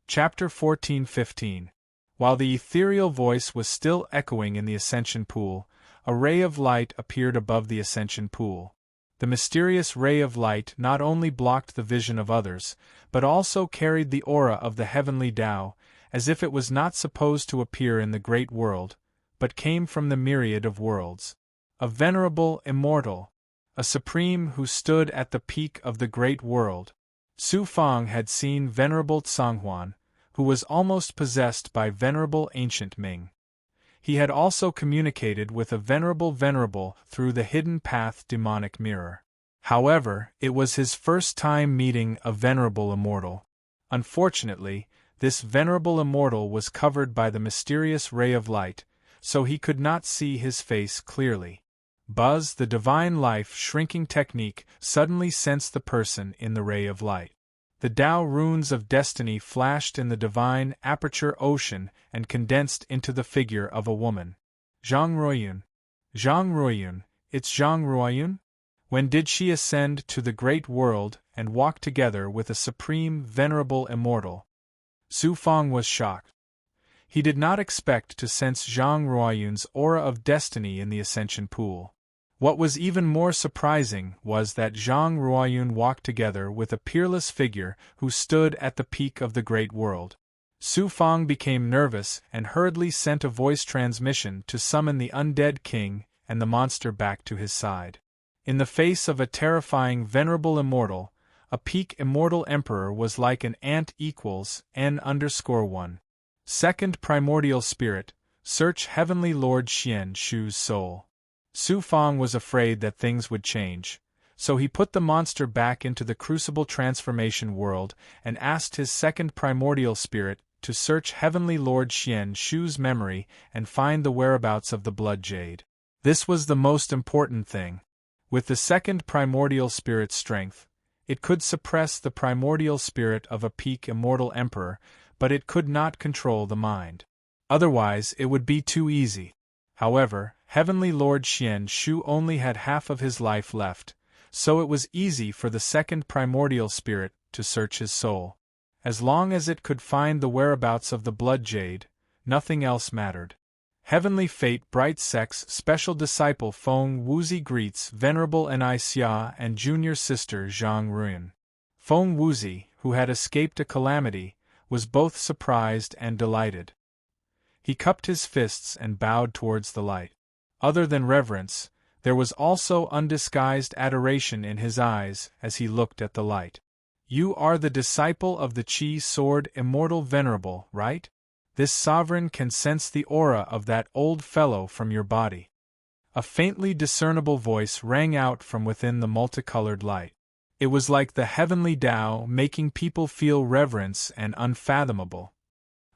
Chapter 14:15. While the ethereal voice was still echoing in the ascension pool, a ray of light appeared above the ascension pool. The mysterious ray of light not only blocked the vision of others, but also carried the aura of the heavenly Tao, as if it was not supposed to appear in the great world, but came from the myriad of worlds. A venerable immortal, a supreme who stood at the peak of the great world. Su Fang had seen Venerable Tsanghuan, who was almost possessed by Venerable Ancient Ming. He had also communicated with a venerable through the hidden path demonic mirror. However, it was his first time meeting a venerable immortal. Unfortunately, this venerable immortal was covered by the mysterious ray of light, so he could not see his face clearly. Buzz, the divine life shrinking technique, suddenly sensed the person in the ray of light. The Tao runes of destiny flashed in the divine aperture ocean and condensed into the figure of a woman. Zhang Ruoyun. Zhang Ruoyun, it's Zhang Ruoyun? When did she ascend to the great world and walk together with a supreme venerable immortal? Su Fang was shocked. He did not expect to sense Zhang Ruoyun's aura of destiny in the ascension pool. What was even more surprising was that Zhang Ruoyun walked together with a peerless figure who stood at the peak of the great world. Su Fang became nervous and hurriedly sent a voice transmission to summon the undead king and the monster back to his side. In the face of a terrifying venerable immortal, a peak immortal emperor was like an ant equals n_1. Second primordial spirit, search Heavenly Lord Xian Shu's soul. Su Fang was afraid that things would change, so he put the monster back into the crucible transformation world and asked his second primordial spirit to search Heavenly Lord Xian Shu's memory and find the whereabouts of the blood jade. This was the most important thing. With the second primordial spirit's strength, it could suppress the primordial spirit of a peak immortal emperor, but it could not control the mind. Otherwise, it would be too easy. However, Heavenly Lord Xian Shu only had half of his life left, so it was easy for the second primordial spirit to search his soul. As long as it could find the whereabouts of the blood jade, nothing else mattered. Heavenly Fate Bright Sex Special Disciple Feng Wuzi greets Venerable Ni Xia and junior sister Zhang Ruoyun. Feng Wuzi, who had escaped a calamity, was both surprised and delighted. He cupped his fists and bowed towards the light. Other than reverence, there was also undisguised adoration in his eyes as he looked at the light. You are the disciple of the Qi Sword Immortal Venerable, right? This sovereign can sense the aura of that old fellow from your body. A faintly discernible voice rang out from within the multicolored light. It was like the heavenly Tao making people feel reverence and unfathomable.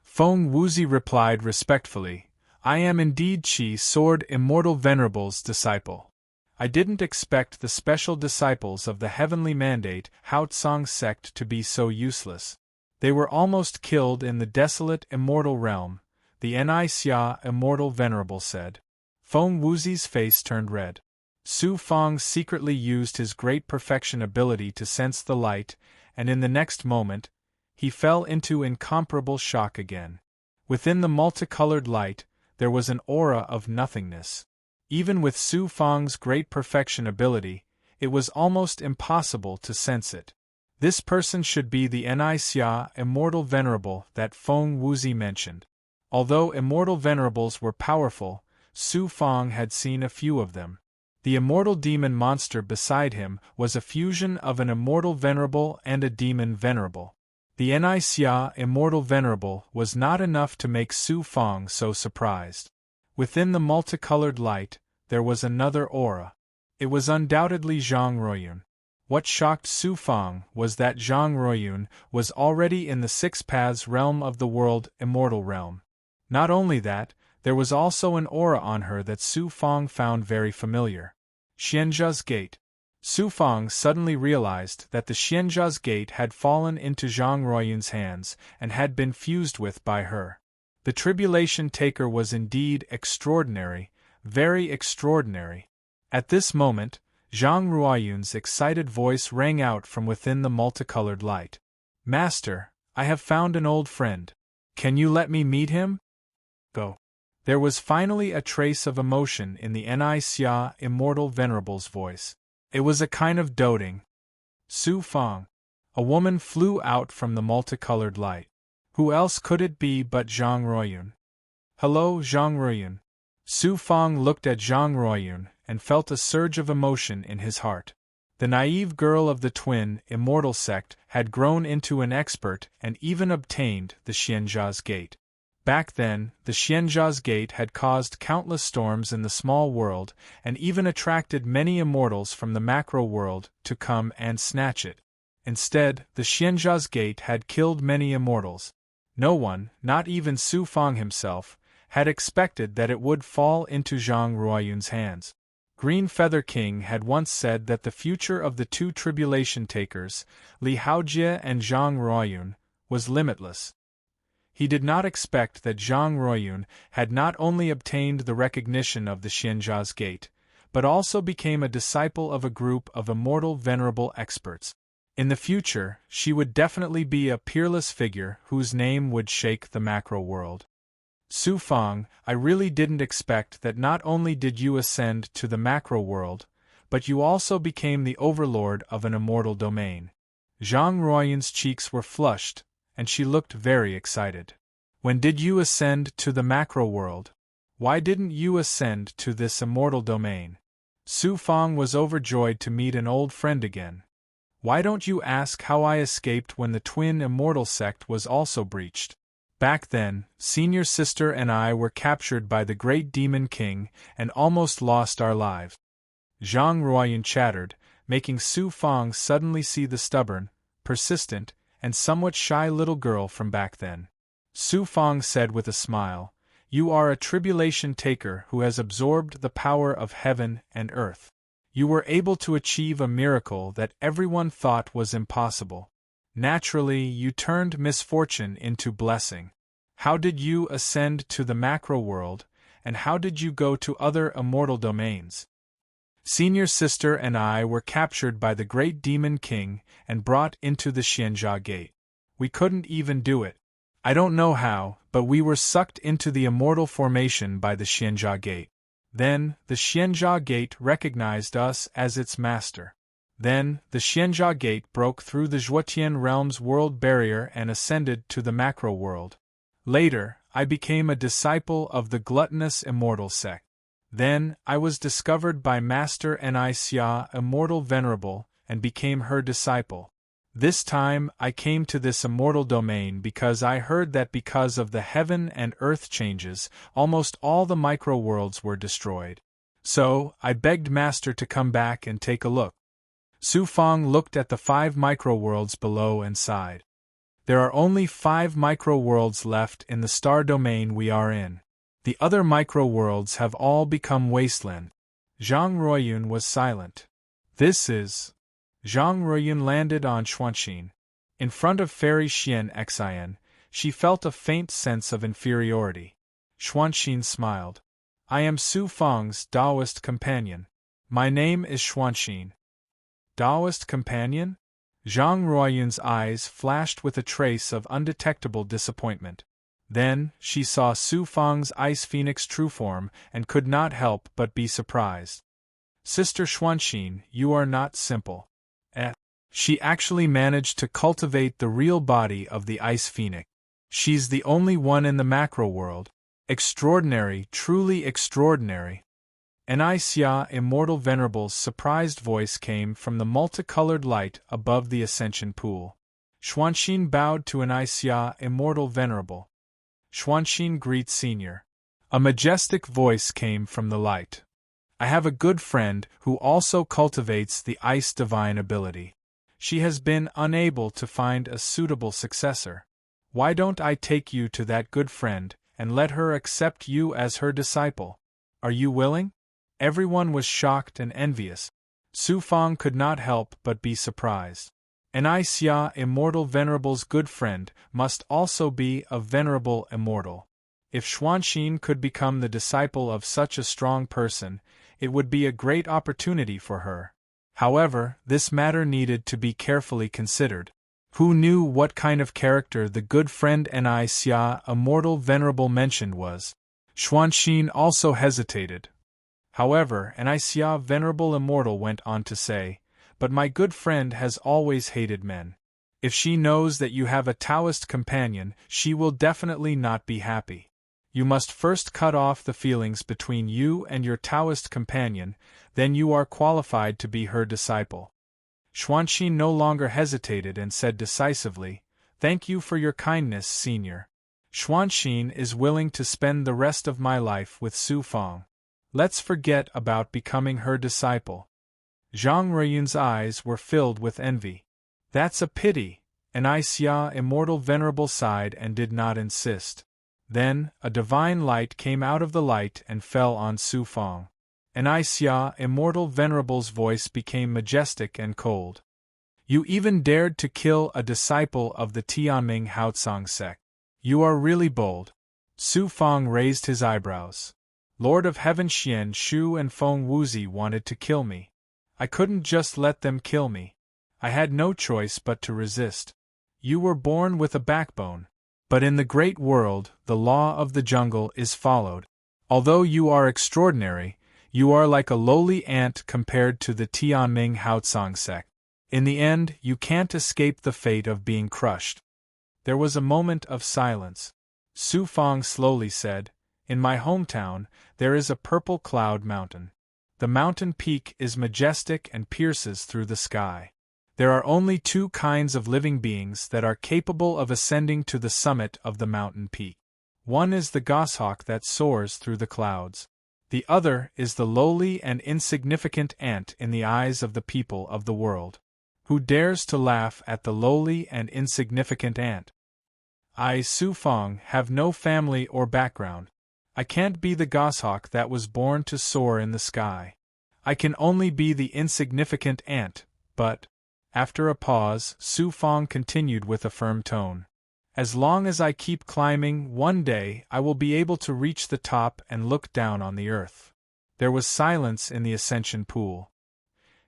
Feng Wuzi replied respectfully, I am indeed Qi Sword Immortal Venerable's disciple. I didn't expect the special disciples of the heavenly mandate Haotsong sect to be so useless. They were almost killed in the desolate immortal realm, the Ni Xia Immortal Venerable said. Feng Wuzi's face turned red. Su Fang secretly used his great perfection ability to sense the light, and in the next moment, he fell into incomparable shock again. Within the multicolored light, there was an aura of nothingness. Even with Su Fang's great perfection ability, it was almost impossible to sense it. This person should be the Ni Xia Immortal Venerable that Feng Wuzi mentioned. Although immortal venerables were powerful, Su Fang had seen a few of them. The immortal demon monster beside him was a fusion of an immortal venerable and a demon venerable. The Ni Xia Immortal Venerable was not enough to make Su Fang so surprised. Within the multicolored light, there was another aura. It was undoubtedly Zhang Ruoyun. What shocked Su Fang was that Zhang Ruoyun was already in the Six Paths realm of the world immortal realm. Not only that, there was also an aura on her that Su Fang found very familiar. Xianzha's Gate. Su Fang suddenly realized that the Xianzha's Gate had fallen into Zhang Ruoyun's hands and had been fused with by her. The Tribulation Taker was indeed extraordinary, very extraordinary. At this moment, Zhang Ruoyun's excited voice rang out from within the multicolored light. Master, I have found an old friend. Can you let me meet him? Go. There was finally a trace of emotion in the Xia immortal venerable's voice. It was a kind of doting. Su Fang. A woman flew out from the multicolored light. Who else could it be but Zhang Ruoyun? Hello, Zhang Ruoyun. Su Fang looked at Zhang Ruoyun and felt a surge of emotion in his heart. The naive girl of the twin, immortal sect had grown into an expert and even obtained the Xianjia's Gate. Back then, the Xianjia's Gate had caused countless storms in the small world and even attracted many immortals from the macro world to come and snatch it. Instead, the Xianjia's Gate had killed many immortals. No one, not even Su Fang himself, had expected that it would fall into Zhang Ruoyun's hands. Green Feather King had once said that the future of the two tribulation takers, Li Haojie and Zhang Ruoyun, was limitless. He did not expect that Zhang Ruoyun had not only obtained the recognition of the Xianjia's Gate, but also became a disciple of a group of immortal venerable experts. In the future, she would definitely be a peerless figure whose name would shake the macro world. Su Fang, I really didn't expect that not only did you ascend to the macro world, but you also became the overlord of an immortal domain. Zhang Ruoyun's cheeks were flushed, and she looked very excited. When did you ascend to the macro world? Why didn't you ascend to this immortal domain? Su Fang was overjoyed to meet an old friend again. Why don't you ask how I escaped when the twin immortal sect was also breached? Back then, senior sister and I were captured by the great demon king and almost lost our lives. Zhang Ruoyun chattered, making Su Fang suddenly see the stubborn, persistent, and somewhat shy little girl from back then. Su Fang said with a smile, "You are a tribulation taker who has absorbed the power of heaven and earth. You were able to achieve a miracle that everyone thought was impossible. Naturally, you turned misfortune into blessing. How did you ascend to the macro world, and how did you go to other immortal domains?" Senior sister and I were captured by the great demon king and brought into the Xianjia Gate. We couldn't even do it. I don't know how, but we were sucked into the immortal formation by the Xianjia Gate. Then, the Xianjia Gate recognized us as its master. Then, the Xianjia Gate broke through the Zhuotian realm's world barrier and ascended to the macro world. Later, I became a disciple of the gluttonous immortal sect. Then, I was discovered by Master Xia Immortal Venerable and became her disciple. This time, I came to this immortal domain because I heard that because of the heaven and earth changes, almost all the micro-worlds were destroyed. So, I begged Master to come back and take a look. Su Fang looked at the 5 micro-worlds below and sighed. There are only 5 micro-worlds left in the star domain we are in. The other micro-worlds have all become wasteland. Zhang Ruoyun was silent. This is... Zhang Ruoyun landed on Xuanxin. In front of Fairy Xian Xian, she felt a faint sense of inferiority. Xuanxin smiled. I am Su Fang's Taoist companion. My name is Xuanxin. Taoist companion? Zhang Ruoyun's eyes flashed with a trace of undetectable disappointment. Then, she saw Su Fang's Ice Phoenix true form and could not help but be surprised. Sister Xuanxin, you are not simple. She actually managed to cultivate the real body of the Ice Phoenix. She's the only one in the macro world. Extraordinary, truly extraordinary. Xia Immortal Venerable's surprised voice came from the multicolored light above the ascension pool. Xuanxin bowed to Xia Immortal Venerable. Xuanxin greets Senior. A majestic voice came from the light. I have a good friend who also cultivates the ice divine ability. She has been unable to find a suitable successor. Why don't I take you to that good friend and let her accept you as her disciple? Are you willing? Everyone was shocked and envious. Su Fang could not help but be surprised. Xia Immortal Venerable's good friend must also be a venerable immortal. If Xuanxin could become the disciple of such a strong person, it would be a great opportunity for her. However, this matter needed to be carefully considered. Who knew what kind of character the good friend Ni Xia Immortal Venerable mentioned was? Xuanxin also hesitated. However, Ni Xia Venerable Immortal went on to say, "But my good friend has always hated men. If she knows that you have a Taoist companion, she will definitely not be happy. You must first cut off the feelings between you and your Taoist companion, then you are qualified to be her disciple." Xuanxin no longer hesitated and said decisively, "Thank you for your kindness, Senior. Xuanxin is willing to spend the rest of my life with Su Fang. Let's forget about becoming her disciple." Zhang Ruiyun's eyes were filled with envy. "That's a pity," Ni Xia Immortal Venerable sighed and did not insist. Then, a divine light came out of the light and fell on Su Fang. Ni Xia Immortal Venerable's voice became majestic and cold. "You even dared to kill a disciple of the Tianming Haotsang sect. You are really bold." Su Fang raised his eyebrows. "Lord of Heaven Xian Shu and Feng Wuzi wanted to kill me. I couldn't just let them kill me. I had no choice but to resist. You were born with a backbone. But in the great world, the law of the jungle is followed. Although you are extraordinary, you are like a lowly ant compared to the Tianming Haotsang sect. In the end, you can't escape the fate of being crushed." There was a moment of silence. Su Fang slowly said, "In my hometown, there is a purple cloud mountain. The mountain peak is majestic and pierces through the sky. There are only two kinds of living beings that are capable of ascending to the summit of the mountain peak. One is the goshawk that soars through the clouds. The other is the lowly and insignificant ant in the eyes of the people of the world. Who dares to laugh at the lowly and insignificant ant? I, Su Fang, have no family or background. I can't be the goshawk that was born to soar in the sky. I can only be the insignificant ant, but..." After a pause, Su Fang continued with a firm tone. "As long as I keep climbing, one day I will be able to reach the top and look down on the earth." There was silence in the ascension pool.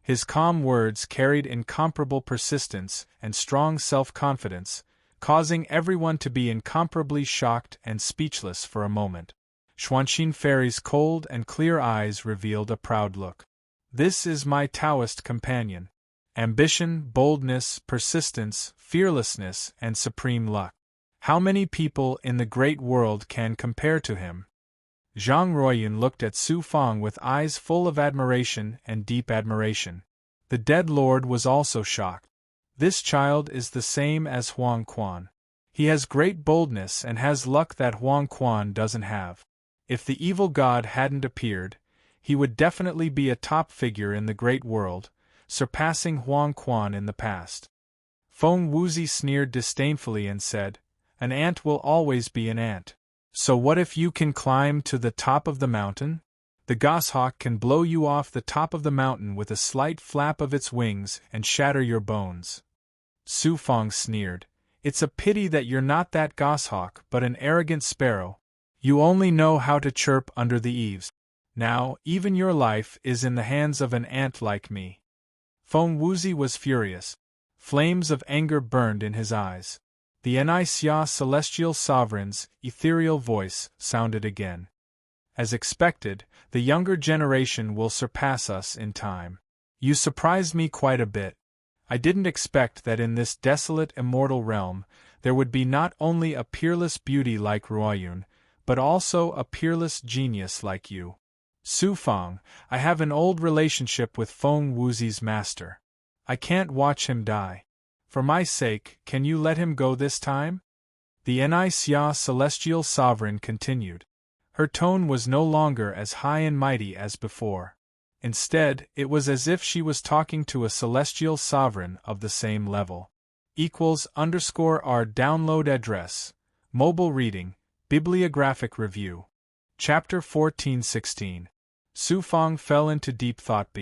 His calm words carried incomparable persistence and strong self-confidence, causing everyone to be incomparably shocked and speechless for a moment. Xuanxin Fairy's cold and clear eyes revealed a proud look. "This is my Taoist companion. Ambition, boldness, persistence, fearlessness, and supreme luck. How many people in the great world can compare to him?" Zhang Ruiyun looked at Su Fang with eyes full of admiration and deep admiration. The dead lord was also shocked. "This child is the same as Huang Quan. He has great boldness and has luck that Huang Quan doesn't have. If the evil god hadn't appeared, he would definitely be a top figure in the great world, surpassing Huang Quan in the past." Feng Wuzi sneered disdainfully and said, "An ant will always be an ant. So what if you can climb to the top of the mountain? The goshawk can blow you off the top of the mountain with a slight flap of its wings and shatter your bones." Su Fang sneered, "It's a pity that you're not that goshawk but an arrogant sparrow. You only know how to chirp under the eaves. Now, even your life is in the hands of an ant like me." Feng Wuzi was furious. Flames of anger burned in his eyes. The Ni Xia Celestial Sovereign's ethereal voice sounded again. "As expected, the younger generation will surpass us in time. You surprised me quite a bit. I didn't expect that in this desolate immortal realm there would be not only a peerless beauty like Ruoyun, but also a peerless genius like you. Su Fang, I have an old relationship with Feng Wuzi's master. I can't watch him die. For my sake, can you let him go this time?" The Ni Xia Celestial Sovereign continued. Her tone was no longer as high and mighty as before. Instead, it was as if she was talking to a celestial sovereign of the same level. =R download address. Mobile reading, bibliographic review. Chapter 1416. Su Fang fell into deep thought.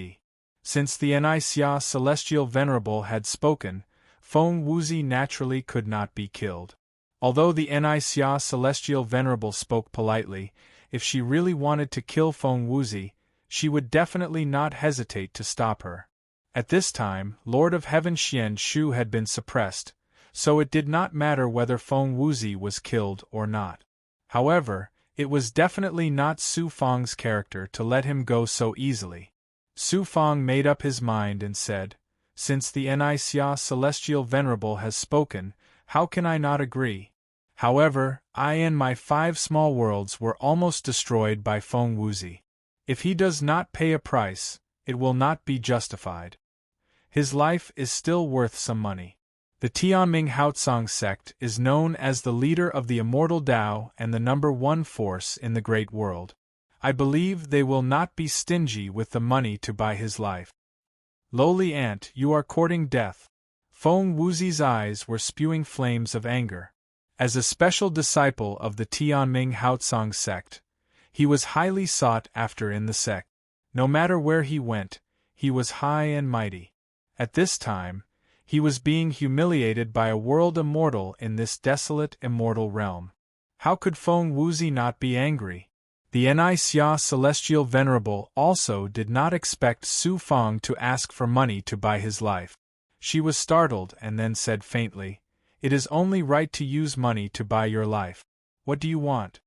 Since the Ni Xia Celestial Venerable had spoken, Feng Wuzi naturally could not be killed. Although the Ni Xia Celestial Venerable spoke politely, if she really wanted to kill Feng Wuzi, she would definitely not hesitate to stop her. At this time, Lord of Heaven Xian Shu had been suppressed, so it did not matter whether Feng Wuzi was killed or not. However, it was definitely not Su Fang's character to let him go so easily. Su Fang made up his mind and said, "Since the Nixia Celestial Venerable has spoken, how can I not agree? However, I and my 5 small worlds were almost destroyed by Feng Wuzi. If he does not pay a price, it will not be justified. His life is still worth some money." The Tianming Haotsong sect is known as the leader of the immortal Tao and the #1 force in the great world. I believe they will not be stingy with the money to buy his life. Lowly ant, you are courting death. Feng Wuzi's eyes were spewing flames of anger. As a special disciple of the Tianming Haotsong sect, he was highly sought after in the sect. No matter where he went, he was high and mighty. At this time, he was being humiliated by a world immortal in this desolate immortal realm. How could Feng Wuzi not be angry? The Nixia Celestial Venerable also did not expect Su Fang to ask for money to buy his life. She was startled and then said faintly, "It is only right to use money to buy your life. What do you want?"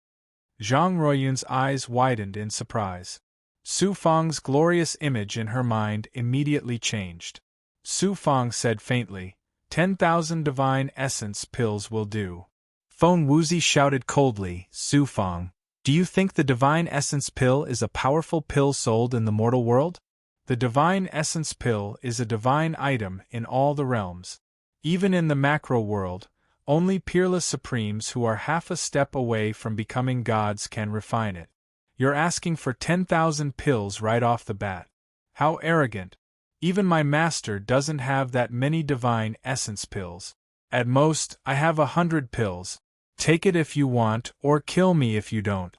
Zhang Ruoyun's eyes widened in surprise. Su Fang's glorious image in her mind immediately changed. Su Fang said faintly, 10,000 divine essence pills will do. Feng Wuzi shouted coldly, "Su Fang, do you think the divine essence pill is a powerful pill sold in the mortal world? The divine essence pill is a divine item in all the realms. Even in the macro world, only peerless supremes who are half a step away from becoming gods can refine it. You're asking for 10,000 pills right off the bat. How arrogant! Even my master doesn't have that many divine essence pills. At most, I have 100 pills. Take it if you want, or kill me if you don't."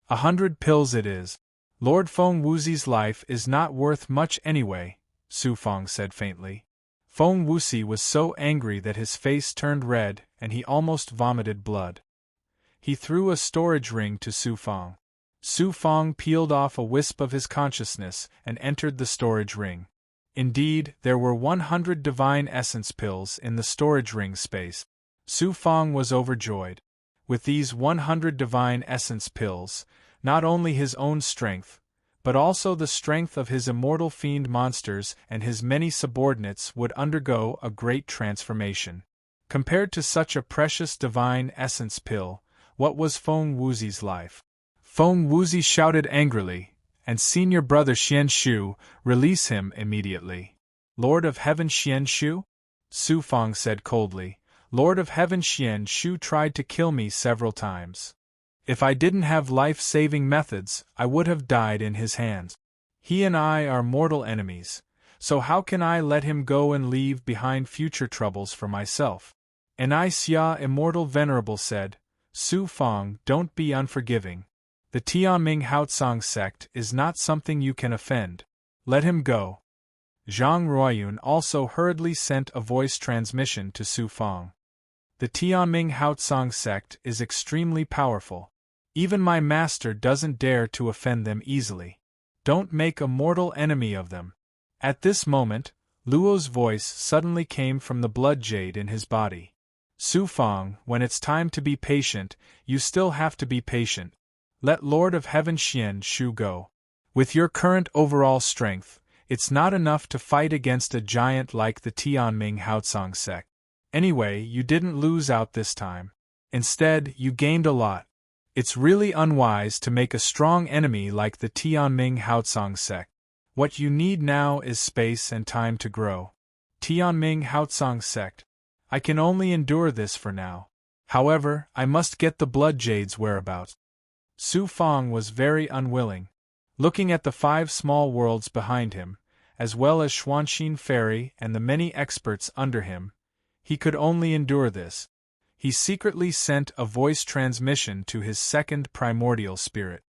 100 pills it is. Lord Feng Wuzi's life is not worth much anyway, Su Fang said faintly. Feng Wuzi was so angry that his face turned red and he almost vomited blood. He threw a storage ring to Su Fang. Su Fang peeled off a wisp of his consciousness and entered the storage ring. Indeed, there were 100 divine essence pills in the storage ring space. Su Fang was overjoyed. With these 100 divine essence pills, not only his own strength, but also the strength of his immortal fiend monsters and his many subordinates would undergo a great transformation. Compared to such a precious divine essence pill, what was Feng Wuzi's life? Feng Wuzi shouted angrily, "And senior brother Xian Shu, release him immediately." "Lord of Heaven Xian Shu?" Su Fang said coldly. "Lord of Heaven Xian Shu tried to kill me several times. If I didn't have life-saving methods, I would have died in his hands. He and I are mortal enemies, so how can I let him go and leave behind future troubles for myself?" Nixia Immortal Venerable said, "Su Fang, don't be unforgiving. The Tianming Haotsong sect is not something you can offend. Let him go." Zhang Ruoyun also hurriedly sent a voice transmission to Su Fang. "The Tianming Haotsong sect is extremely powerful. Even my master doesn't dare to offend them easily. Don't make a mortal enemy of them." At this moment, Luo's voice suddenly came from the blood jade in his body. "Su Fang, when it's time to be patient, you still have to be patient. Let Lord of Heaven Xian Shu go. With your current overall strength, it's not enough to fight against a giant like the Tianming Haotsong sect. Anyway, you didn't lose out this time. Instead, you gained a lot. It's really unwise to make a strong enemy like the Tianming Haotsong sect. What you need now is space and time to grow. Tianming Haotsong sect. I can only endure this for now. However, I must get the blood jade's whereabouts." Su Fang was very unwilling. Looking at the 5 small worlds behind him, as well as Xuanxin Ferry and the many experts under him, he could only endure this. He secretly sent a voice transmission to his second primordial spirit.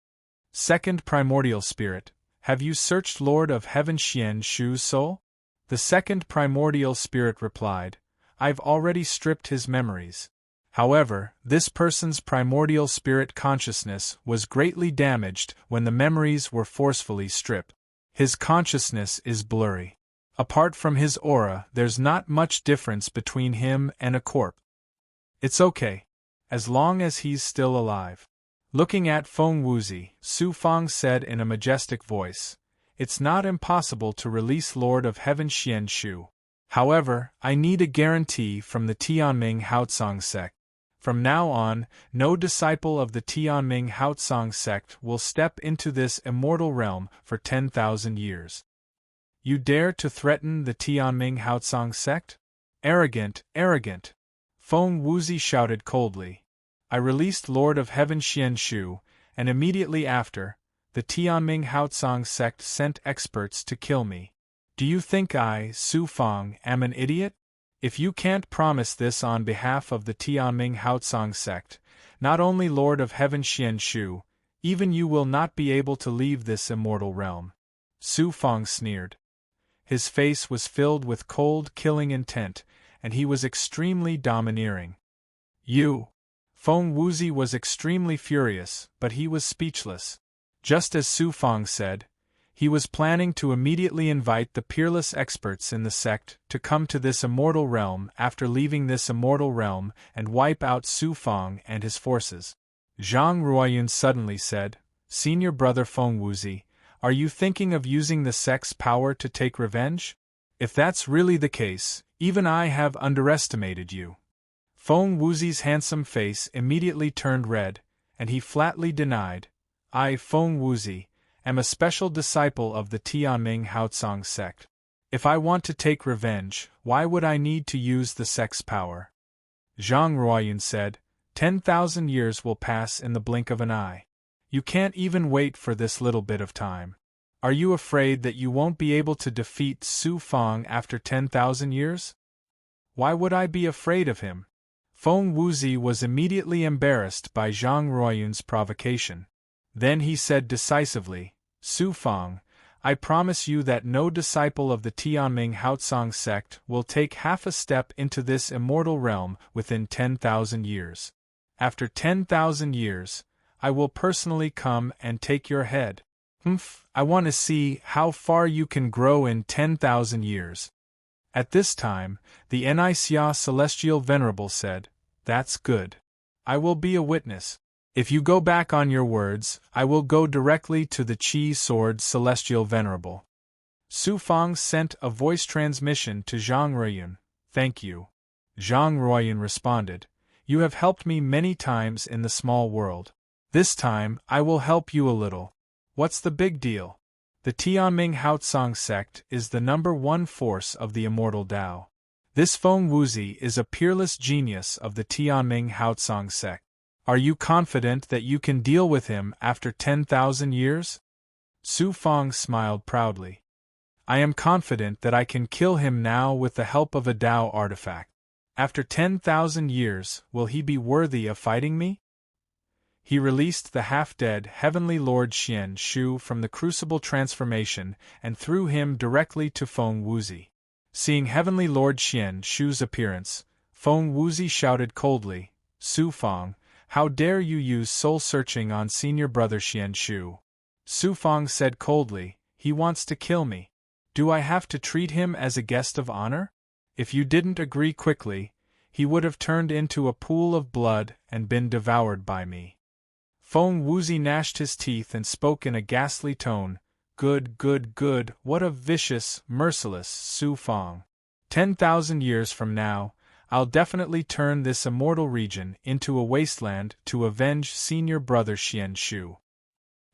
"Second primordial spirit, have you searched Lord of Heaven Xian Shu's soul?" The second primordial spirit replied, "I've already stripped his memories. However, this person's primordial spirit consciousness was greatly damaged when the memories were forcefully stripped. His consciousness is blurry. Apart from his aura, there's not much difference between him and a corpse. It's okay. As long as he's still alive. Looking at Feng Wuzi, Su Fang said in a majestic voice, "It's not impossible to release Lord of Heaven Xian Shu. However, I need a guarantee from the Tianming Haotsong sect. From now on, no disciple of the Tianming Haotsong sect will step into this immortal realm for 10,000 years." You dare to threaten the Tianming Haotsong sect? Arrogant, arrogant! Feng Wuzi shouted coldly. I released Lord of Heaven Xian Shu, and immediately after, the Tianming Haotsong sect sent experts to kill me. Do you think I, Su Fang, am an idiot? If you can't promise this on behalf of the Tianming Haotsong sect, not only Lord of Heaven Xian Shu, even you will not be able to leave this immortal realm. Su Fang sneered. His face was filled with cold, killing intent, and he was extremely domineering. You! Feng Wuzi was extremely furious, but he was speechless. Just as Su Fang said, he was planning to immediately invite the peerless experts in the sect to come to this immortal realm after leaving this immortal realm and wipe out Su Fang and his forces. Zhang Ruoyun suddenly said, "Senior brother Feng Wuzi, are you thinking of using the sect's power to take revenge? If that's really the case, even I have underestimated you." Feng Wuzi's handsome face immediately turned red, and he flatly denied, "I, Feng Wuzi, am a special disciple of the Tianming Haotsong sect. If I want to take revenge, why would I need to use the sect's power?" Zhang Ruoyun said, 10,000 years will pass in the blink of an eye. You can't even wait for this little bit of time. Are you afraid that you won't be able to defeat Su Fang after 10,000 years? Why would I be afraid of him? Feng Wuzi was immediately embarrassed by Zhang Ruoyun's provocation. Then he said decisively, "Su Fang, I promise you that no disciple of the Tianming Haotsong sect will take half a step into this immortal realm within 10,000 years. After 10,000 years, I will personally come and take your head. I want to see how far you can grow in 10,000 years." At this time, the Nixia Celestial Venerable said, "That's good. I will be a witness. If you go back on your words, I will go directly to the Qi Sword Celestial Venerable." Su Fang sent a voice transmission to Zhang Ruoyun, "Thank you." Zhang Ruoyun responded, "You have helped me many times in the small world. This time, I will help you a little. What's the big deal? The Tianming Haotsong sect is the #1 force of the immortal Tao. This Feng Wuzi is a peerless genius of the Tianming Haotsong sect. Are you confident that you can deal with him after 10,000 years? Su Fang smiled proudly. I am confident that I can kill him now with the help of a Tao artifact. After 10,000 years, will he be worthy of fighting me? He released the half-dead Heavenly Lord Xian Shu from the crucible transformation and threw him directly to Feng Wuzi. Seeing Heavenly Lord Xian Shu's appearance, Feng Wuzi shouted coldly, "Su Fang, how dare you use soul-searching on senior brother Xian Shu?" Su Fang said coldly, "He wants to kill me. Do I have to treat him as a guest of honor? If you didn't agree quickly, he would have turned into a pool of blood and been devoured by me." Feng Wuzi gnashed his teeth and spoke in a ghastly tone, "Good, good, good, what a vicious, merciless Su Fang. 10,000 years from now, I'll definitely turn this immortal region into a wasteland to avenge senior brother Xian Shu.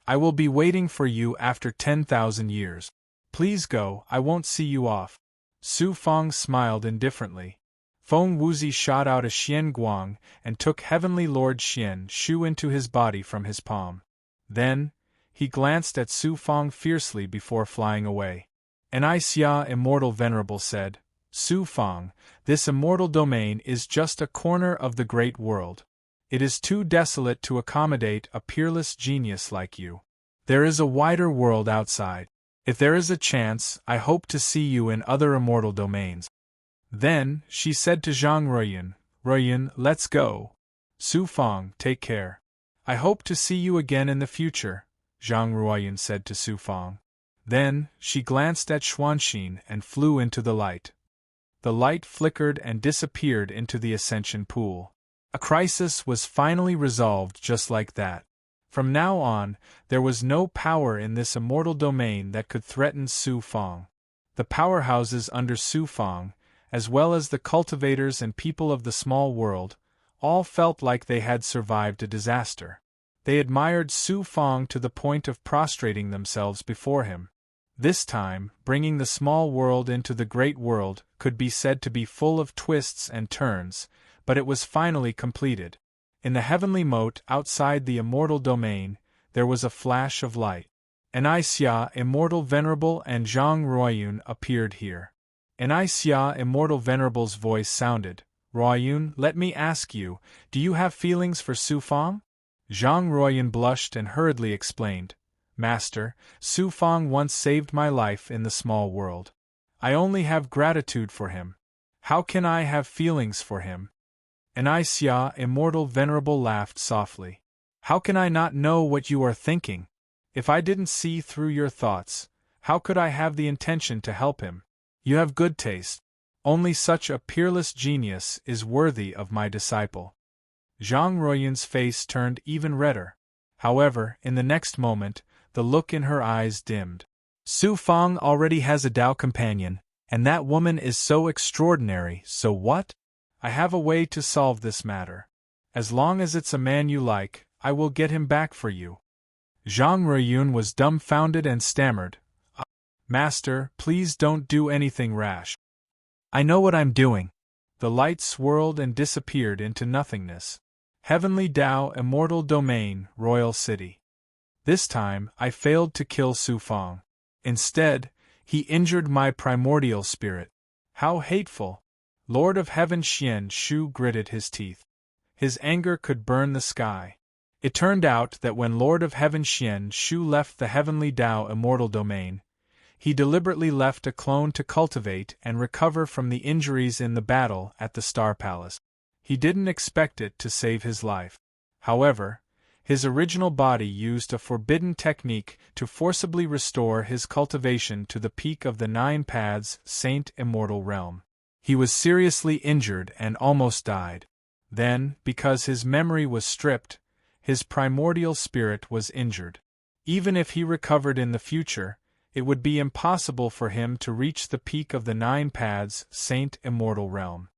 I will be waiting for you after 10,000 years. Please go, I won't see you off." Su Fang smiled indifferently. Feng Wuzi shot out a Xian Guang and took Heavenly Lord Xian Shu into his body from his palm. Then, he glanced at Su Fang fiercely before flying away. Nixia Immortal Venerable said, "Su Fang, this immortal domain is just a corner of the great world. It is too desolate to accommodate a peerless genius like you. There is a wider world outside. If there is a chance, I hope to see you in other immortal domains." Then, she said to Zhang Ruoyun, "Ruoyun, let's go. Su Fang, take care. I hope to see you again in the future," Zhang Ruoyun said to Su Fang. Then, she glanced at Xuanxin and flew into the light. The light flickered and disappeared into the ascension pool. A crisis was finally resolved just like that. From now on, there was no power in this immortal domain that could threaten Su Fang. The powerhouses under Su Fang, as well as the cultivators and people of the small world, all felt like they had survived a disaster. They admired Su Fang to the point of prostrating themselves before him. This time, bringing the small world into the great world could be said to be full of twists and turns, but it was finally completed. In the heavenly moat outside the immortal domain, there was a flash of light. Xia, immortal venerable, and Zhang Ruoyun appeared here. Xia, immortal venerable's voice sounded. Ruoyun, let me ask you, do you have feelings for Su Fang? Zhang Ruoyun blushed and hurriedly explained. Master, Su Fang once saved my life in the small world. I only have gratitude for him. How can I have feelings for him? Xia, immortal venerable, laughed softly. How can I not know what you are thinking? If I didn't see through your thoughts, how could I have the intention to help him? You have good taste. Only such a peerless genius is worthy of my disciple. Zhang Ruoyun's face turned even redder. However, in the next moment, the look in her eyes dimmed. Su Fang already has a Dao companion, and that woman is so extraordinary, so what? I have a way to solve this matter. As long as it's a man you like, I will get him back for you. Zhang Ruoyun was dumbfounded and stammered. Master, please don't do anything rash. I know what I'm doing. The light swirled and disappeared into nothingness. Heavenly Dao, immortal domain, royal city. This time, I failed to kill Su Fang. Instead, he injured my primordial spirit. How hateful! Lord of Heaven Xian Shu gritted his teeth. His anger could burn the sky. It turned out that when Lord of Heaven Xian Shu left the Heavenly Dao immortal domain, he deliberately left a clone to cultivate and recover from the injuries in the battle at the Star Palace. He didn't expect it to save his life. However, his original body used a forbidden technique to forcibly restore his cultivation to the peak of the 9 Paths Saint Immortal Realm. He was seriously injured and almost died. Then, because his memory was stripped, his primordial spirit was injured. Even if he recovered in the future, it would be impossible for him to reach the peak of the 9 Paths Saint Immortal Realm.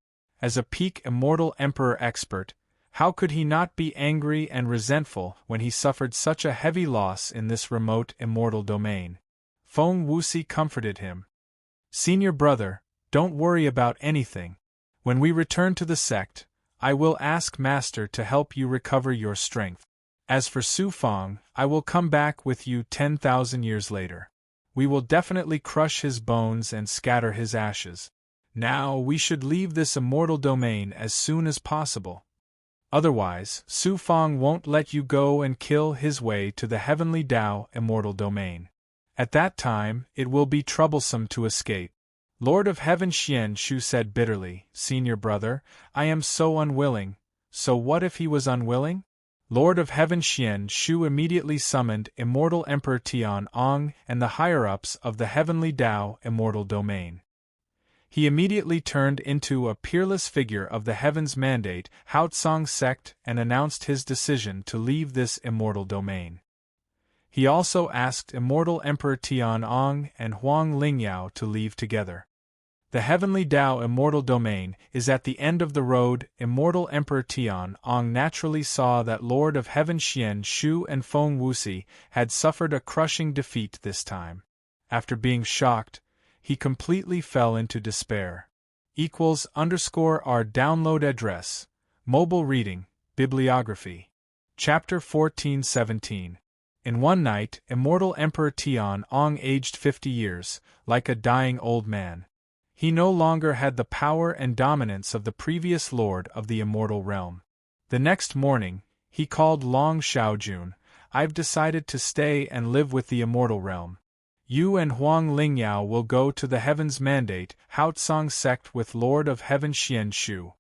As a peak immortal emperor expert, how could he not be angry and resentful when he suffered such a heavy loss in this remote immortal domain? Feng Wuxi comforted him. Senior brother, don't worry about anything. When we return to the sect, I will ask Master to help you recover your strength. As for Su Fang, I will come back with you 10,000 years later. We will definitely crush his bones and scatter his ashes. Now we should leave this immortal domain as soon as possible. Otherwise, Su Fang won't let you go and kill his way to the Heavenly Dao immortal domain. At that time, it will be troublesome to escape. Lord of Heaven Xian Shu said bitterly, Senior brother, I am so unwilling. So what if he was unwilling? Lord of Heaven Xian Shu immediately summoned Immortal Emperor Tian Ong and the higher-ups of the Heavenly Dao immortal domain. He immediately turned into a peerless figure of the Heaven's Mandate, Haotsong sect, and announced his decision to leave this immortal domain. He also asked Immortal Emperor Tian Ong and Huang Lingyao to leave together. The Heavenly Dao immortal domain is at the end of the road. Immortal Emperor Tian Ong naturally saw that Lord of Heaven Xian Shu and Feng Wuxi had suffered a crushing defeat this time. After being shocked, he completely fell into despair. =_our download address. Mobile reading, bibliography. Chapter 14-17. In one night, Immortal Emperor Tian Ong aged 50 years, like a dying old man. He no longer had the power and dominance of the previous lord of the immortal realm. The next morning, he called Long Xiaojun. I've decided to stay and live with the immortal realm. You and Huang Lingyao will go to the Heaven's Mandate, Haotsong sect with Lord of Heaven Xian Shu.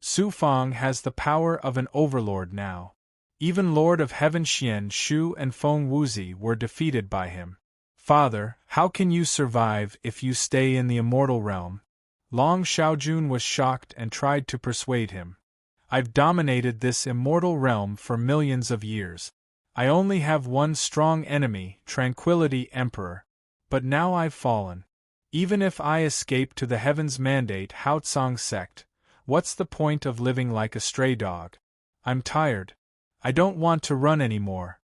Su Fang has the power of an overlord now. Even Lord of Heaven Xian Shu and Feng Wuxi were defeated by him. Father, how can you survive if you stay in the immortal realm? Long Xiaojun was shocked and tried to persuade him. I've dominated this immortal realm for millions of years. I only have one strong enemy, Tranquility Emperor. But now I've fallen. Even if I escape to the Heaven's Mandate Haotsong sect, what's the point of living like a stray dog? I'm tired. I don't want to run anymore.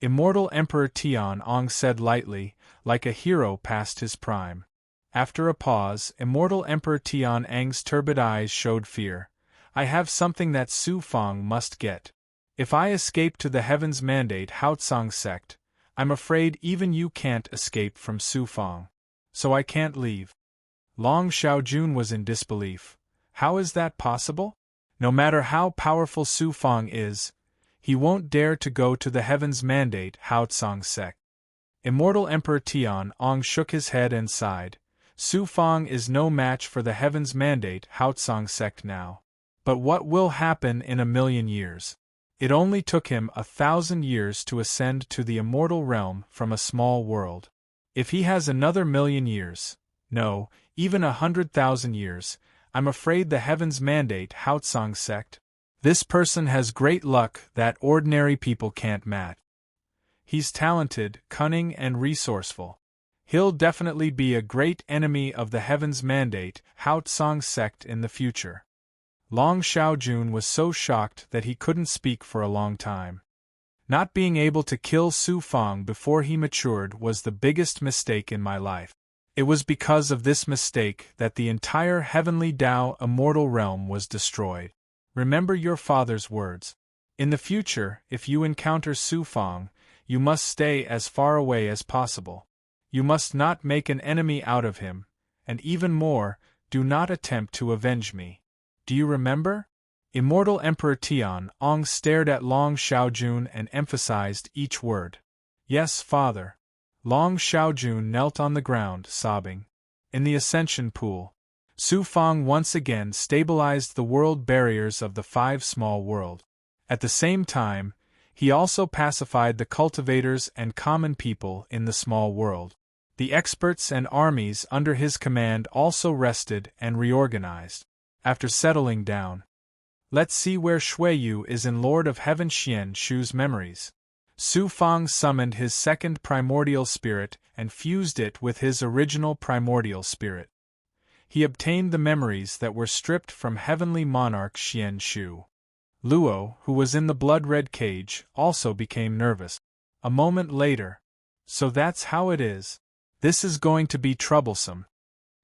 Immortal Emperor Tian Ong said lightly, like a hero past his prime. After a pause, Immortal Emperor Tian Ang's turbid eyes showed fear. I have something that Su Fang must get. If I escape to the Heaven's Mandate Haotsong sect, I'm afraid even you can't escape from Su Fang. So I can't leave. Long Xiaojun was in disbelief. How is that possible? No matter how powerful Su Fang is, he won't dare to go to the Heaven's Mandate Haotsong sect. Immortal Emperor Tian Ong shook his head and sighed. Su Fang is no match for the Heaven's Mandate Haotsong sect now. But what will happen in 1,000,000 years? It only took him 1,000 years to ascend to the immortal realm from a small world. If he has another 1,000,000 years, no, even 100,000 years, I'm afraid the Heaven's Mandate Haotsong sect, this person has great luck that ordinary people can't match. He's talented, cunning, and resourceful. He'll definitely be a great enemy of the Heaven's Mandate Haotsong sect in the future. Long Xiaojun was so shocked that he couldn't speak for a long time. Not being able to kill Su Fang before he matured was the biggest mistake in my life. It was because of this mistake that the entire Heavenly Tao immortal realm was destroyed. Remember your father's words. In the future, if you encounter Su Fang, you must stay as far away as possible. You must not make an enemy out of him, and even more, do not attempt to avenge me. Do you remember? Immortal Emperor Tian Ong stared at Long Xiaojun and emphasized each word. Yes, father. Long Xiaojun knelt on the ground, sobbing. In the ascension pool, Su Fang once again stabilized the world barriers of the 5 small world. At the same time, he also pacified the cultivators and common people in the small world. The experts and armies under his command also rested and reorganized. After settling down, let's see where Shuiyu is in Lord of Heaven Xian Shu's memories. Su Fang summoned his second primordial spirit and fused it with his original primordial spirit. He obtained the memories that were stripped from heavenly monarch Xian Shu. Luo, who was in the blood-red cage, also became nervous. A moment later. So that's how it is. This is going to be troublesome.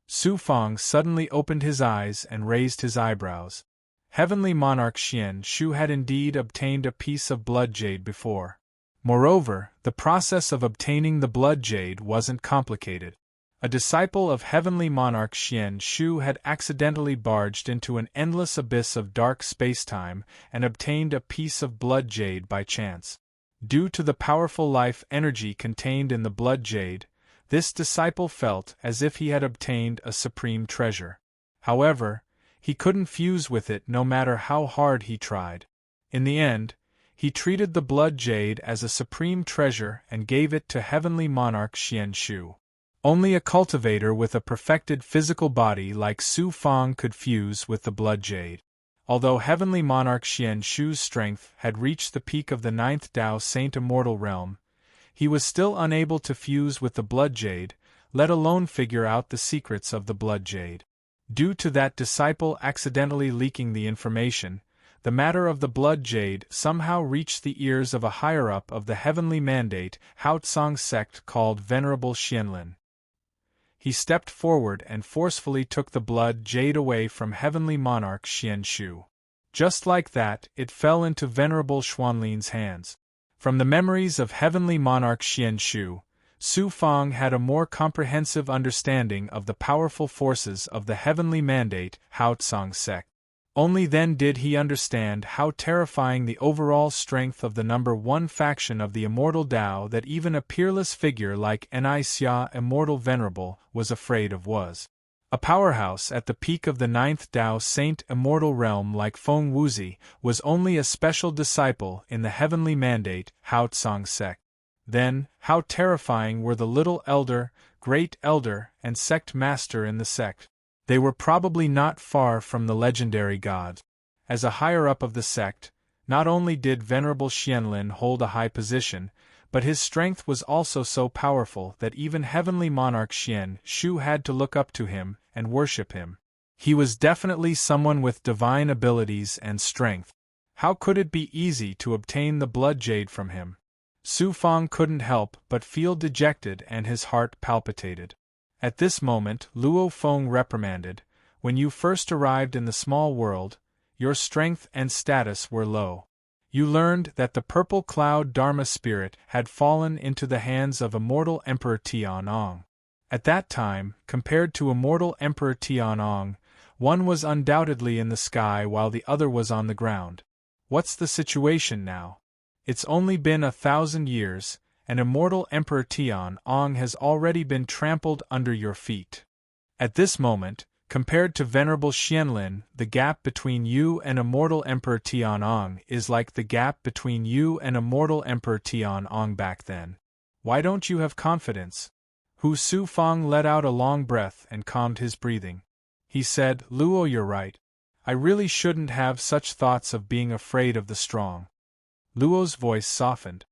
Su Fang suddenly opened his eyes and raised his eyebrows. Heavenly monarch Xian Shu had indeed obtained a piece of blood jade before. Moreover, the process of obtaining the blood jade wasn't complicated. A disciple of heavenly monarch Xian Shu had accidentally barged into an endless abyss of dark spacetime and obtained a piece of blood jade by chance. Due to the powerful life energy contained in the blood jade, this disciple felt as if he had obtained a supreme treasure. However, he couldn't fuse with it no matter how hard he tried. In the end, he treated the blood jade as a supreme treasure and gave it to heavenly monarch Xian Shu. Only a cultivator with a perfected physical body like Su Fang could fuse with the blood jade. Although heavenly monarch Xian Shu's strength had reached the peak of the 9th Tao Saint Immortal Realm, he was still unable to fuse with the blood jade, let alone figure out the secrets of the blood jade. Due to that disciple accidentally leaking the information, the matter of the blood jade somehow reached the ears of a higher-up of the heavenly mandate Haotsong sect called Venerable Xianlin. He stepped forward and forcefully took the blood jade away from heavenly monarch Xian Shu. Just like that, it fell into Venerable Xuanlin's hands. From the memories of heavenly monarch Xian Shu, Su Fang had a more comprehensive understanding of the powerful forces of the heavenly mandate Haotsong sect. Only then did he understand how terrifying the overall strength of the number 1 faction of the immortal Tao that even a peerless figure like Ni Xia Immortal Venerable was afraid of was. A powerhouse at the peak of the 9th Tao Saint Immortal Realm like Feng Wuzi was only a special disciple in the heavenly mandate Haotsong sect. Then, how terrifying were the little elder, great elder, and sect master in the sect. They were probably not far from the legendary god. As a higher-up of the sect, not only did Venerable Xianlin hold a high position, but his strength was also so powerful that even heavenly monarch Xian Shu had to look up to him and worship him. He was definitely someone with divine abilities and strength. How could it be easy to obtain the blood jade from him? Su Fang couldn't help but feel dejected and his heart palpitated. At this moment Luo Feng reprimanded, "When you first arrived in the small world, your strength and status were low. You learned that the purple cloud Dharma spirit had fallen into the hands of immortal Emperor Tianong. At that time, compared to immortal Emperor Tianong, one was undoubtedly in the sky while the other was on the ground. What's the situation now? It's only been 1,000 years, and immortal Emperor Tianong has already been trampled under your feet. At this moment, compared to Venerable Xianlin, the gap between you and immortal Emperor Tianong is like the gap between you and immortal Emperor Tianong back then. Why don't you have confidence?" Hu Su Fang let out a long breath and calmed his breathing. He said, "Luo, you're right. I really shouldn't have such thoughts of being afraid of the strong." Luo's voice softened.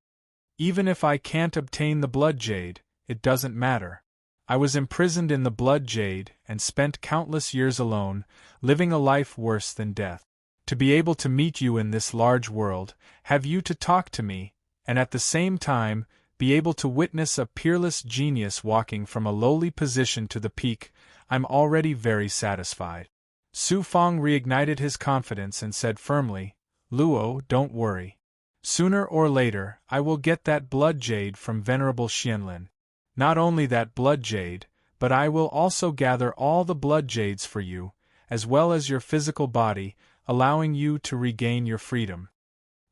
"Even if I can't obtain the blood jade, it doesn't matter. I was imprisoned in the blood jade and spent countless years alone, living a life worse than death. To be able to meet you in this large world, have you to talk to me, and at the same time, be able to witness a peerless genius walking from a lowly position to the peak, I'm already very satisfied." Su Fang reignited his confidence and said firmly, "Luo, don't worry. Sooner or later, I will get that blood jade from Venerable Xianlin. Not only that blood jade, but I will also gather all the blood jades for you, as well as your physical body, allowing you to regain your freedom."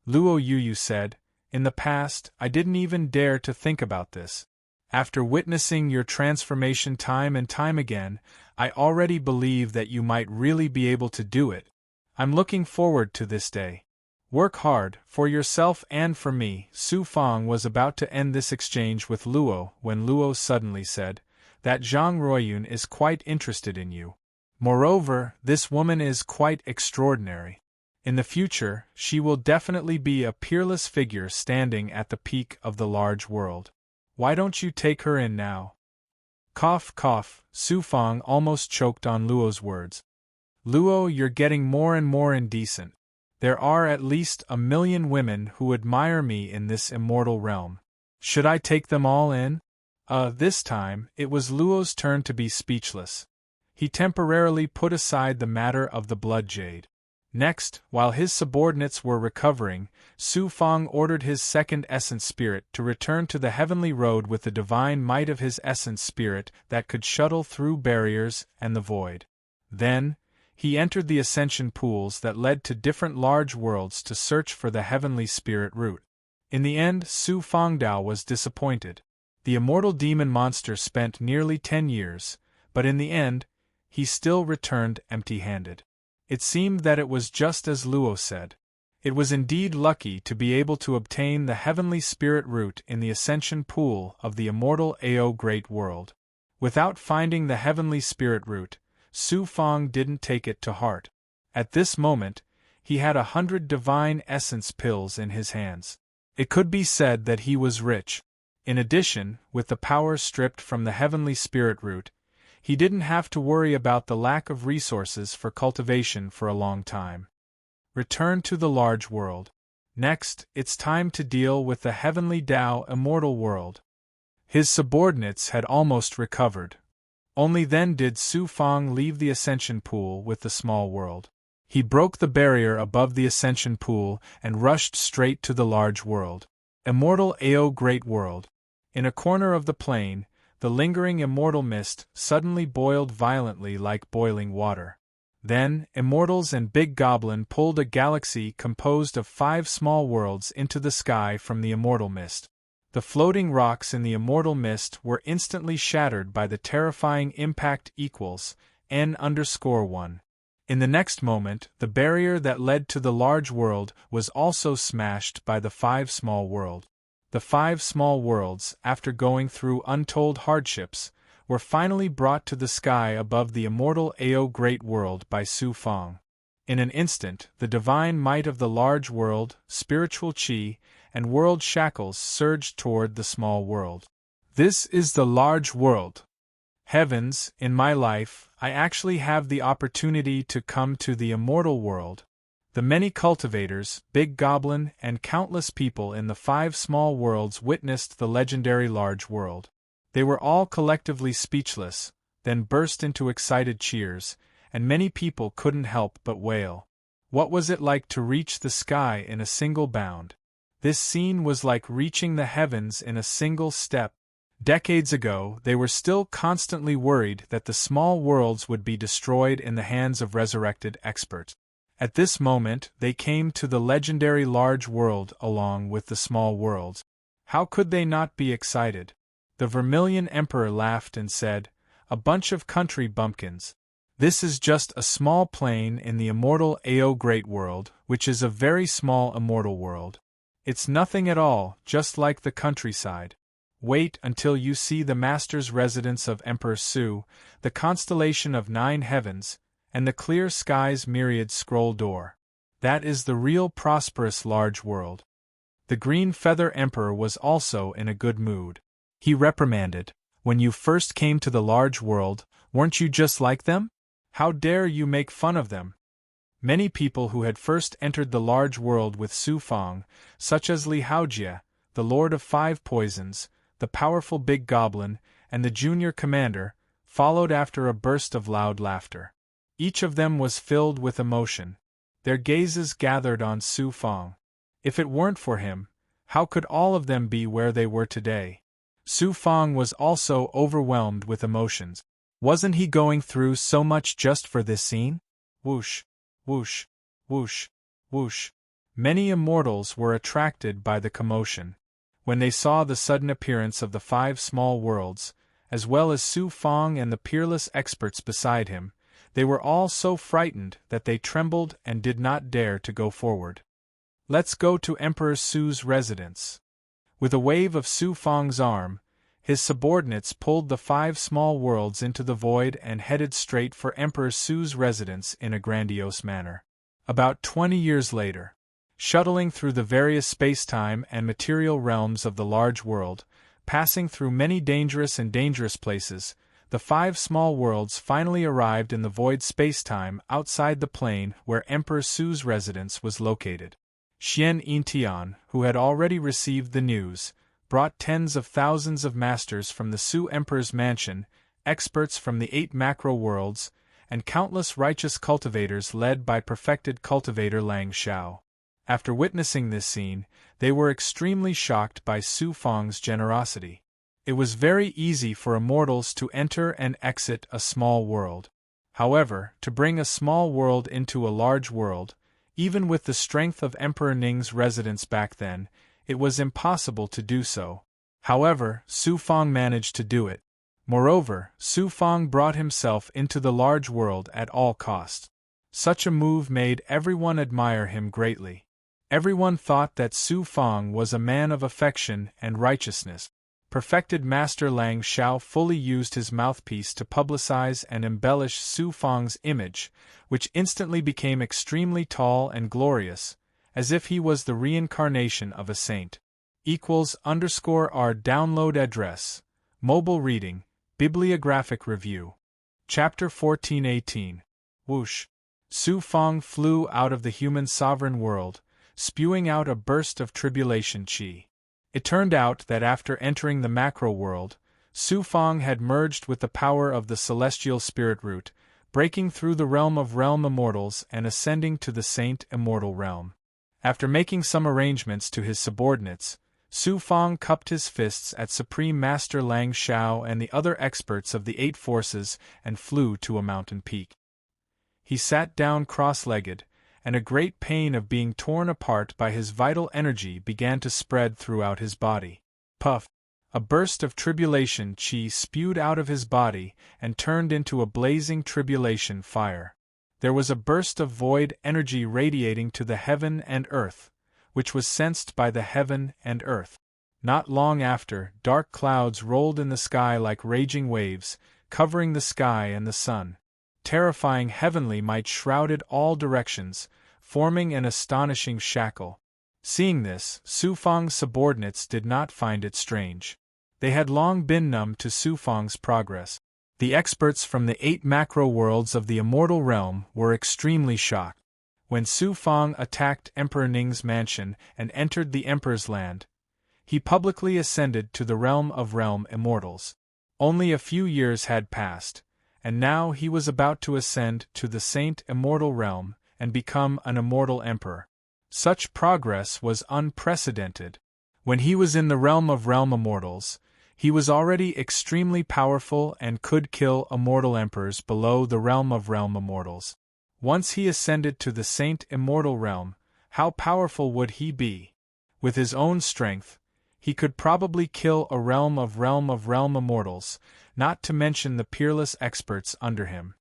Luo Yu said, "In the past, I didn't even dare to think about this. After witnessing your transformation time and time again, I already believe that you might really be able to do it. I'm looking forward to this day. Work hard, for yourself and for me." Su Fang was about to end this exchange with Luo when Luo suddenly said, "That Zhang Ruoyun is quite interested in you. Moreover, this woman is quite extraordinary. In the future, she will definitely be a peerless figure standing at the peak of the large world. Why don't you take her in now?" Cough, cough, Su Fang almost choked on Luo's words. "Luo, you're getting more and more indecent. There are at least 1,000,000 women who admire me in this immortal realm. Should I take them all in?" This time, it was Luo's turn to be speechless. He temporarily put aside the matter of the blood jade. Next, while his subordinates were recovering, Su Fang ordered his second essence spirit to return to the heavenly road with the divine might of his essence spirit that could shuttle through barriers and the void. Then, he entered the ascension pools that led to different large worlds to search for the heavenly spirit route. In the end, Su Fangdao was disappointed. The immortal demon monster spent nearly 10 years, but in the end, he still returned empty-handed. It seemed that it was just as Luo said. It was indeed lucky to be able to obtain the heavenly spirit root in the ascension pool of the immortal Ao Great World. Without finding the heavenly spirit root, Su Fang didn't take it to heart. At this moment, he had 100 divine essence pills in his hands. It could be said that he was rich. In addition, with the power stripped from the heavenly spirit root, he didn't have to worry about the lack of resources for cultivation for a long time. Return to the large world. Next, it's time to deal with the heavenly Tao immortal world. His subordinates had almost recovered. Only then did Su Fang leave the ascension pool with the small world. He broke the barrier above the ascension pool and rushed straight to the large world. Immortal Ao Great World. In a corner of the plain, the lingering immortal mist suddenly boiled violently like boiling water. Then, immortals and Big Goblin pulled a galaxy composed of 5 small worlds into the sky from the immortal mist. The floating rocks in the immortal mist were instantly shattered by the terrifying impact equals N_1. In the next moment, the barrier that led to the large world was also smashed by the 5 small world. The 5 small worlds, after going through untold hardships, were finally brought to the sky above the immortal Ao Great World by Su Fong. In an instant, the divine might of the large world, spiritual chi, and world shackles surged toward the small world. This is the large world. Heavens, in my life, I actually have the opportunity to come to the immortal world. The many cultivators, big goblin, and countless people in the 5 small worlds witnessed the legendary large world. They were all collectively speechless, then burst into excited cheers, and many people couldn't help but wail. What was it like to reach the sky in a single bound? This scene was like reaching the heavens in a single step. Decades ago, they were still constantly worried that the small worlds would be destroyed in the hands of resurrected experts. At this moment, they came to the legendary large world along with the small worlds. How could they not be excited? The Vermilion Emperor laughed and said, "A bunch of country bumpkins. This is just a small plane in the immortal Ao Great World, which is a very small immortal world. It's nothing at all, just like the countryside. Wait until you see the master's residence of Emperor Su, the constellation of 9 heavens, and the clear sky's myriad scroll door. That is the real prosperous large world." The Green Feather Emperor was also in a good mood. He reprimanded, "When you first came to the large world, weren't you just like them? How dare you make fun of them?" Many people who had first entered the large world with Su Fong, such as Li Haojie, the Lord of 5 Poisons, the powerful big goblin, and the junior commander, followed after a burst of loud laughter. Each of them was filled with emotion. Their gazes gathered on Su Fong. If it weren't for him, how could all of them be where they were today? Su Fong was also overwhelmed with emotions. Wasn't he going through so much just for this scene? Whoosh, whoosh, whoosh, whoosh. Many immortals were attracted by the commotion. When they saw the sudden appearance of the 5 small worlds, as well as Su Fong and the peerless experts beside him, they were all so frightened that they trembled and did not dare to go forward. "Let's go to Emperor Su's residence." With a wave of Su Fong's arm, his subordinates pulled the 5 small worlds into the void and headed straight for Emperor Su's residence in a grandiose manner. About 20 years later, shuttling through the various space-time and material realms of the large world, passing through many dangerous and dangerous places, the 5 small worlds finally arrived in the void space-time outside the plane where Emperor Su's residence was located. Xian Yintian, who had already received the news, brought tens of thousands of masters from the Su Emperor's mansion, experts from the 8 macro worlds, and countless righteous cultivators led by perfected cultivator Lang Xiao. After witnessing this scene, they were extremely shocked by Su Fong's generosity. It was very easy for immortals to enter and exit a small world. However, to bring a small world into a large world, even with the strength of Emperor Ning's residence back then, it was impossible to do so. However, Su Fong managed to do it. Moreover, Su Fong brought himself into the large world at all costs. Such a move made everyone admire him greatly. Everyone thought that Su Fong was a man of affection and righteousness. Perfected Master Lang Xiao fully used his mouthpiece to publicize and embellish Su Fong's image, which instantly became extremely tall and glorious, as if he was the reincarnation of a saint. =R download address, mobile reading, bibliographic review. Chapter 1418. Whoosh. Su Fong flew out of the human sovereign world, spewing out a burst of tribulation chi. It turned out that after entering the macro world, Su Fong had merged with the power of the celestial spirit root, breaking through the realm of realm immortals and ascending to the saint immortal realm. After making some arrangements to his subordinates, Su Fong cupped his fists at Supreme Master Lang Xiao and the other experts of the 8 forces and flew to a mountain peak. He sat down cross-legged, and a great pain of being torn apart by his vital energy began to spread throughout his body. Puff! A burst of tribulation chi spewed out of his body and turned into a blazing tribulation fire. There was a burst of void energy radiating to the heaven and earth, which was sensed by the heaven and earth. Not long after, dark clouds rolled in the sky like raging waves, covering the sky and the sun. Terrifying heavenly might shrouded all directions, forming an astonishing shackle. Seeing this, Su Fang's subordinates did not find it strange. They had long been numb to Su Fang's progress. The experts from the 8 macro worlds of the immortal realm were extremely shocked. When Su Fang attacked Emperor Ning's mansion and entered the Emperor's land, he publicly ascended to the realm of realm immortals. Only a few years had passed, and now he was about to ascend to the Saint Immortal realm and become an immortal emperor. Such progress was unprecedented. When he was in the realm of realm immortals, he was already extremely powerful and could kill immortal emperors below the realm of realm immortals. Once he ascended to the Saint Immortal realm, how powerful would he be? With his own strength, he could probably kill a realm of realm immortals, not to mention the peerless experts under him.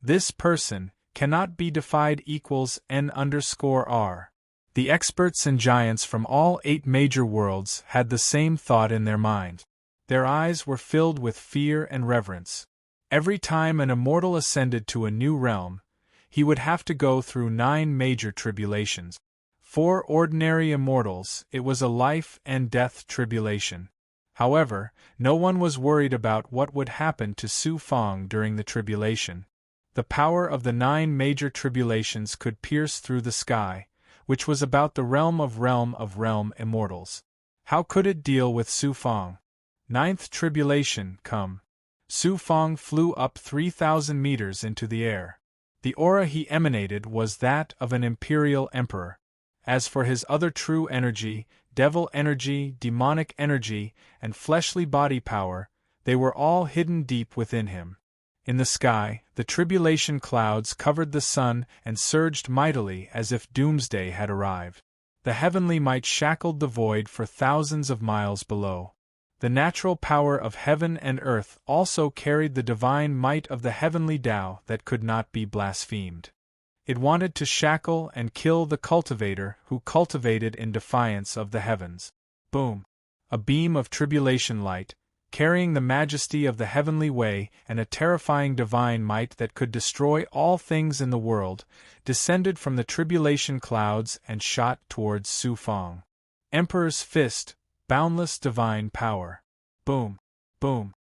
This person cannot be defied equals N_R. The experts and giants from all 8 major worlds had the same thought in their mind. Their eyes were filled with fear and reverence. Every time an immortal ascended to a new realm, he would have to go through 9 major tribulations. For ordinary immortals, it was a life and death tribulation. However, no one was worried about what would happen to Su Fang during the tribulation. The power of the 9 major tribulations could pierce through the sky, which was about the realm of realm immortals. How could it deal with Su Fang? 9th tribulation come. Su Fang flew up 3,000 meters into the air. The aura he emanated was that of an imperial emperor. As for his other true energy, devil energy, demonic energy, and fleshly body power, they were all hidden deep within him. In the sky, the tribulation clouds covered the sun and surged mightily as if doomsday had arrived. The heavenly might shackled the void for thousands of miles below. The natural power of heaven and earth also carried the divine might of the heavenly Tao that could not be blasphemed. It wanted to shackle and kill the cultivator who cultivated in defiance of the heavens. Boom! A beam of tribulation light, carrying the majesty of the heavenly way and a terrifying divine might that could destroy all things in the world, descended from the tribulation clouds and shot towards Su Fang. Emperor's fist, boundless divine power. Boom! Boom!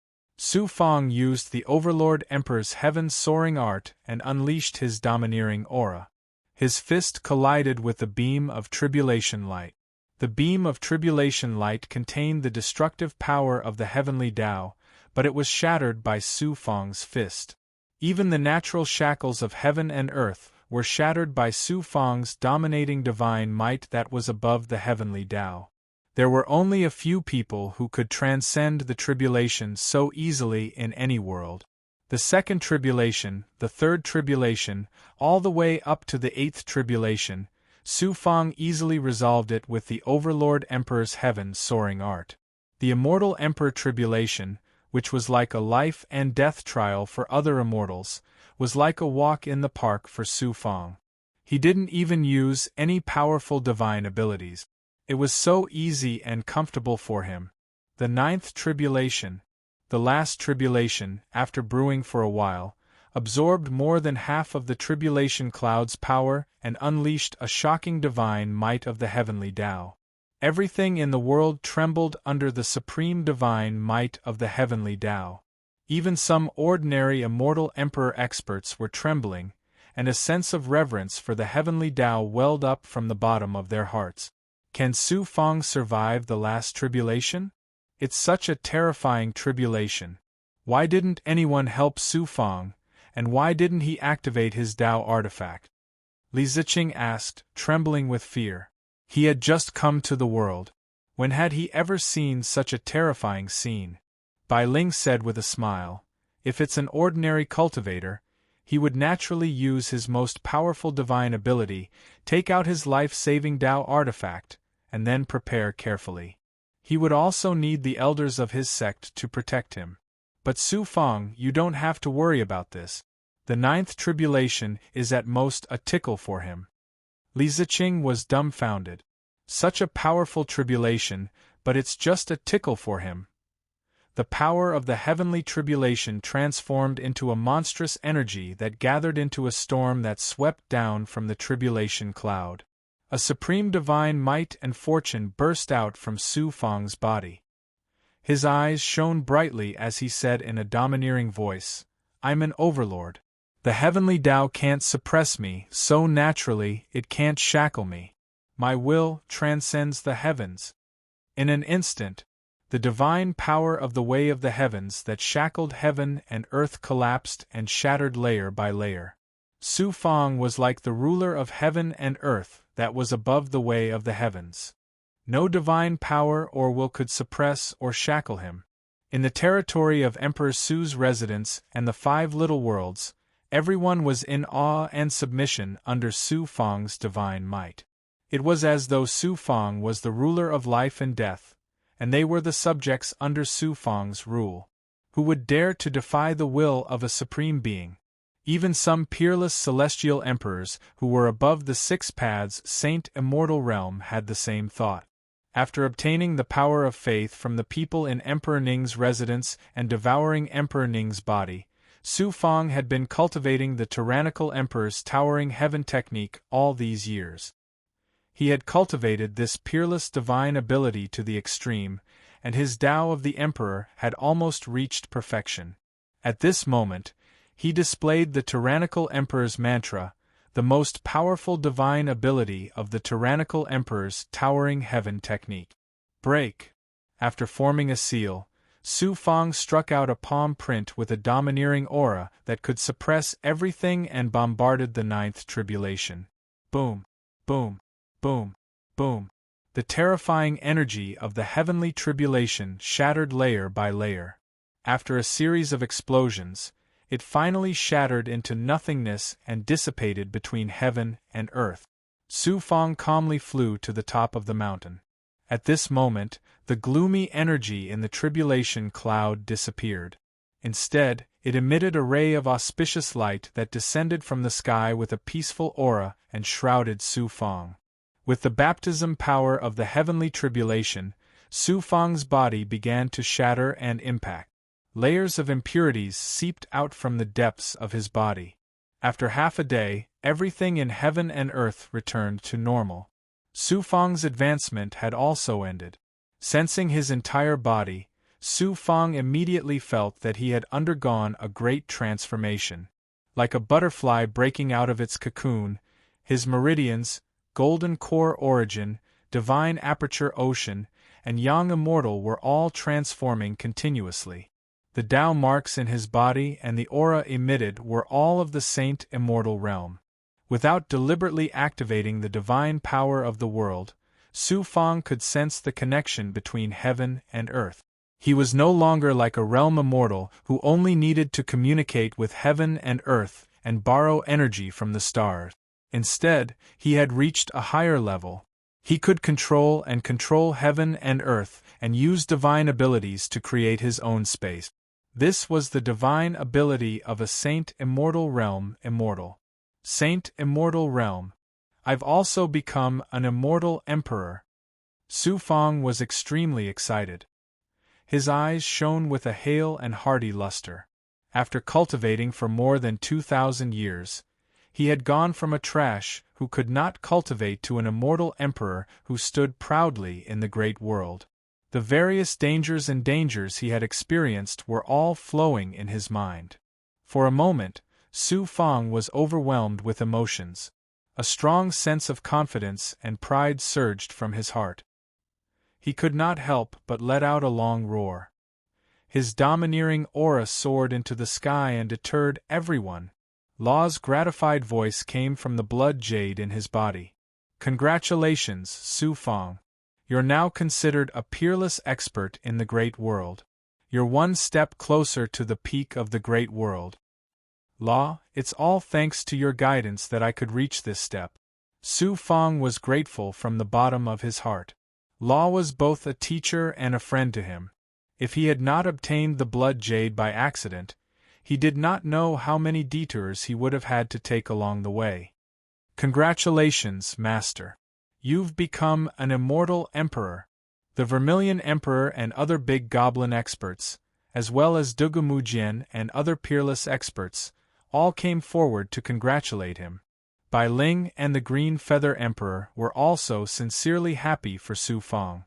Su Fang used the Overlord Emperor's heaven-soaring art and unleashed his domineering aura. His fist collided with the beam of tribulation light. The beam of tribulation light contained the destructive power of the heavenly Tao, but it was shattered by Su Fang's fist. Even the natural shackles of heaven and earth were shattered by Su Fang's dominating divine might that was above the heavenly Tao. There were only a few people who could transcend the tribulation so easily in any world. The 2nd tribulation, the 3rd tribulation, all the way up to the 8th tribulation, Su Fang easily resolved it with the Overlord Emperor's heaven-soaring art. The Immortal Emperor tribulation, which was like a life and death trial for other immortals, was like a walk in the park for Su Fang. He didn't even use any powerful divine abilities. It was so easy and comfortable for him. The 9th tribulation, the last tribulation, after brewing for a while, absorbed more than half of the tribulation cloud's power and unleashed a shocking divine might of the heavenly Tao. Everything in the world trembled under the supreme divine might of the heavenly Tao. Even some ordinary immortal emperor experts were trembling, and a sense of reverence for the heavenly Tao welled up from the bottom of their hearts. Can Su Fang survive the last tribulation? It's such a terrifying tribulation. Why didn't anyone help Su Fang, and why didn't he activate his Tao artifact? Li Ziqing asked, trembling with fear. He had just come to the world. When had he ever seen such a terrifying scene? Bai Ling said with a smile, if it's an ordinary cultivator, he would naturally use his most powerful divine ability, take out his life-saving Tao artifact, and then prepare carefully. He would also need the elders of his sect to protect him. But Su Fang, you don't have to worry about this. The 9th tribulation is at most a tickle for him. Li Ziqing was dumbfounded. Such a powerful tribulation, but it's just a tickle for him. The power of the heavenly tribulation transformed into a monstrous energy that gathered into a storm that swept down from the tribulation cloud. A supreme divine might and fortune burst out from Su Fang's body. His eyes shone brightly as he said in a domineering voice, "I'm an overlord. The heavenly Tao can't suppress me, so naturally it can't shackle me. My will transcends the heavens." In an instant, the divine power of the way of the heavens that shackled heaven and earth collapsed and shattered layer by layer. Su Fang was like the ruler of heaven and earth that was above the way of the heavens. No divine power or will could suppress or shackle him. In the territory of Emperor Su's residence and the 5 little worlds, everyone was in awe and submission under Su Fang's divine might. It was as though Su Fang was the ruler of life and death, and they were the subjects under Su Fang's rule. Who would dare to defy the will of a supreme being? Even some peerless celestial emperors who were above the 6 paths saint immortal realm had the same thought. After obtaining the power of faith from the people in Emperor Ning's residence and devouring Emperor Ning's body, Su Fang had been cultivating the tyrannical emperor's towering heaven technique all these years. He had cultivated this peerless divine ability to the extreme, and his Tao of the emperor had almost reached perfection. At this moment, he displayed the tyrannical emperor's mantra, the most powerful divine ability of the tyrannical emperor's towering heaven technique. Break. After forming a seal, Su Fang struck out a palm print with a domineering aura that could suppress everything and bombarded the 9th tribulation. Boom, boom, boom, boom. The terrifying energy of the heavenly tribulation shattered layer by layer. After a series of explosions, it finally shattered into nothingness and dissipated between heaven and earth. Su Fang calmly flew to the top of the mountain. At this moment, the gloomy energy in the tribulation cloud disappeared. Instead, it emitted a ray of auspicious light that descended from the sky with a peaceful aura and shrouded Su Fang. With the baptism power of the heavenly tribulation, Su Fang's body began to shatter and impact. Layers of impurities seeped out from the depths of his body. After half a day, everything in heaven and earth returned to normal. Su Fang's advancement had also ended. Sensing his entire body, Su Fang immediately felt that he had undergone a great transformation. Like a butterfly breaking out of its cocoon, his meridians, golden core origin, divine aperture ocean, and yang immortal were all transforming continuously. The Tao marks in his body and the aura emitted were all of the saint immortal realm. Without deliberately activating the divine power of the world, Su Fang could sense the connection between heaven and earth. He was no longer like a realm immortal who only needed to communicate with heaven and earth and borrow energy from the stars. Instead, he had reached a higher level. He could control heaven and earth and use divine abilities to create his own space. This was the divine ability of a saint immortal realm immortal. Saint immortal realm. I've also become an immortal emperor. Su Fang was extremely excited. His eyes shone with a hale and hearty luster. After cultivating for more than 2,000 years, he had gone from a trash who could not cultivate to an immortal emperor who stood proudly in the great world. The various dangers he had experienced were all flowing in his mind. For a moment, Su Fang was overwhelmed with emotions. A strong sense of confidence and pride surged from his heart. He could not help but let out a long roar. His domineering aura soared into the sky and deterred everyone. Law's gratified voice came from the blood jade in his body. "Congratulations, Su Fang. You're now considered a peerless expert in the great world. You're one step closer to the peak of the great world. Law, it's all thanks to your guidance that I could reach this step." Su Fang was grateful from the bottom of his heart. Law was both a teacher and a friend to him. If he had not obtained the blood jade by accident, he did not know how many detours he would have had to take along the way. "Congratulations, Master. You've become an immortal emperor." The Vermilion Emperor and other big goblin experts, as well as Dugumujian and other peerless experts, all came forward to congratulate him. Bai Ling and the Green Feather Emperor were also sincerely happy for Su Fang.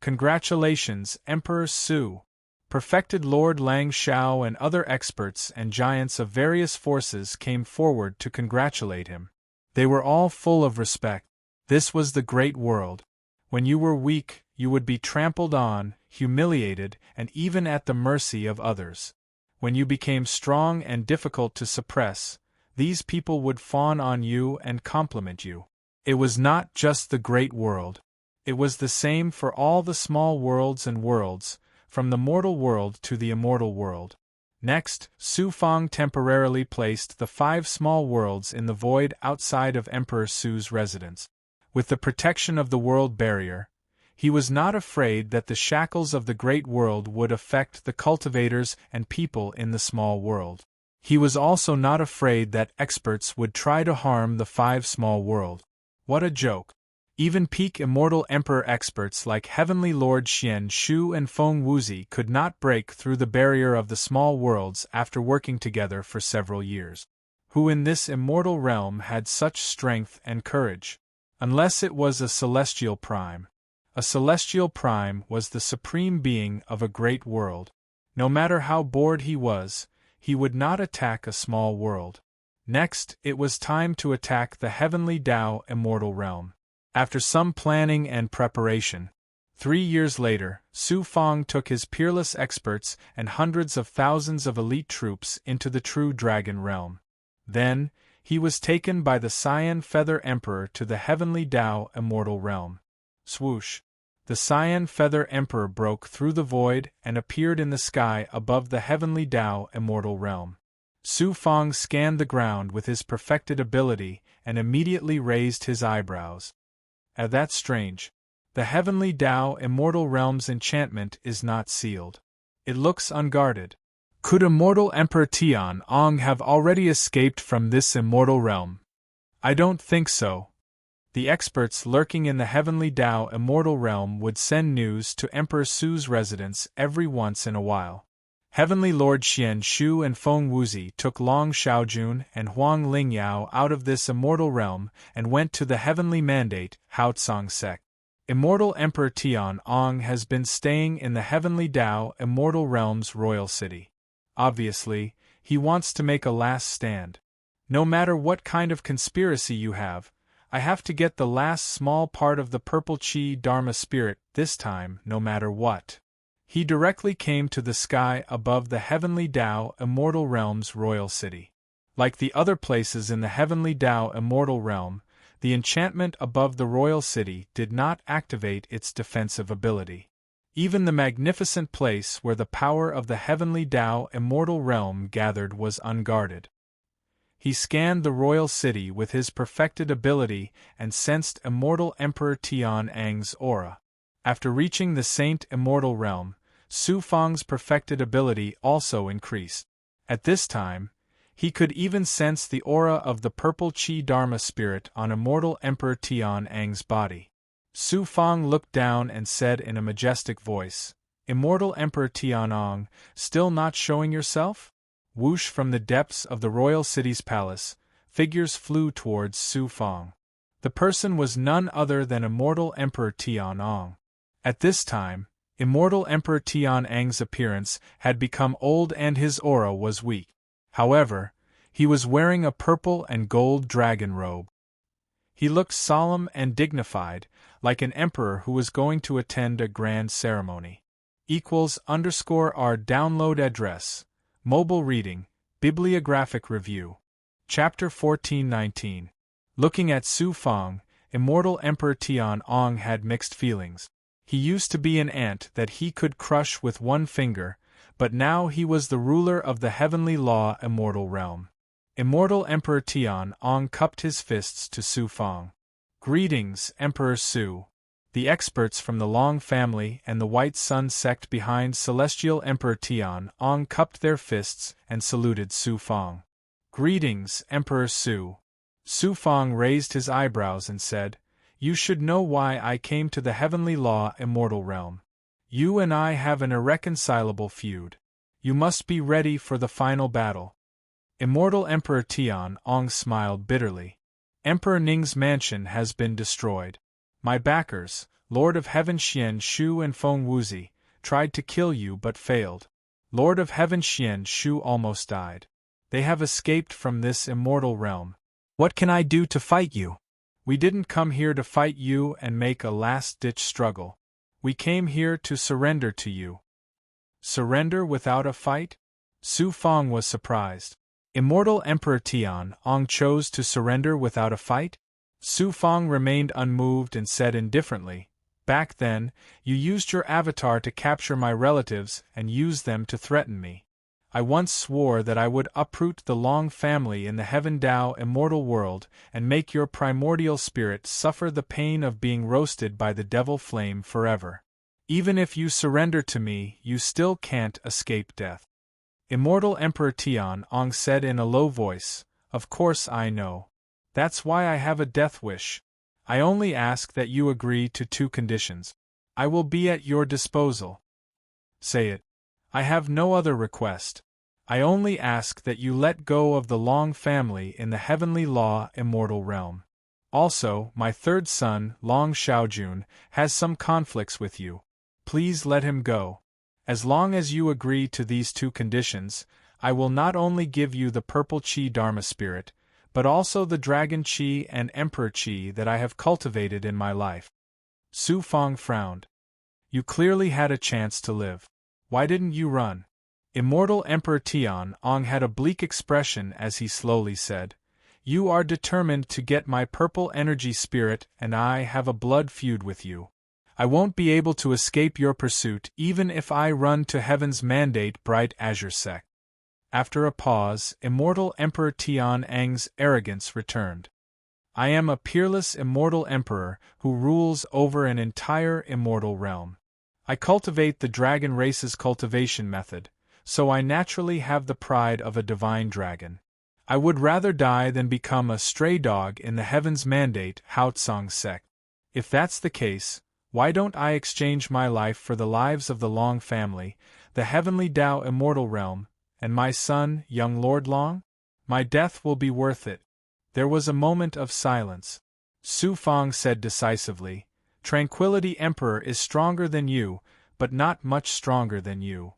Congratulations, Emperor Su! Perfected Lord Lang Shao and other experts and giants of various forces came forward to congratulate him. They were all full of respect. This was the great world. When you were weak, you would be trampled on, humiliated, and even at the mercy of others. When you became strong and difficult to suppress, these people would fawn on you and compliment you. It was not just the great world. It was the same for all the small worlds and worlds, from the mortal world to the immortal world. Next, Su Fang temporarily placed the 5 small worlds in the void outside of Emperor Su's residence. With the protection of the world barrier, he was not afraid that the shackles of the great world would affect the cultivators and people in the small world. He was also not afraid that experts would try to harm the 5 small worlds. What a joke! Even peak immortal emperor experts like Heavenly Lord Xian Shu and Feng Wuzi could not break through the barrier of the small worlds after working together for several years. Who in this immortal realm had such strength and courage? Unless it was a celestial prime. A celestial prime was the supreme being of a great world. No matter how bored he would not attack a small world. Next, it was time to attack the Heavenly Tao immortal realm. After some planning and preparation, 3 years later, Su Fang took his peerless experts and hundreds of thousands of elite troops into the true dragon realm. Then, he was taken by the Cyan Feather Emperor to the Heavenly Tao immortal realm. Swoosh! The Cyan Feather Emperor broke through the void and appeared in the sky above the Heavenly Tao immortal realm. Su Fang scanned the ground with his perfected ability and immediately raised his eyebrows. That's strange. The Heavenly Tao immortal realm's enchantment is not sealed. It looks unguarded. Could immortal Emperor Tian Ong have already escaped from this immortal realm? I don't think so. The experts lurking in the Heavenly Tao immortal realm would send news to Emperor Su's residence every once in a while. Heavenly Lord Xian Shu and Feng Wuzi took Long Xiaojun and Huang Lingyao out of this immortal realm and went to the Heavenly Mandate, Haotsong Sect. Immortal Emperor Tian Ong has been staying in the Heavenly Tao immortal realm's royal city. Obviously, he wants to make a last stand. No matter what kind of conspiracy you have, I have to get the last small part of the purple chi Dharma spirit this time, no matter what. He directly came to the sky above the Heavenly Tao immortal realm's royal city. Like the other places in the Heavenly Tao immortal realm, the enchantment above the royal city did not activate its defensive ability. Even the magnificent place where the power of the Heavenly Tao immortal realm gathered was unguarded. He scanned the royal city with his perfected ability and sensed immortal Emperor Tian Ang's aura. After reaching the Saint immortal realm, Su Fang's perfected ability also increased. At this time, he could even sense the aura of the purple chi Dharma spirit on immortal Emperor Tian Ang's body. Su Fang looked down and said in a majestic voice, "Immortal Emperor Tian Ang, still not showing yourself?" Whoosh from the depths of the royal city's palace, figures flew towards Su Fang. The person was none other than immortal Emperor Tian Ang. At this time, immortal Emperor Tian Ang's appearance had become old and his aura was weak. However, he was wearing a purple and gold dragon robe. He looked solemn and dignified, like an emperor who was going to attend a grand ceremony. =R download address. Mobile reading, bibliographic review. Chapter 1419. Looking at Su Fang, immortal Emperor Tian Ong had mixed feelings. He used to be an ant that he could crush with one finger, but now he was the ruler of the heavenly law immortal realm. Immortal Emperor Tian Ong cupped his fists to Su Fang. "Greetings, Emperor Su." The experts from the Long family and the White Sun sect behind Celestial Emperor Tian Ong cupped their fists and saluted Su Fang. "Greetings, Emperor Su." Su Fang raised his eyebrows and said, You should know why I came to the heavenly law immortal realm. You and I have an irreconcilable feud. You must be ready for the final battle. Immortal Emperor Tian Ong smiled bitterly. Emperor Ning's mansion has been destroyed. My backers, Lord of Heaven Xian Shu and Feng Wuzi, tried to kill you but failed. Lord of Heaven Xian Shu almost died. They have escaped from this immortal realm. What can I do to fight you? We didn't come here to fight you and make a last-ditch struggle. We came here to surrender to you. Surrender without a fight? Su Feng was surprised. Immortal Emperor Tian Ong chose to surrender without a fight? Su Feng remained unmoved and said indifferently, "Back then, you used your avatar to capture my relatives and use them to threaten me. I once swore that I would uproot the Long family in the Heaven Dao immortal world and make your primordial spirit suffer the pain of being roasted by the devil flame forever. Even if you surrender to me, you still can't escape death." Immortal Emperor Tian Ong said in a low voice, "Of course I know. That's why I have a death wish. I only ask that you agree to 2 conditions. I will be at your disposal." "Say it." "I have no other request. I only ask that you let go of the Long family in the heavenly law immortal realm. Also, my 3rd son, Long Xiaojun, has some conflicts with you. Please let him go. As long as you agree to these 2 conditions, I will not only give you the purple Qi Dharma spirit, but also the dragon Qi and emperor Qi that I have cultivated in my life." Su Feng frowned. "You clearly had a chance to live. Why didn't you run?" Immortal Emperor Tian Ong had a bleak expression as he slowly said, "You are determined to get my purple energy spirit and I have a blood feud with you. I won't be able to escape your pursuit even if I run to heaven's mandate bright azure sect." After a pause, Immortal Emperor Tian Ang's arrogance returned. "I am a peerless immortal emperor who rules over an entire immortal realm. I cultivate the dragon race's cultivation method, so I naturally have the pride of a divine dragon. I would rather die than become a stray dog in the heaven's mandate Haotsong sect. If that's the case, why don't I exchange my life for the lives of the Long family, the heavenly Dao immortal realm, and my son, young Lord Long? My death will be worth it." There was a moment of silence. Su Feng said decisively, "Tranquility Emperor is stronger than you, but not much stronger than you.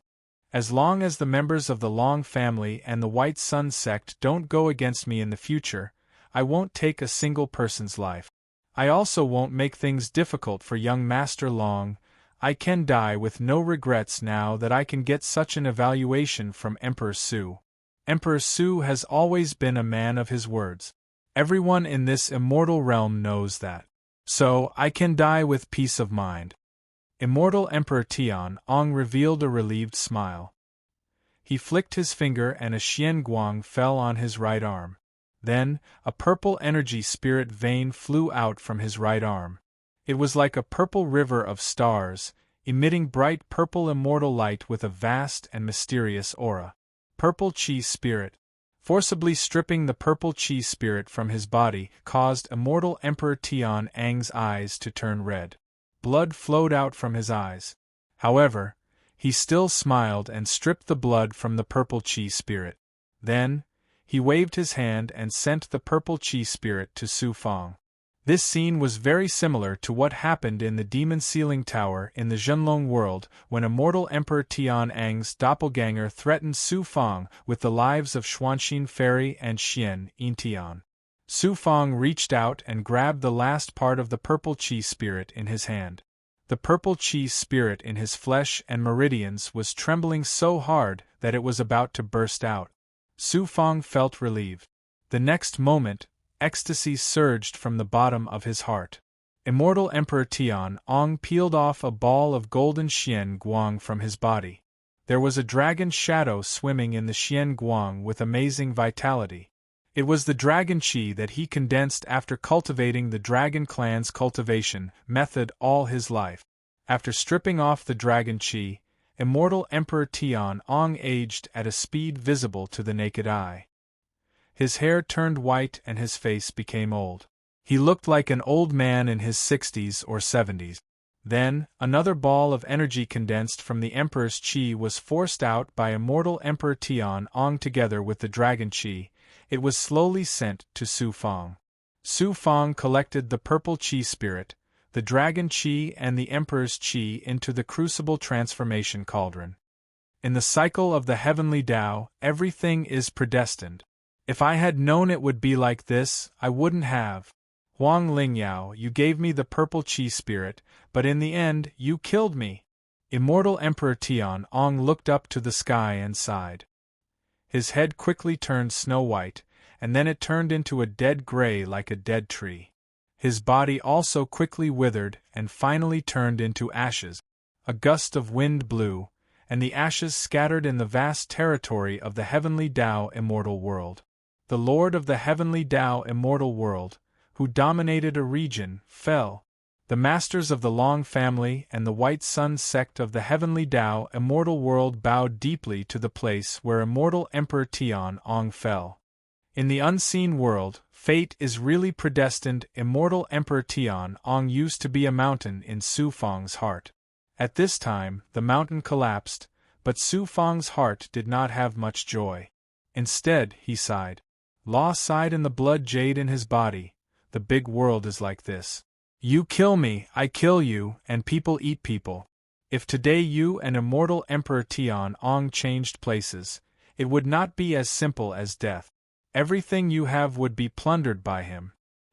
As long as the members of the Long family and the White Sun sect don't go against me in the future, I won't take a single person's life. I also won't make things difficult for young Master Long. I can die with no regrets now that I can get such an evaluation from Emperor Su. Emperor Su has always been a man of his words. Everyone in this immortal realm knows that. So, I can die with peace of mind." Immortal Emperor Tian Ong revealed a relieved smile. He flicked his finger and a Xian Guang fell on his right arm. Then, a purple energy spirit vein flew out from his right arm. It was like a purple river of stars, emitting bright purple immortal light with a vast and mysterious aura. Purple Qi spirit. Forcibly stripping the purple Qi spirit from his body caused Immortal Emperor Tian Ang's eyes to turn red. Blood flowed out from his eyes. However, he still smiled and stripped the blood from the purple Qi spirit. Then, he waved his hand and sent the purple Qi spirit to Su Feng. This scene was very similar to what happened in the Demon Sealing Tower in the Zhenlong world when Immortal Emperor Tian Ang's doppelganger threatened Su Feng with the lives of Xuanxin Fairy and Xian Yintian. Su Feng reached out and grabbed the last part of the purple Qi spirit in his hand. The purple Qi spirit in his flesh and meridians was trembling so hard that it was about to burst out. Su Feng felt relieved. The next moment, ecstasy surged from the bottom of his heart. Immortal Emperor Tian Ong peeled off a ball of golden Xian Guang from his body. There was a dragon shadow swimming in the Xian Guang with amazing vitality. It was the dragon Qi that he condensed after cultivating the Dragon Clan's cultivation method all his life. After stripping off the dragon Qi, Immortal Emperor Tian Ong aged at a speed visible to the naked eye. His hair turned white and his face became old. He looked like an old man in his 60s or 70s. Then, another ball of energy condensed from the Emperor's Qi was forced out by immortal Emperor Tian Ong together with the Dragon Qi. It was slowly sent to Su Fang. Su Fang collected the purple Qi spirit, the Dragon Qi and the Emperor's Qi into the crucible transformation cauldron. In the cycle of the heavenly Tao, everything is predestined. If I had known it would be like this, I wouldn't have. Huang Lingyao, you gave me the purple Qi spirit, but in the end, you killed me. Immortal Emperor Tian Ong looked up to the sky and sighed. His head quickly turned snow-white, and then it turned into a dead gray like a dead tree. His body also quickly withered and finally turned into ashes. A gust of wind blew, and the ashes scattered in the vast territory of the heavenly Tao immortal world. The Lord of the heavenly Tao immortal world, who dominated a region, fell. The masters of the Long family and the White Sun sect of the heavenly Tao immortal world bowed deeply to the place where immortal Emperor Tian Ong fell. In the unseen world, fate is really predestined. Immortal Emperor Tian Ong used to be a mountain in Su Fang's heart. At this time, the mountain collapsed, but Su Fang's heart did not have much joy. Instead, he sighed. Law sighed in the blood jade in his body. The big world is like this. You kill me, I kill you, and people eat people. If today you and immortal Emperor Tian Ong changed places, it would not be as simple as death. Everything you have would be plundered by him.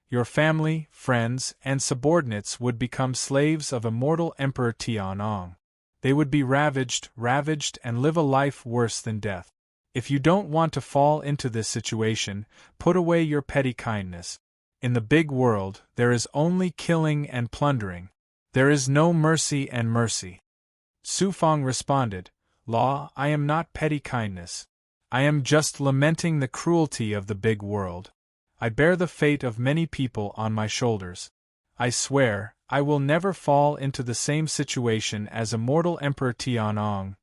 Your family, friends, and subordinates would become slaves of immortal Emperor Tian Ong. They would be ravaged, and live a life worse than death. If you don't want to fall into this situation, put away your petty kindness. In the big world, there is only killing and plundering. There is no mercy and mercy. Su Fang responded, Law, I am not petty kindness. I am just lamenting the cruelty of the big world. I bear the fate of many people on my shoulders. I swear, I will never fall into the same situation as immortal Emperor Tian Ong.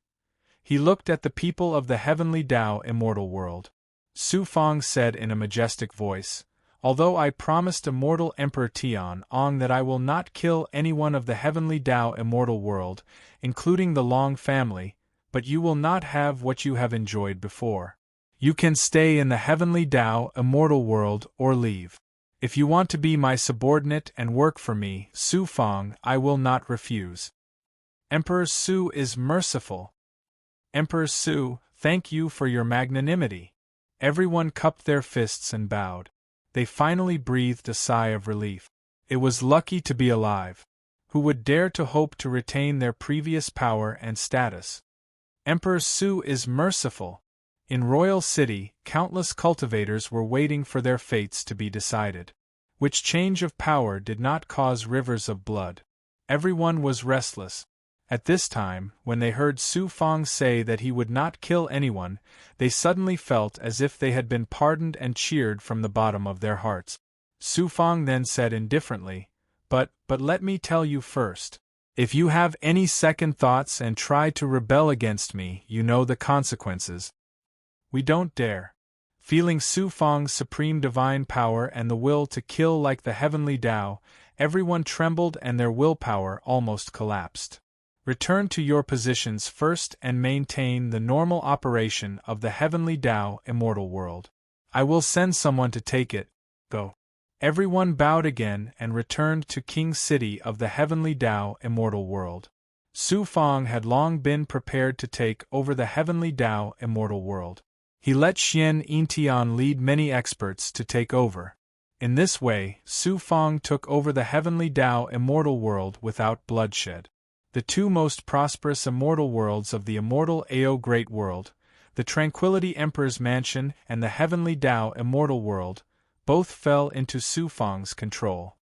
He looked at the people of the heavenly Tao immortal world. Su Fang said in a majestic voice, Although I promised immortal Emperor Tian Ong that I will not kill anyone of the heavenly Tao immortal world, including the Long family, but you will not have what you have enjoyed before. You can stay in the heavenly Tao immortal world or leave. If you want to be my subordinate and work for me, Su Fang, I will not refuse. Emperor Su is merciful. Emperor Su, thank you for your magnanimity. Everyone cupped their fists and bowed. They finally breathed a sigh of relief. It was lucky to be alive. Who would dare to hope to retain their previous power and status? Emperor Su is merciful. In Royal City, countless cultivators were waiting for their fates to be decided. Which change of power did not cause rivers of blood? Everyone was restless. At this time, when they heard Su Fang say that he would not kill anyone, they suddenly felt as if they had been pardoned and cheered from the bottom of their hearts. Su Fang then said indifferently, But let me tell you first. If you have any second thoughts and try to rebel against me, you know the consequences. We don't dare. Feeling Su Fang's supreme divine power and the will to kill like the heavenly Tao, everyone trembled and their willpower almost collapsed. Return to your positions first and maintain the normal operation of the heavenly Tao immortal world. I will send someone to take it. Go. Everyone bowed again and returned to King City of the heavenly Tao immortal world. Su Fang had long been prepared to take over the heavenly Tao immortal world. He let Xian Yintian lead many experts to take over. In this way, Su Fang took over the heavenly Tao immortal world without bloodshed. The two most prosperous immortal worlds of the immortal Ao Great World, the Tranquility Emperor's Mansion and the heavenly Tao immortal world, both fell into Su Fang's control.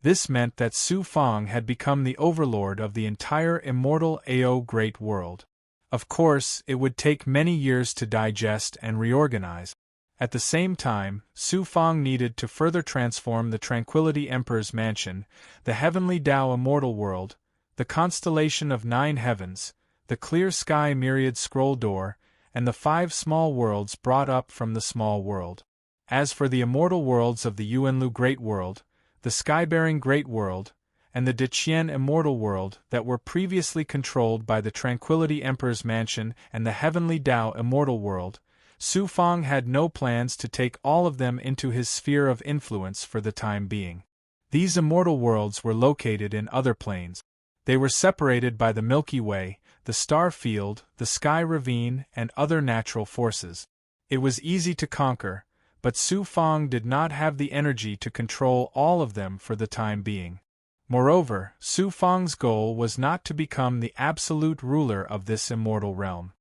This meant that Su Fang had become the overlord of the entire immortal Ao Great World. Of course, it would take many years to digest and reorganize. At the same time, Su Fang needed to further transform the Tranquility Emperor's Mansion, the heavenly Tao immortal world, the constellation of 9 heavens, the clear sky myriad scroll door, and the 5 small worlds brought up from the small world. As for the immortal worlds of the Yuanlu Great World, the sky-bearing Great World, and the Deqian Immortal World that were previously controlled by the Tranquility Emperor's Mansion and the Heavenly Tao Immortal World, Su Fang had no plans to take all of them into his sphere of influence for the time being. These immortal worlds were located in other planes. They were separated by the Milky Way, the star field, the sky ravine, and other natural forces. It was easy to conquer, but Su Fang did not have the energy to control all of them for the time being. Moreover, Su Fang's goal was not to become the absolute ruler of this immortal realm.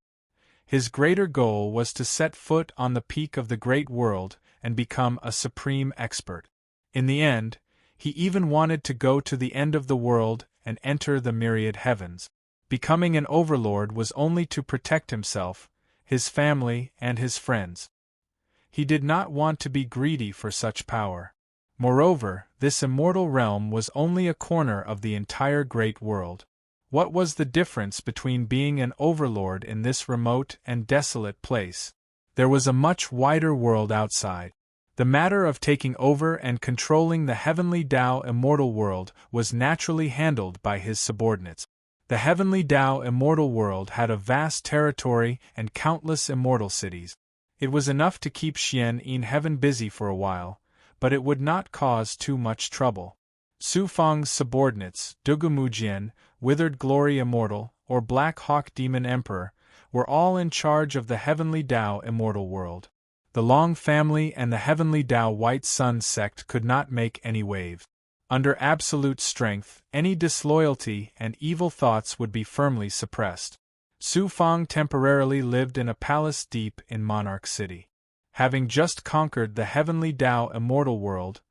His greater goal was to set foot on the peak of the Great World and become a supreme expert. In the end, he even wanted to go to the end of the world and enter the myriad heavens. Becoming an overlord was only to protect himself, his family, and his friends. He did not want to be greedy for such power. Moreover, this immortal realm was only a corner of the entire Great World. What was the difference between being an overlord in this remote and desolate place? There was a much wider world outside. The matter of taking over and controlling the Heavenly Tao Immortal World was naturally handled by his subordinates. The Heavenly Tao Immortal World had a vast territory and countless immortal cities. It was enough to keep Xian in Heaven busy for a while, but it would not cause too much trouble. Su Fang's subordinates, Dugumujian, Withered Glory Immortal, or Black Hawk Demon Emperor, were all in charge of the Heavenly Tao Immortal World. The Long family and the Heavenly Tao White Sun sect could not make any waves. Under absolute strength, any disloyalty and evil thoughts would be firmly suppressed. Su Fang temporarily lived in a palace deep in Monarch City. Having just conquered the Heavenly Tao Immortal World,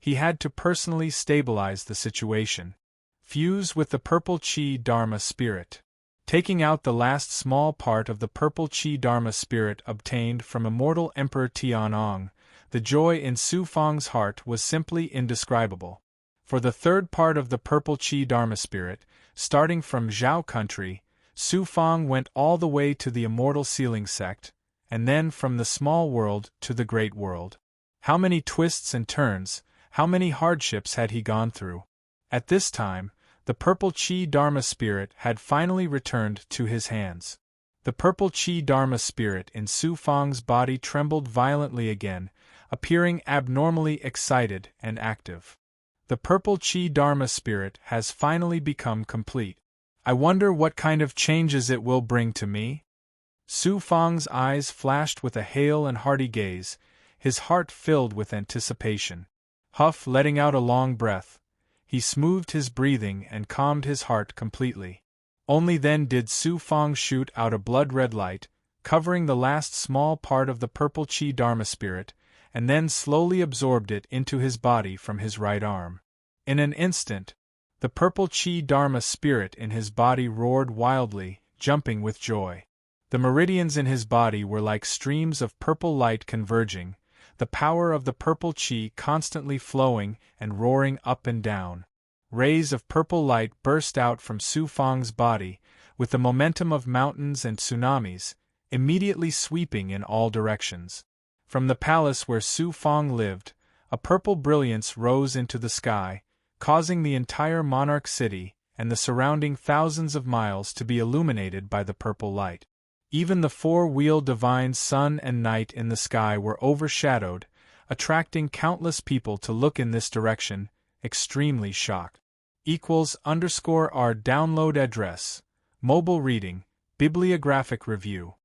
he had to personally stabilize the situation. Fuse with the Purple Chi Dharma Spirit. Taking out the last small part of the Purple Chi Dharma Spirit obtained from Immortal Emperor Tianong, the joy in Su Fang's heart was simply indescribable. For the third part of the Purple Chi Dharma Spirit, starting from Zhao Country, Su Fang went all the way to the Immortal Sealing Sect, and then from the small world to the great world. How many twists and turns, how many hardships had he gone through? At this time, the Purple Chi Dharma Spirit had finally returned to his hands. The Purple Chi Dharma Spirit in Su Fang's body trembled violently again, appearing abnormally excited and active. The Purple Chi Dharma Spirit has finally become complete. I wonder what kind of changes it will bring to me? Su Fang's eyes flashed with a hale and hearty gaze, his heart filled with anticipation. Huff letting out a long breath, he smoothed his breathing and calmed his heart completely. Only then did Su Fang shoot out a blood-red light, covering the last small part of the Purple Chi Dharma Spirit, and then slowly absorbed it into his body from his right arm. In an instant, the Purple Chi Dharma Spirit in his body roared wildly, jumping with joy. The meridians in his body were like streams of purple light converging, the power of the Purple Chi constantly flowing and roaring up and down. Rays of purple light burst out from Su Fang's body, with the momentum of mountains and tsunamis, immediately sweeping in all directions. From the palace where Su Fang lived, a purple brilliance rose into the sky, causing the entire Monarch City and the surrounding thousands of miles to be illuminated by the purple light. Even the four-wheeled divine sun and night in the sky were overshadowed, attracting countless people to look in this direction, extremely shocked. =_our download address, mobile reading, bibliographic review.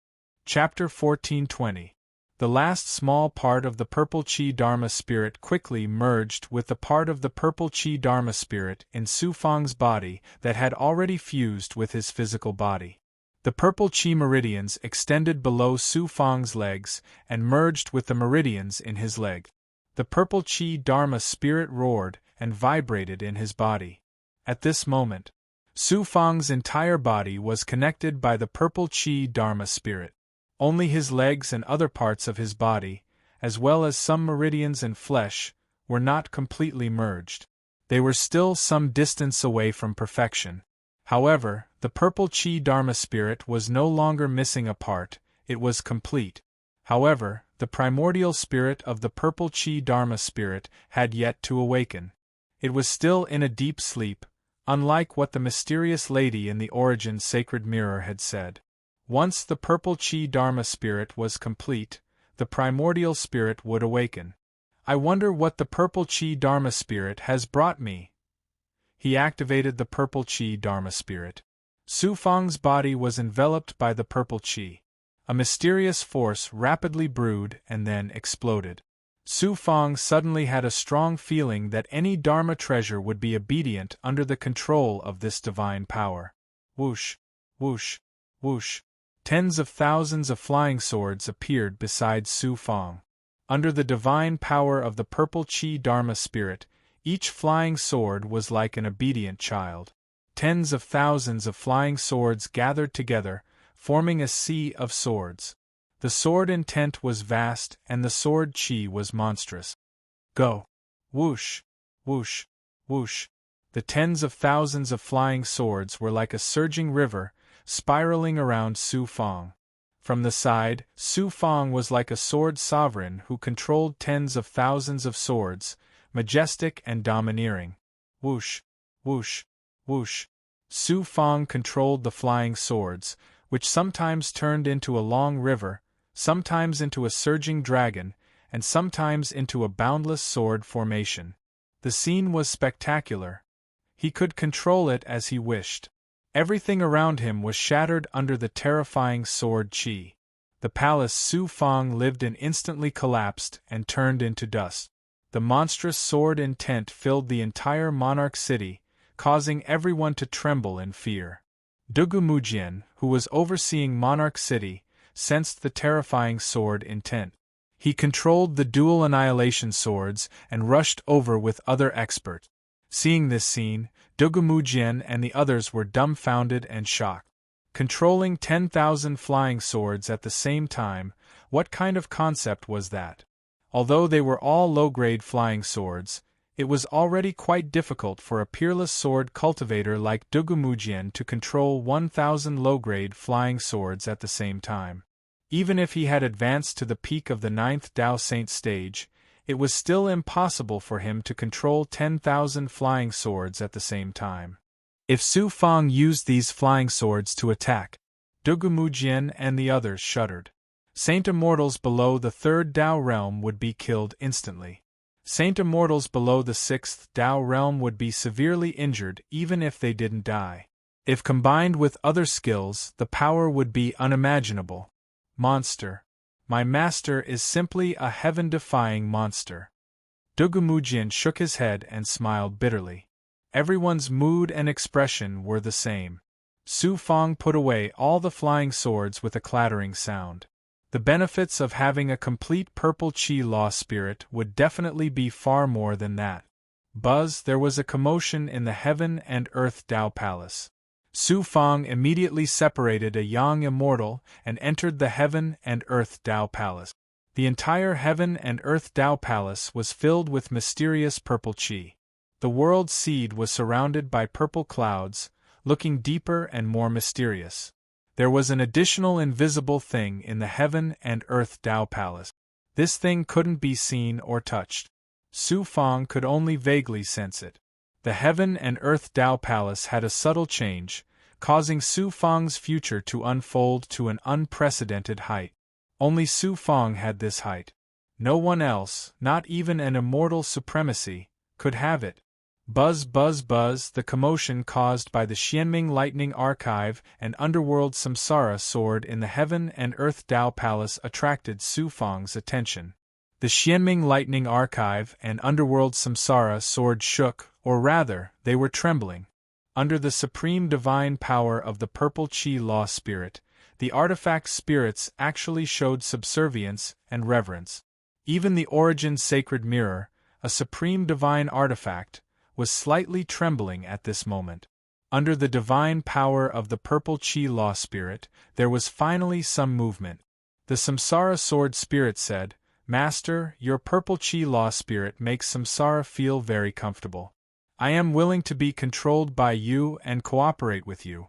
Chapter 1420. The last small part of the Purple Chi Dharma Spirit quickly merged with the part of the Purple Chi Dharma Spirit in Su Fang's body that had already fused with his physical body. The Purple Chi meridians extended below Su Fang's legs and merged with the meridians in his leg. The Purple Chi Dharma Spirit roared and vibrated in his body. At this moment, Su Fang's entire body was connected by the Purple Chi Dharma Spirit. Only his legs and other parts of his body, as well as some meridians and flesh, were not completely merged. They were still some distance away from perfection. However, the Purple Chi Dharma Spirit was no longer missing a part, it was complete. However, the primordial spirit of the Purple Chi Dharma Spirit had yet to awaken. It was still in a deep sleep, unlike what the mysterious lady in the Origin sacred mirror had said. Once the purple chi dharma spirit was complete, the primordial spirit would awaken. I wonder what the purple chi dharma spirit has brought me. He activated the purple chi dharma spirit. Su Fang's body was enveloped by the purple chi. A mysterious force rapidly brewed and then exploded. Su Fang suddenly had a strong feeling that any dharma treasure would be obedient under the control of this divine power. Whoosh, whoosh, whoosh. Tens of thousands of flying swords appeared beside Su Fang. Under the divine power of the purple chi dharma spirit, each flying sword was like an obedient child. Tens of thousands of flying swords gathered together, forming a sea of swords. The sword intent was vast and the sword chi was monstrous. Go! Whoosh! Whoosh! Whoosh! The tens of thousands of flying swords were like a surging river, spiraling around Su Fang. From the side, Su Fang was like a sword sovereign who controlled tens of thousands of swords, majestic and domineering. Whoosh! Whoosh! Whoosh! Su Fang controlled the flying swords, which sometimes turned into a long river, sometimes into a surging dragon, and sometimes into a boundless sword formation. The scene was spectacular. He could control it as he wished. Everything around him was shattered under the terrifying sword chi. The palace Su Fang lived in instantly collapsed and turned into dust. The monstrous sword intent filled the entire monarch city, causing everyone to tremble in fear. Dugu Mujian, who was overseeing Monarch City, sensed the terrifying sword intent. He controlled the dual annihilation swords and rushed over with other experts. Seeing this scene, Dugu Mujian and the others were dumbfounded and shocked. Controlling 10,000 flying swords at the same time, what kind of concept was that? Although they were all low-grade flying swords, it was already quite difficult for a peerless sword cultivator like Dugu Mujian to control 1,000 low-grade flying swords at the same time. Even if he had advanced to the peak of the 9th Dao Saint stage, it was still impossible for him to control 10,000 flying swords at the same time. If Su Fang used these flying swords to attack, Dugu Mujian and the others shuddered. Saint Immortals below the 3rd Dao realm would be killed instantly. Saint Immortals below the 6th Dao realm would be severely injured even if they didn't die. If combined with other skills, the power would be unimaginable. Monster. My master is simply a heaven-defying monster. Dugu Mujian shook his head and smiled bitterly. Everyone's mood and expression were the same. Su Fang put away all the flying swords with a clattering sound. The benefits of having a complete purple chi law spirit would definitely be far more than that. Buzz, there was a commotion in the Heaven and Earth Dao Palace. Su Fang immediately separated a young immortal and entered the Heaven and Earth Dao Palace. The entire Heaven and Earth Dao Palace was filled with mysterious purple chi. The world seed was surrounded by purple clouds, looking deeper and more mysterious. There was an additional invisible thing in the Heaven and Earth Dao Palace. This thing couldn't be seen or touched. Su Fang could only vaguely sense it. The Heaven and Earth Dao Palace had a subtle change, causing Su Fang's future to unfold to an unprecedented height. Only Su Fang had this height. No one else, not even an immortal supremacy, could have it. Buzz, buzz, buzz, the commotion caused by the Xianming Lightning Archive and Underworld Samsara sword in the Heaven and Earth Dao Palace attracted Su Fang's attention. The Xianming Lightning Archive and Underworld Samsara sword shook, or rather, they were trembling. Under the supreme divine power of the purple chi law spirit, the artifact spirits actually showed subservience and reverence. Even the Origin sacred mirror, a supreme divine artifact, was slightly trembling at this moment. Under the divine power of the purple chi law spirit, there was finally some movement. The Samsara sword spirit said, "Master, your purple chi law spirit makes Samsara feel very comfortable. I am willing to be controlled by you and cooperate with you."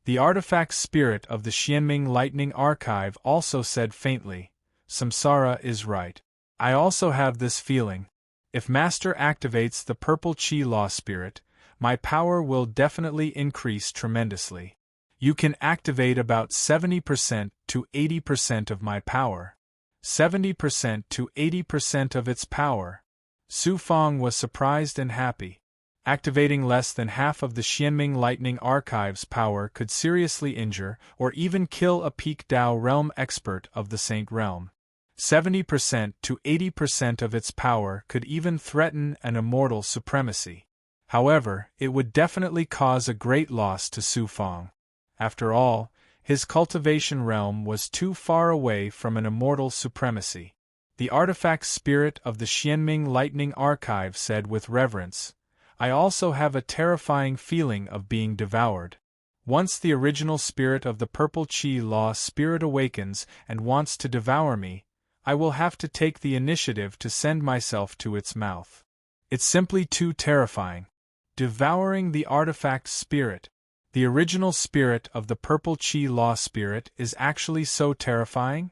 The artifact spirit of the Xianming Lightning Archive also said faintly, "Samsara is right. I also have this feeling." If Master activates the purple Chi Law Spirit, my power will definitely increase tremendously. You can activate about 70% to 80% of my power. 70% to 80% of its power. Su Fang was surprised and happy. Activating less than half of the Xianming Lightning Archive's power could seriously injure or even kill a peak Dao realm expert of the Saint Realm. 70% to 80% of its power could even threaten an immortal supremacy. However, it would definitely cause a great loss to Su Fang. After all, his cultivation realm was too far away from an immortal supremacy. The artifact spirit of the Xianming Lightning Archive said with reverence, "I also have a terrifying feeling of being devoured. Once the original spirit of the Purple Chi Law Spirit awakens and wants to devour me, I will have to take the initiative to send myself to its mouth. It's simply too terrifying. Devouring the artifact spirit. The original spirit of the Purple Chi Law Spirit is actually so terrifying?"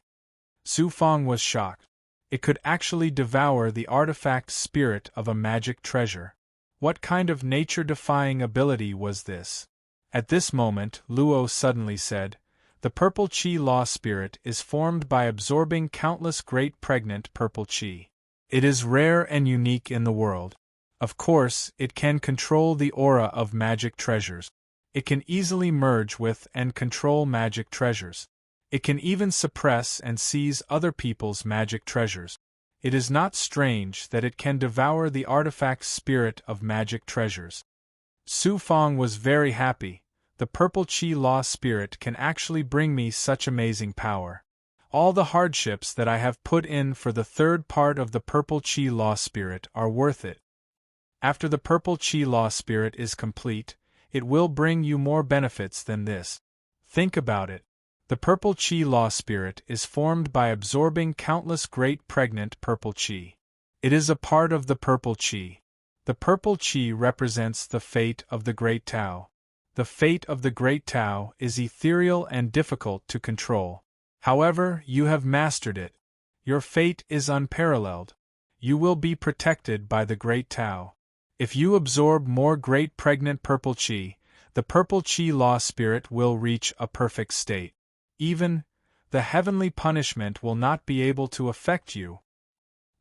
Su Fang was shocked. It could actually devour the artifact spirit of a magic treasure. What kind of nature-defying ability was this? At this moment, Luo suddenly said, "The Purple Chi Law Spirit is formed by absorbing countless great pregnant purple Chi. It is rare and unique in the world. Of course, it can control the aura of magic treasures. It can easily merge with and control magic treasures. It can even suppress and seize other people's magic treasures. It is not strange that it can devour the artifact spirit of magic treasures." Su Fang was very happy. The Purple Chi Law Spirit can actually bring me such amazing power. All the hardships that I have put in for the third part of the Purple Chi Law Spirit are worth it. After the Purple Chi Law Spirit is complete, it will bring you more benefits than this. Think about it. The Purple Chi Law Spirit is formed by absorbing countless great pregnant purple Chi. It is a part of the purple Chi. The purple Chi represents the fate of the Great Tao. The fate of the Great Tao is ethereal and difficult to control. However, you have mastered it. Your fate is unparalleled. You will be protected by the Great Tao. If you absorb more great pregnant purple Chi, the Purple Chi Law Spirit will reach a perfect state. Even the heavenly punishment will not be able to affect you.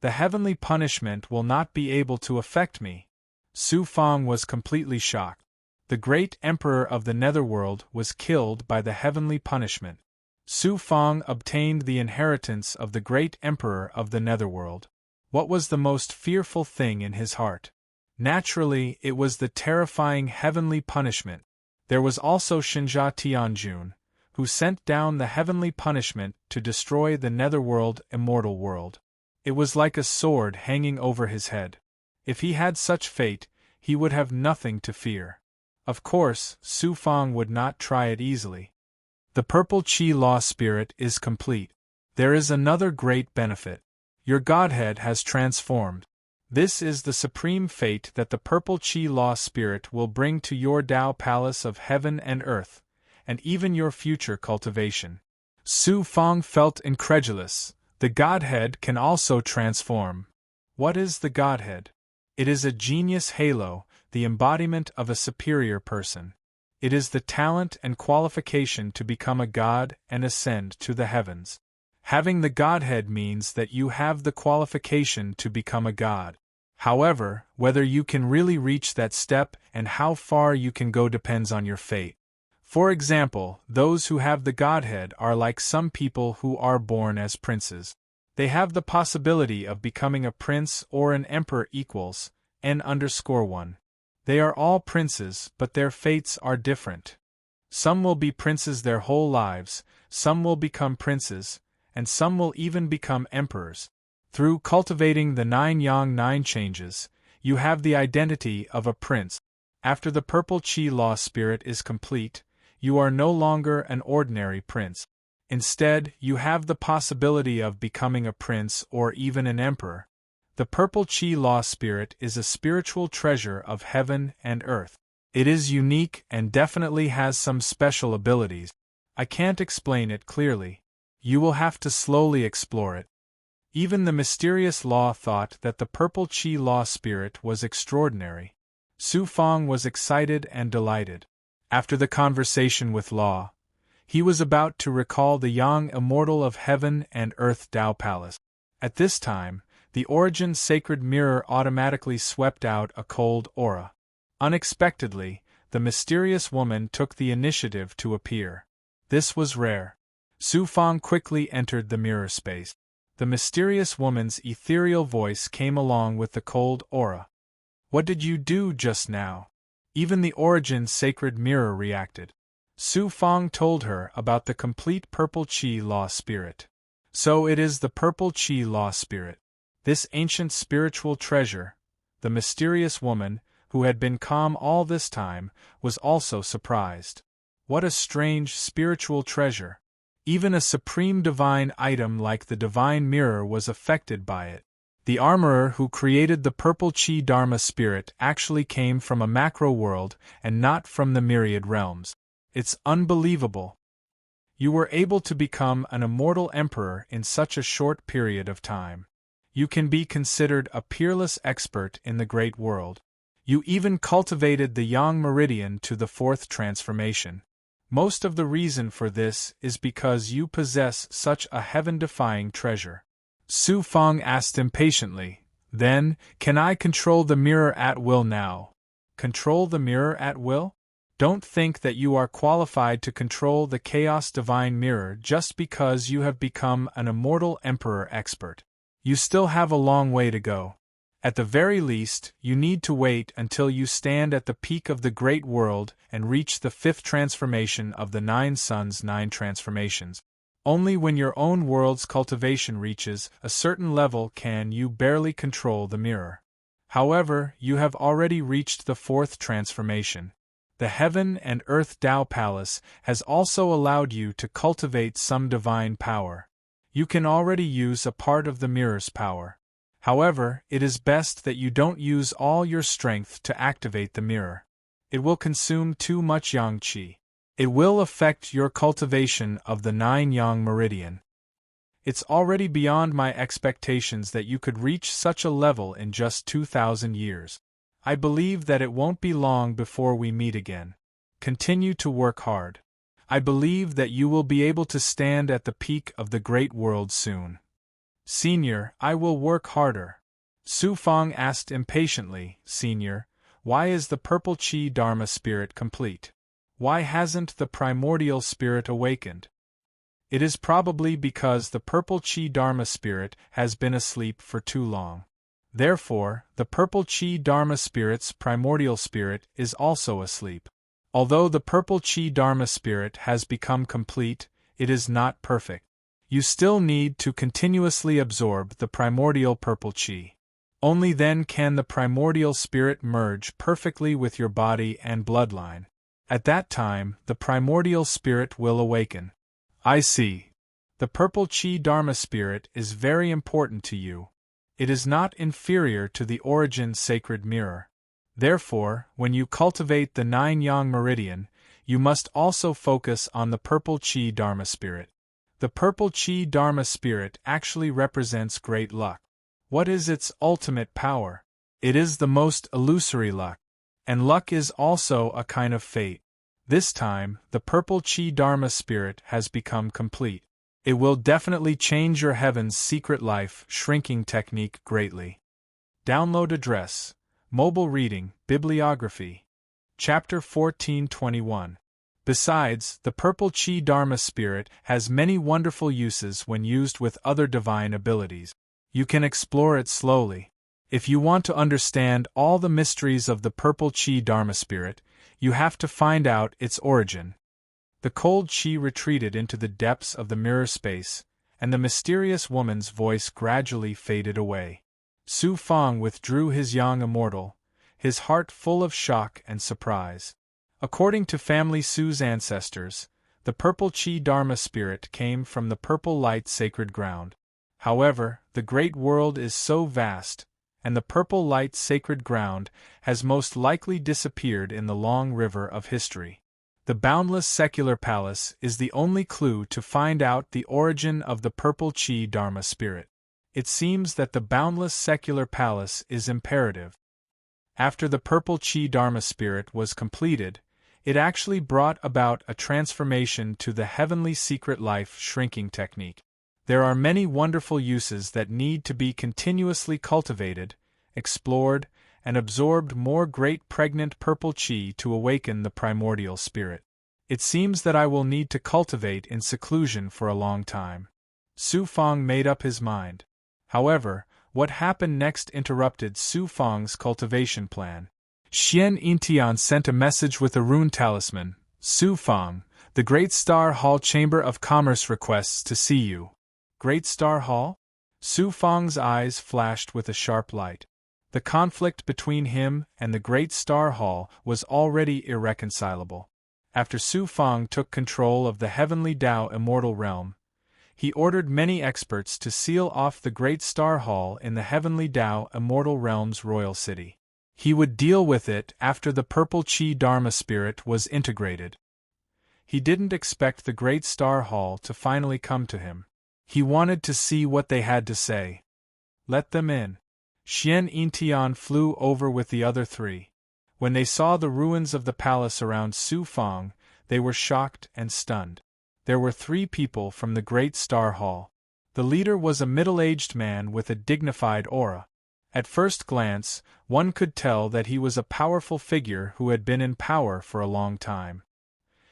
The heavenly punishment will not be able to affect me. Su Fang was completely shocked. The great emperor of the netherworld was killed by the heavenly punishment. Su Fang obtained the inheritance of the great emperor of the netherworld. What was the most fearful thing in his heart? Naturally, it was the terrifying heavenly punishment. There was also Shinja Tianjun, who sent down the heavenly punishment to destroy the netherworld immortal world. It was like a sword hanging over his head. If he had such fate, he would have nothing to fear. Of course, Su Fang would not try it easily. The Purple Chi Law Spirit is complete. There is another great benefit. Your godhead has transformed. This is the supreme fate that the Purple Chi Law Spirit will bring to your Tao Palace of Heaven and Earth, and even your future cultivation. Su Fang felt incredulous. The Godhead can also transform. What is the Godhead? It is a genius halo, the embodiment of a superior person. It is the talent and qualification to become a god and ascend to the heavens. Having the Godhead means that you have the qualification to become a god. However, whether you can really reach that step and how far you can go depends on your fate. For example, those who have the Godhead are like some people who are born as princes. They have the possibility of becoming a prince or an emperor equals n_1. They are all princes, but their fates are different. Some will be princes their whole lives, some will become princes, and some will even become emperors. Through cultivating the 9 Yang 9 changes, you have the identity of a prince. After the Purple Chi Law Spirit is complete, you are no longer an ordinary prince. Instead, you have the possibility of becoming a prince or even an emperor. The Purple Chi Law Spirit is a spiritual treasure of heaven and earth. It is unique and definitely has some special abilities. I can't explain it clearly. You will have to slowly explore it. Even the mysterious Law thought that the purple Qi Law spirit was extraordinary. Su Fang was excited and delighted. After the conversation with Law, he was about to recall the young immortal of heaven and earth Tao Palace. At this time, the Origin sacred mirror automatically swept out a cold aura. Unexpectedly, the mysterious woman took the initiative to appear. This was rare. Su Fang quickly entered the mirror space. The mysterious woman's ethereal voice came along with the cold aura. "What did you do just now?" Even the Origin sacred mirror reacted. Su Fang told her about the complete purple Qi Law spirit. So it is the purple Qi Law spirit. This ancient spiritual treasure, the mysterious woman, who had been calm all this time, was also surprised. What a strange spiritual treasure! Even a supreme divine item like the divine mirror was affected by it. The armorer who created the purple Qi Dharma spirit actually came from a macro world and not from the myriad realms. It's unbelievable. You were able to become an immortal emperor in such a short period of time. You can be considered a peerless expert in the great world. You even cultivated the Yang Meridian to the fourth transformation. Most of the reason for this is because you possess such a heaven-defying treasure. Su Fang asked impatiently, "Then, can I control the mirror at will now?" Control the mirror at will? Don't think that you are qualified to control the Chaos Divine Mirror just because you have become an immortal Emperor expert. You still have a long way to go. At the very least, you need to wait until you stand at the peak of the great world and reach the fifth transformation of the 9 Suns' 9 transformations. Only when your own world's cultivation reaches a certain level can you barely control the mirror. However, you have already reached the fourth transformation. The Heaven and Earth Tao Palace has also allowed you to cultivate some divine power. You can already use a part of the mirror's power. However, it is best that you don't use all your strength to activate the mirror. It will consume too much Yang Qi. It will affect your cultivation of the 9 Yang Meridian. It's already beyond my expectations that you could reach such a level in just 2,000 years. I believe that it won't be long before we meet again. Continue to work hard. I believe that you will be able to stand at the peak of the great world soon. Senior, I will work harder. Su Fang asked impatiently, "Senior, why is the purple Qi Dharma spirit complete? Why hasn't the primordial spirit awakened?" It is probably because the purple Qi Dharma spirit has been asleep for too long. Therefore, the purple Qi Dharma spirit's primordial spirit is also asleep. Although the purple Qi Dharma spirit has become complete, it is not perfect. You still need to continuously absorb the primordial purple Qi. Only then can the primordial spirit merge perfectly with your body and bloodline. At that time, the primordial spirit will awaken. I see. The purple Qi Dharma spirit is very important to you. It is not inferior to the Origin sacred mirror. Therefore, when you cultivate the 9 Yang Meridian, you must also focus on the purple Qi Dharma spirit. The purple Qi Dharma spirit actually represents great luck. What is its ultimate power? It is the most illusory luck. And luck is also a kind of fate. This time, the purple Qi Dharma spirit has become complete. It will definitely change your Heaven's secret life shrinking technique greatly. Download address, mobile reading, bibliography. Chapter 1421. Besides, the purple Qi Dharma spirit has many wonderful uses when used with other divine abilities. You can explore it slowly. If you want to understand all the mysteries of the purple Qi Dharma spirit, you have to find out its origin. The cold Qi retreated into the depths of the mirror space, and the mysterious woman's voice gradually faded away. Su Fang withdrew his young immortal, his heart full of shock and surprise. According to family Su's ancestors, the purple Qi Dharma spirit came from the purple light sacred ground. However, the great world is so vast, and the purple light sacred ground has most likely disappeared in the long river of history. The boundless secular palace is the only clue to find out the origin of the purple Qi Dharma spirit. It seems that the boundless secular palace is imperative. After the purple Chi Dharma spirit was completed, it actually brought about a transformation to the heavenly secret life shrinking technique. There are many wonderful uses that need to be continuously cultivated, explored, and absorbed more great pregnant purple Chi to awaken the primordial spirit. It seems that I will need to cultivate in seclusion for a long time. Su Fang made up his mind. However, what happened next interrupted Su Fang's cultivation plan. Xian Yintian sent a message with a rune talisman. Su Fang, the Great Star Hall Chamber of Commerce requests to see you. Great Star Hall? Su Fang's eyes flashed with a sharp light. The conflict between him and the Great Star Hall was already irreconcilable. After Su Fang took control of the Heavenly Tao Immortal Realm, he ordered many experts to seal off the Great Star Hall in the Heavenly Tao Immortal Realm's royal city. He would deal with it after the purple Chi Dharma spirit was integrated. He didn't expect the Great Star Hall to finally come to him. He wanted to see what they had to say. Let them in. Xian Yintian flew over with the other three. When they saw the ruins of the palace around Su Fang, they were shocked and stunned. There were 3 people from the Great Star Hall. The leader was a middle-aged man with a dignified aura. At first glance, one could tell that he was a powerful figure who had been in power for a long time.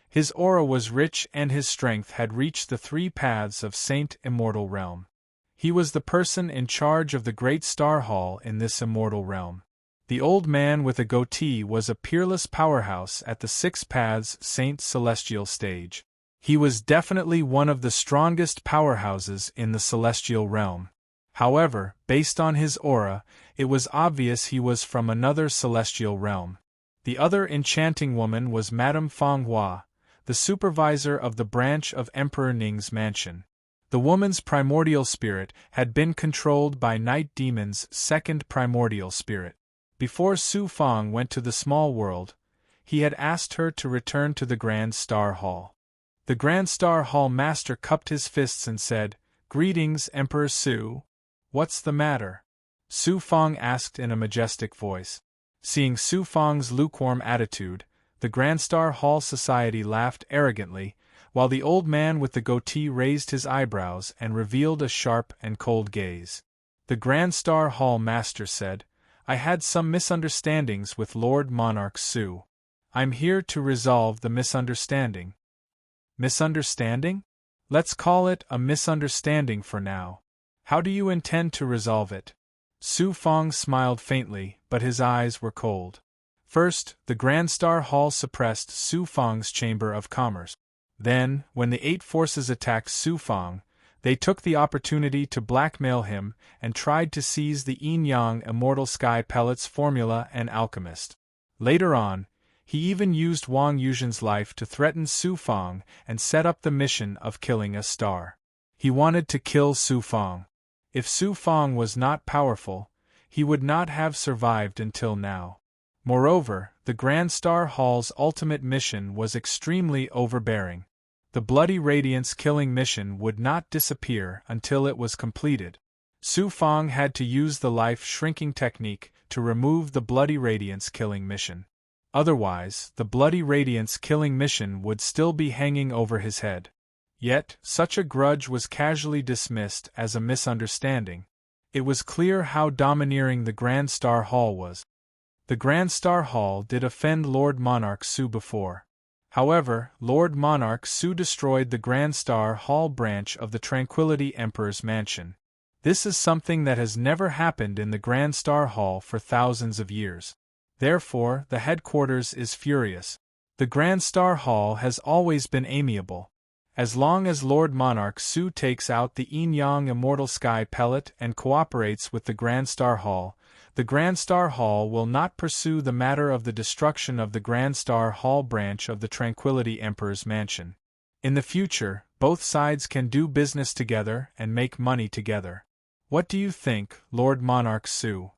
His aura was rich and his strength had reached the 3 paths of Saint Immortal Realm. He was the person in charge of the Great Star Hall in this immortal realm. The old man with a goatee was a peerless powerhouse at the 6 paths Saint Celestial stage. He was definitely one of the strongest powerhouses in the celestial realm. However, based on his aura, it was obvious he was from another celestial realm. The other enchanting woman was Madame Fang Hua, the supervisor of the branch of Emperor Ning's mansion. The woman's primordial spirit had been controlled by Night Demon's second primordial spirit. Before Su Fang went to the small world, he had asked her to return to the Grand Star Hall. The Grand Star Hall master cupped his fists and said, "Greetings, Emperor Su. What's the matter?" Su Fang asked in a majestic voice. Seeing Su Fang's lukewarm attitude, the Grand Star Hall society laughed arrogantly, while the old man with the goatee raised his eyebrows and revealed a sharp and cold gaze. The Grand Star Hall master said, "I had some misunderstandings with Lord Monarch Su. I'm here to resolve the misunderstanding." Misunderstanding? Let's call it a misunderstanding for now. How do you intend to resolve it? Su Fang smiled faintly, but his eyes were cold. First, the Grand Star Hall suppressed Su Fang's Chamber of Commerce. Then, when the 8 forces attacked Su Fang, they took the opportunity to blackmail him and tried to seize the Yin-Yang Immortal Sky Pellets formula and alchemist. Later on, he even used Wang Yuzhen's life to threaten Su Fang and set up the mission of killing a star. He wanted to kill Su Fang. If Su Fang was not powerful, he would not have survived until now. Moreover, the Grand Star Hall's ultimate mission was extremely overbearing. The Bloody Radiance killing mission would not disappear until it was completed. Su Fang had to use the life shrinking technique to remove the Bloody Radiance killing mission. Otherwise, the Bloody Radiance killing mission would still be hanging over his head. Yet, such a grudge was casually dismissed as a misunderstanding. It was clear how domineering the Grand Star Hall was. The Grand Star Hall did offend Lord Monarch Su before. However, Lord Monarch Su destroyed the Grand Star Hall branch of the Tranquility Emperor's mansion. This is something that has never happened in the Grand Star Hall for thousands of years. Therefore, the headquarters is furious. The Grand Star Hall has always been amiable. As long as Lord Monarch Su takes out the Yin-Yang Immortal Sky Pellet and cooperates with the Grand Star Hall, the Grand Star Hall will not pursue the matter of the destruction of the Grand Star Hall branch of the Tranquility Emperor's mansion. In the future, both sides can do business together and make money together. What do you think, Lord Monarch Su?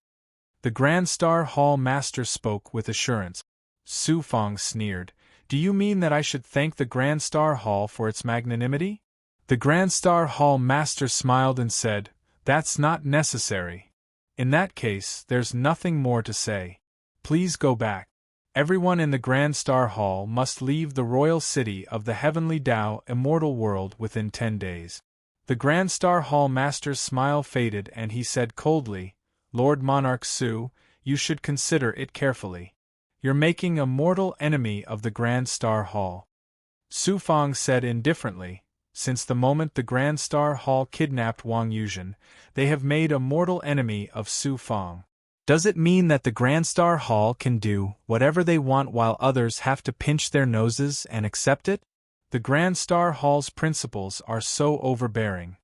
The Grand Star Hall master spoke with assurance. Su Fang sneered. Do you mean that I should thank the Grand Star Hall for its magnanimity? The Grand Star Hall master smiled and said, That's not necessary. In that case, there's nothing more to say. Please go back. Everyone in the Grand Star Hall must leave the royal city of the Heavenly Tao Immortal World within 10 days. The Grand Star Hall Master's smile faded and he said coldly, Lord Monarch Su, you should consider it carefully. You're making a mortal enemy of the Grand Star Hall. Su Fang said indifferently, since the moment the Grand Star Hall kidnapped Wang Yuzhen, they have made a mortal enemy of Su Fang. Does it mean that the Grand Star Hall can do whatever they want while others have to pinch their noses and accept it? The Grand Star Hall's principles are so overbearing.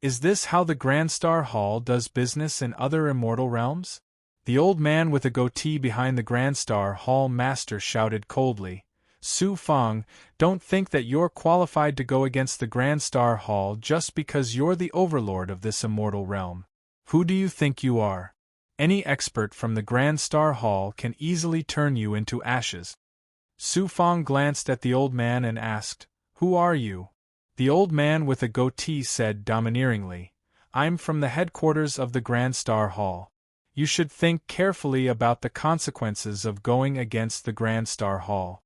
Is this how the Grand Star Hall does business in other immortal realms? The old man with a goatee behind the Grand Star Hall Master shouted coldly, Su Fang, don't think that you're qualified to go against the Grand Star Hall just because you're the overlord of this immortal realm. Who do you think you are? Any expert from the Grand Star Hall can easily turn you into ashes. Su Fang glanced at the old man and asked, Who are you? The old man with a goatee said domineeringly, I'm from the headquarters of the Grand Star Hall. You should think carefully about the consequences of going against the Grand Star Hall.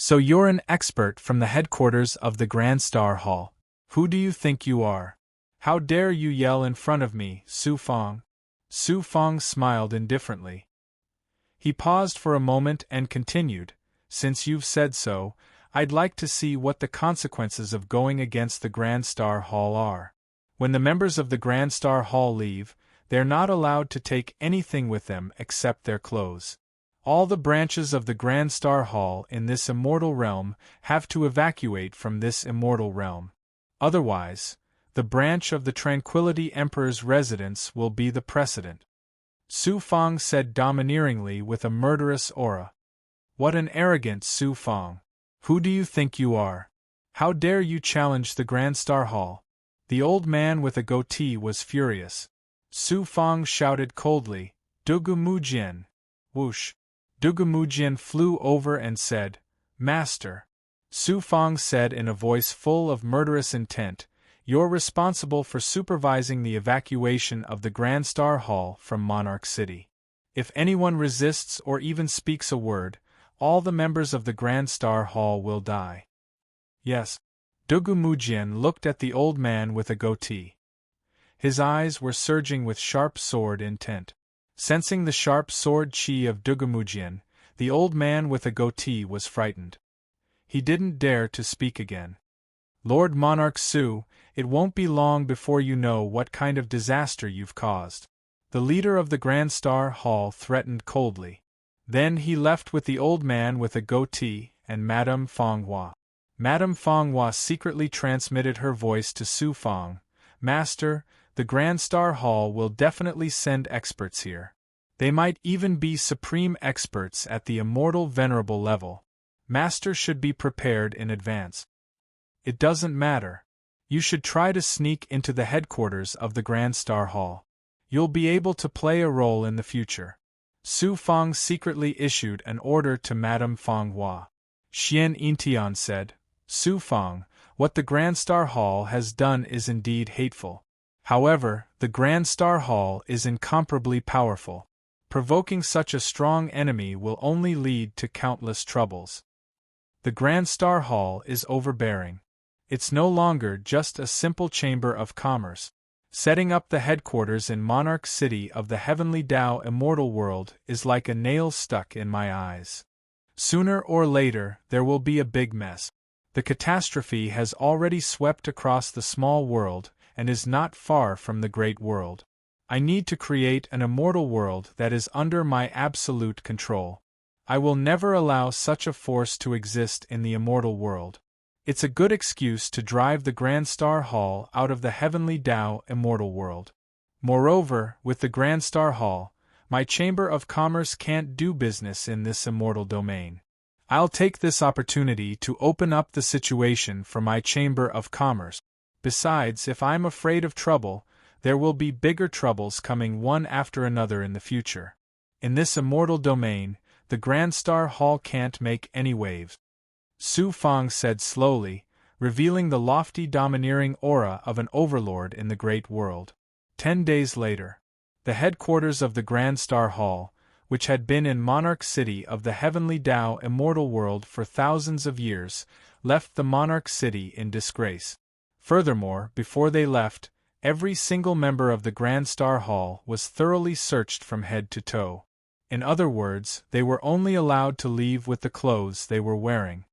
So you're an expert from the headquarters of the Grand Star Hall. Who do you think you are? How dare you yell in front of me, Su Fang? Su Fang smiled indifferently. He paused for a moment and continued, Since you've said so, I'd like to see what the consequences of going against the Grand Star Hall are. When the members of the Grand Star Hall leave, they're not allowed to take anything with them except their clothes. All the branches of the Grand Star Hall in this immortal realm have to evacuate from this immortal realm. Otherwise, the branch of the Tranquility Emperor's residence will be the precedent. Su Fang said domineeringly with a murderous aura. What an arrogant Su Fang! Who do you think you are? How dare you challenge the Grand Star Hall? The old man with a goatee was furious. Su Fang shouted coldly, Dugu Mujian! Whoosh! Dugu Mujian flew over and said, Master. Su Fang said in a voice full of murderous intent, You're responsible for supervising the evacuation of the Grand Star Hall from Monarch City. If anyone resists or even speaks a word, all the members of the Grand Star Hall will die. Yes. Dugu Mujian looked at the old man with a goatee. His eyes were surging with sharp sword intent. Sensing the sharp sword chi of Dugu Mujian, the old man with a goatee was frightened. He didn't dare to speak again. Lord Monarch Su, it won't be long before you know what kind of disaster you've caused. The leader of the Grand Star Hall threatened coldly. Then he left with the old man with a goatee and Madame Fanghua. Madame Fanghua secretly transmitted her voice to Su Fang. Master, the Grand Star Hall will definitely send experts here. They might even be supreme experts at the immortal venerable level. Master should be prepared in advance. It doesn't matter. You should try to sneak into the headquarters of the Grand Star Hall. You'll be able to play a role in the future. Su Fang secretly issued an order to Madame Fanghua. Xian Yintian said, Su Fang, what the Grand Star Hall has done is indeed hateful. However, the Grand Star Hall is incomparably powerful. Provoking such a strong enemy will only lead to countless troubles. The Grand Star Hall is overbearing. It's no longer just a simple chamber of commerce. Setting up the headquarters in Monarch City of the Heavenly Tao Immortal World is like a nail stuck in my eyes. Sooner or later, there will be a big mess. The catastrophe has already swept across the small world and is not far from the great world. I need to create an immortal world that is under my absolute control. I will never allow such a force to exist in the immortal world. It's a good excuse to drive the Grand Star Hall out of the Heavenly Tao Immortal World. Moreover, with the Grand Star Hall, my Chamber of Commerce can't do business in this immortal domain. I'll take this opportunity to open up the situation for my Chamber of Commerce. Besides, if I'm afraid of trouble, there will be bigger troubles coming one after another in the future. In this immortal domain, the Grand Star Hall can't make any waves. Su Fang said slowly, revealing the lofty domineering aura of an overlord in the great world. 10 days later. The headquarters of the Grand Star Hall, which had been in Monarch City of the heavenly Tao immortal world for thousands of years, left the Monarch City in disgrace. Furthermore, before they left, every single member of the Grand Star Hall was thoroughly searched from head to toe. In other words, they were only allowed to leave with the clothes they were wearing.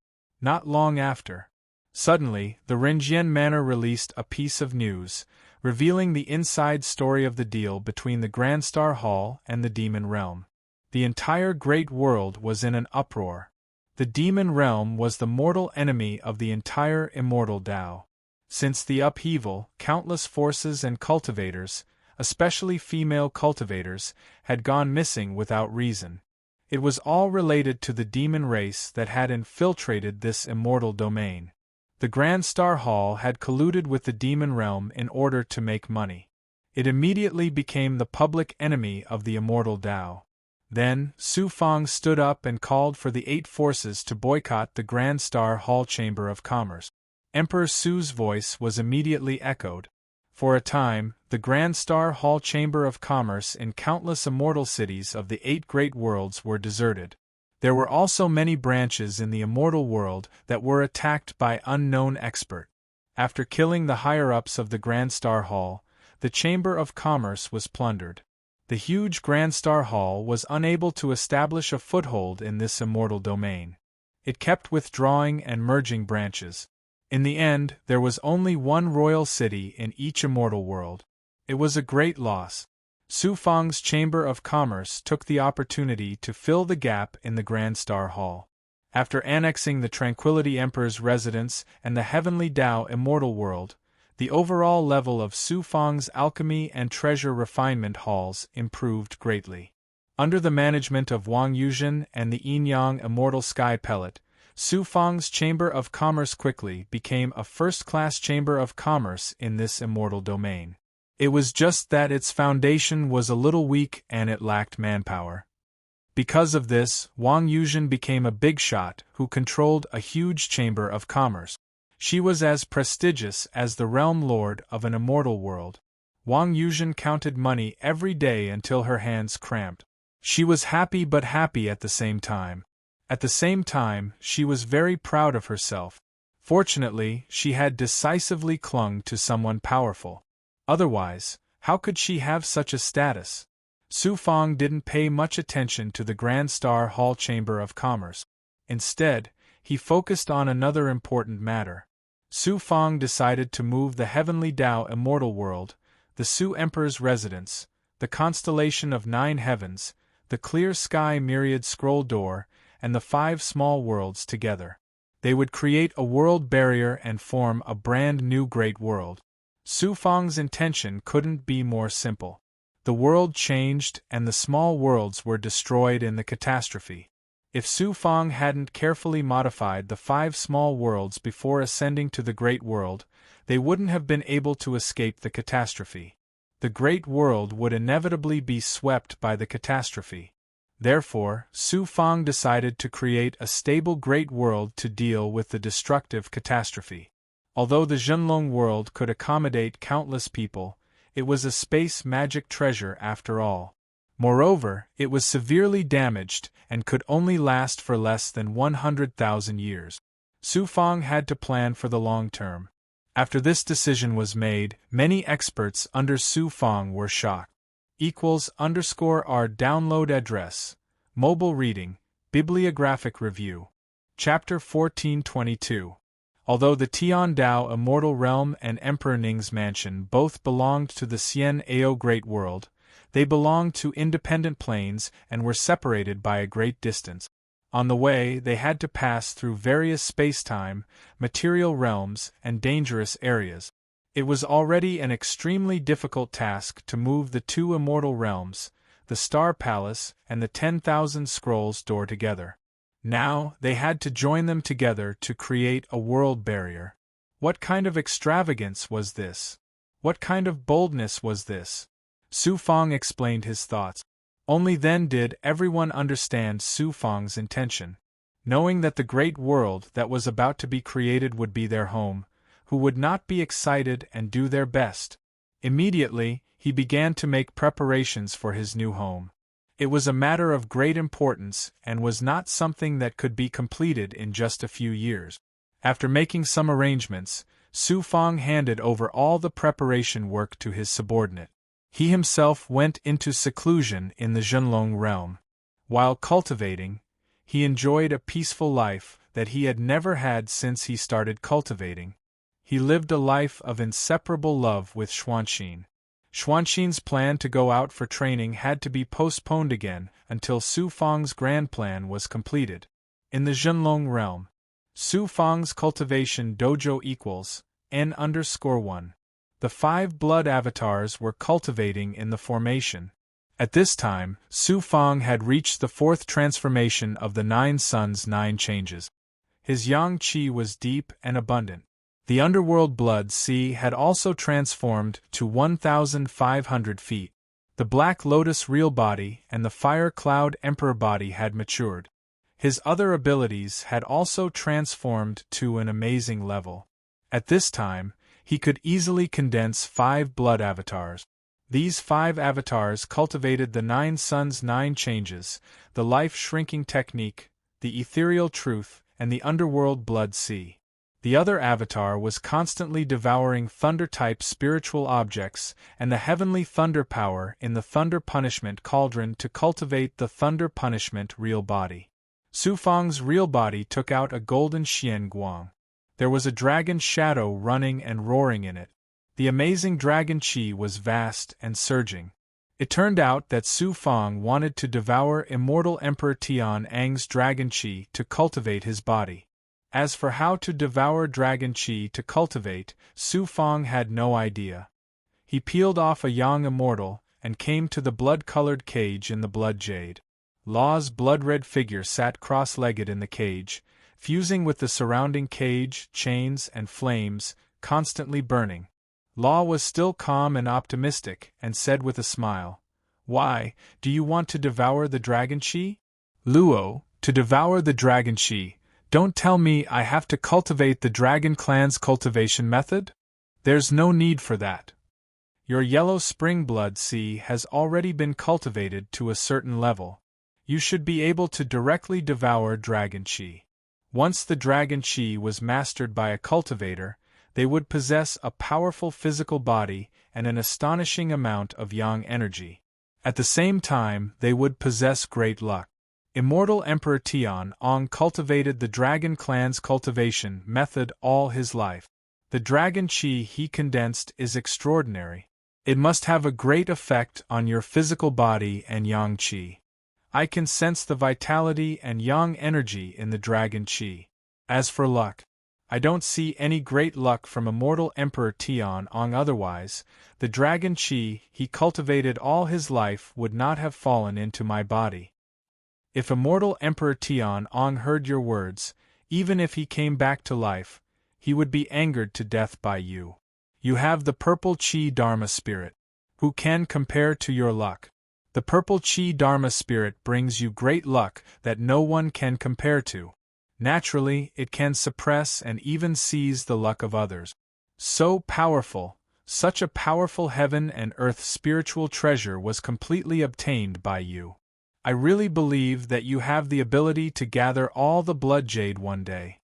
Not long after, suddenly, the Renjian Manor released a piece of news, revealing the inside story of the deal between the Grand Star Hall and the Demon Realm. The entire Great World was in an uproar. The Demon Realm was the mortal enemy of the entire immortal Tao. Since the upheaval, countless forces and cultivators, especially female cultivators, had gone missing without reason. It was all related to the demon race that had infiltrated this immortal domain. The Grand Star Hall had colluded with the Demon Realm in order to make money. It immediately became the public enemy of the immortal Tao. Then, Su Fang stood up and called for the 8 forces to boycott the Grand Star Hall Chamber of Commerce. Emperor Su's voice was immediately echoed. For a time, the Grand Star Hall Chamber of Commerce in countless immortal cities of the 8 great worlds were deserted. There were also many branches in the immortal world that were attacked by unknown expert. After killing the higher-ups of the Grand Star Hall, the Chamber of Commerce was plundered. The huge Grand Star Hall was unable to establish a foothold in this immortal domain. It kept withdrawing and merging branches. In the end, there was only one royal city in each immortal world. It was a great loss. Su Fang's Chamber of Commerce took the opportunity to fill the gap in the Grand Star Hall. After annexing the Tranquility Emperor's residence and the Heavenly Tao immortal world, the overall level of Su Fang's alchemy and treasure refinement halls improved greatly. Under the management of Wang Yuzhen and the Yin-Yang immortal sky pellet, Su Fang's Chamber of Commerce quickly became a first-class chamber of commerce in this immortal domain. It was just that its foundation was a little weak and it lacked manpower. Because of this, Wang Yuzhen became a big shot who controlled a huge chamber of commerce. She was as prestigious as the realm lord of an immortal world. Wang Yuzhen counted money every day until her hands cramped. She was happy but happy at the same time. At the same time, she was very proud of herself. Fortunately, she had decisively clung to someone powerful. Otherwise, how could she have such a status? Su Fang didn't pay much attention to the Grand Star Hall Chamber of Commerce. Instead, he focused on another important matter. Su Fang decided to move the Heavenly Tao immortal world, the Su Emperor's residence, the constellation of 9 heavens, the clear sky myriad scroll door, and the 5 small worlds together. They would create a world barrier and form a brand new great world. Su Fang's intention couldn't be more simple. The world changed and the small worlds were destroyed in the catastrophe. If Su Fang hadn't carefully modified the 5 small worlds before ascending to the Great World, they wouldn't have been able to escape the catastrophe. The Great World would inevitably be swept by the catastrophe. Therefore, Su Fang decided to create a stable Great World to deal with the destructive catastrophe. Although the Zhenlong world could accommodate countless people, it was a space magic treasure after all. Moreover, it was severely damaged and could only last for less than 100,000 years. Su Fang had to plan for the long term. After this decision was made, many experts under Su Fang were shocked. =_our download address, mobile reading, bibliographic review. Chapter 1422. Although the Tian Dao Immortal Realm and Emperor Ning's mansion both belonged to the Xian Ao Great World, they belonged to independent planes and were separated by a great distance. On the way, they had to pass through various space-time, material realms, and dangerous areas. It was already an extremely difficult task to move the 2 immortal realms, the Star Palace and the 10,000 Scrolls door together. Now, they had to join them together to create a world barrier. What kind of extravagance was this? What kind of boldness was this? Su Fang explained his thoughts. Only then did everyone understand Su Fang's intention. Knowing that the great world that was about to be created would be their home, who would not be excited and do their best? Immediately, he began to make preparations for his new home. It was a matter of great importance and was not something that could be completed in just a few years. After making some arrangements, Su Fang handed over all the preparation work to his subordinate. He himself went into seclusion in the Zhenlong realm. While cultivating, he enjoyed a peaceful life that he had never had since he started cultivating. He lived a life of inseparable love with Xuanxin. Xuanxin's plan to go out for training had to be postponed again until Su Fang's grand plan was completed. In the Zhenlong realm, Su Fang's cultivation dojo equals N_1. The 5 blood avatars were cultivating in the formation. At this time, Su Fang had reached the 4th transformation of the 9 suns' 9 changes. His yang qi was deep and abundant. The underworld blood sea had also transformed to 1,500 feet. The Black Lotus real body and the Fire Cloud Emperor body had matured. His other abilities had also transformed to an amazing level. At this time, he could easily condense 5 blood avatars. These 5 avatars cultivated the 9 suns' 9 changes, the life-shrinking technique, the ethereal truth, and the underworld blood sea. The other avatar was constantly devouring thunder-type spiritual objects and the heavenly thunder power in the thunder punishment cauldron to cultivate the thunder punishment real body. Su Fang's real body took out a golden Xian Guang. There was a dragon shadow running and roaring in it. The amazing dragon qi was vast and surging. It turned out that Su Fang wanted to devour immortal Emperor Tian Ang's dragon qi to cultivate his body. As for how to devour dragon qi to cultivate, Su Fang had no idea. He peeled off a young immortal and came to the blood-colored cage in the blood jade. Law's blood-red figure sat cross-legged in the cage, fusing with the surrounding cage, chains, and flames, constantly burning. Law was still calm and optimistic, and said with a smile, "Why, do you want to devour the dragon qi?" "Luo, to devour the dragon qi. Don't tell me I have to cultivate the dragon clan's cultivation method? There's no need for that. Your yellow spring blood sea has already been cultivated to a certain level. You should be able to directly devour dragon qi. Once the dragon qi was mastered by a cultivator, they would possess a powerful physical body and an astonishing amount of yang energy. At the same time, they would possess great luck. Immortal Emperor Tian Ong cultivated the Dragon Clan's cultivation method all his life. The dragon qi he condensed is extraordinary. It must have a great effect on your physical body and yang qi. I can sense the vitality and yang energy in the dragon qi. As for luck, I don't see any great luck from Immortal Emperor Tian Ong otherwise. The dragon qi he cultivated all his life would not have fallen into my body. If Immortal Emperor Tian Ong heard your words, even if he came back to life, he would be angered to death by you. You have the purple qi Dharma spirit. Who can compare to your luck? The purple qi Dharma spirit brings you great luck that no one can compare to. Naturally, it can suppress and even seize the luck of others. So powerful, such a powerful heaven and earth spiritual treasure was completely obtained by you. I really believe that you have the ability to gather all the blood jade one day.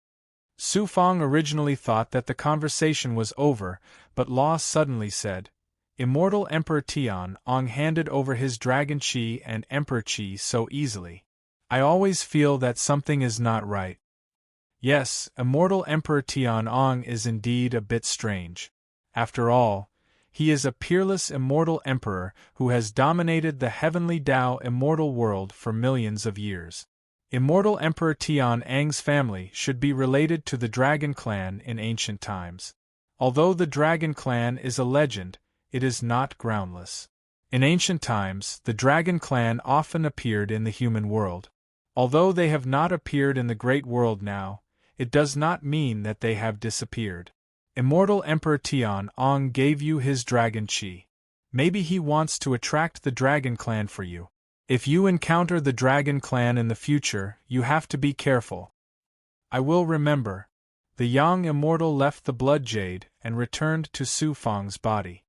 Su Fang originally thought that the conversation was over, but Law suddenly said, Immortal Emperor Tian Ong handed over his dragon qi and emperor qi so easily. I always feel that something is not right. Yes, Immortal Emperor Tian Ong is indeed a bit strange. After all, he is a peerless immortal emperor who has dominated the heavenly Tao immortal world for millions of years. Immortal Emperor Tian Ang's family should be related to the Dragon Clan in ancient times. Although the Dragon Clan is a legend, it is not groundless. In ancient times, the Dragon Clan often appeared in the human world. Although they have not appeared in the great world now, it does not mean that they have disappeared. Immortal Emperor Tian Ong gave you his dragon qi. Maybe he wants to attract the Dragon Clan for you. If you encounter the Dragon Clan in the future, you have to be careful. I will remember. The young immortal left the blood jade and returned to Su Fang's body.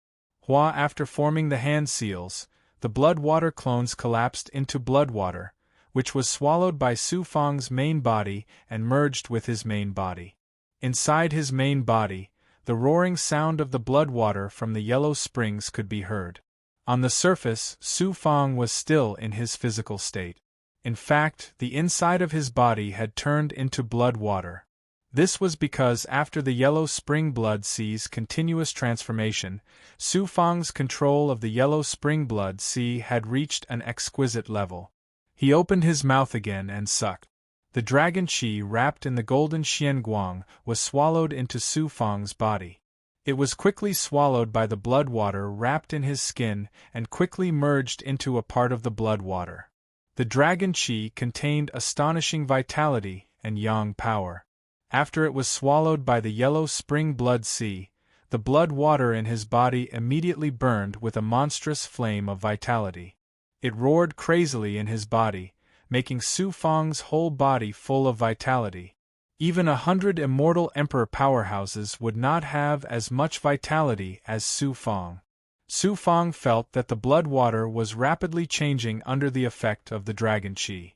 After forming the hand seals, the blood water clones collapsed into blood water, which was swallowed by Su Fang's main body and merged with his main body. Inside his main body, the roaring sound of the blood water from the yellow springs could be heard. On the surface, Su Fang was still in his physical state. In fact, the inside of his body had turned into blood water. This was because after the yellow spring blood sea's continuous transformation, Su Fang's control of the yellow spring blood sea had reached an exquisite level. He opened his mouth again and sucked. The dragon qi wrapped in the golden xianguang was swallowed into Su Fang's body. It was quickly swallowed by the blood water wrapped in his skin and quickly merged into a part of the blood water. The dragon qi contained astonishing vitality and yang power. After it was swallowed by the yellow spring blood sea, the blood water in his body immediately burned with a monstrous flame of vitality. It roared crazily in his body, making Su Fang's whole body full of vitality. Even 100 immortal emperor powerhouses would not have as much vitality as Su Fang. Su Fang felt that the blood water was rapidly changing under the effect of the dragon qi.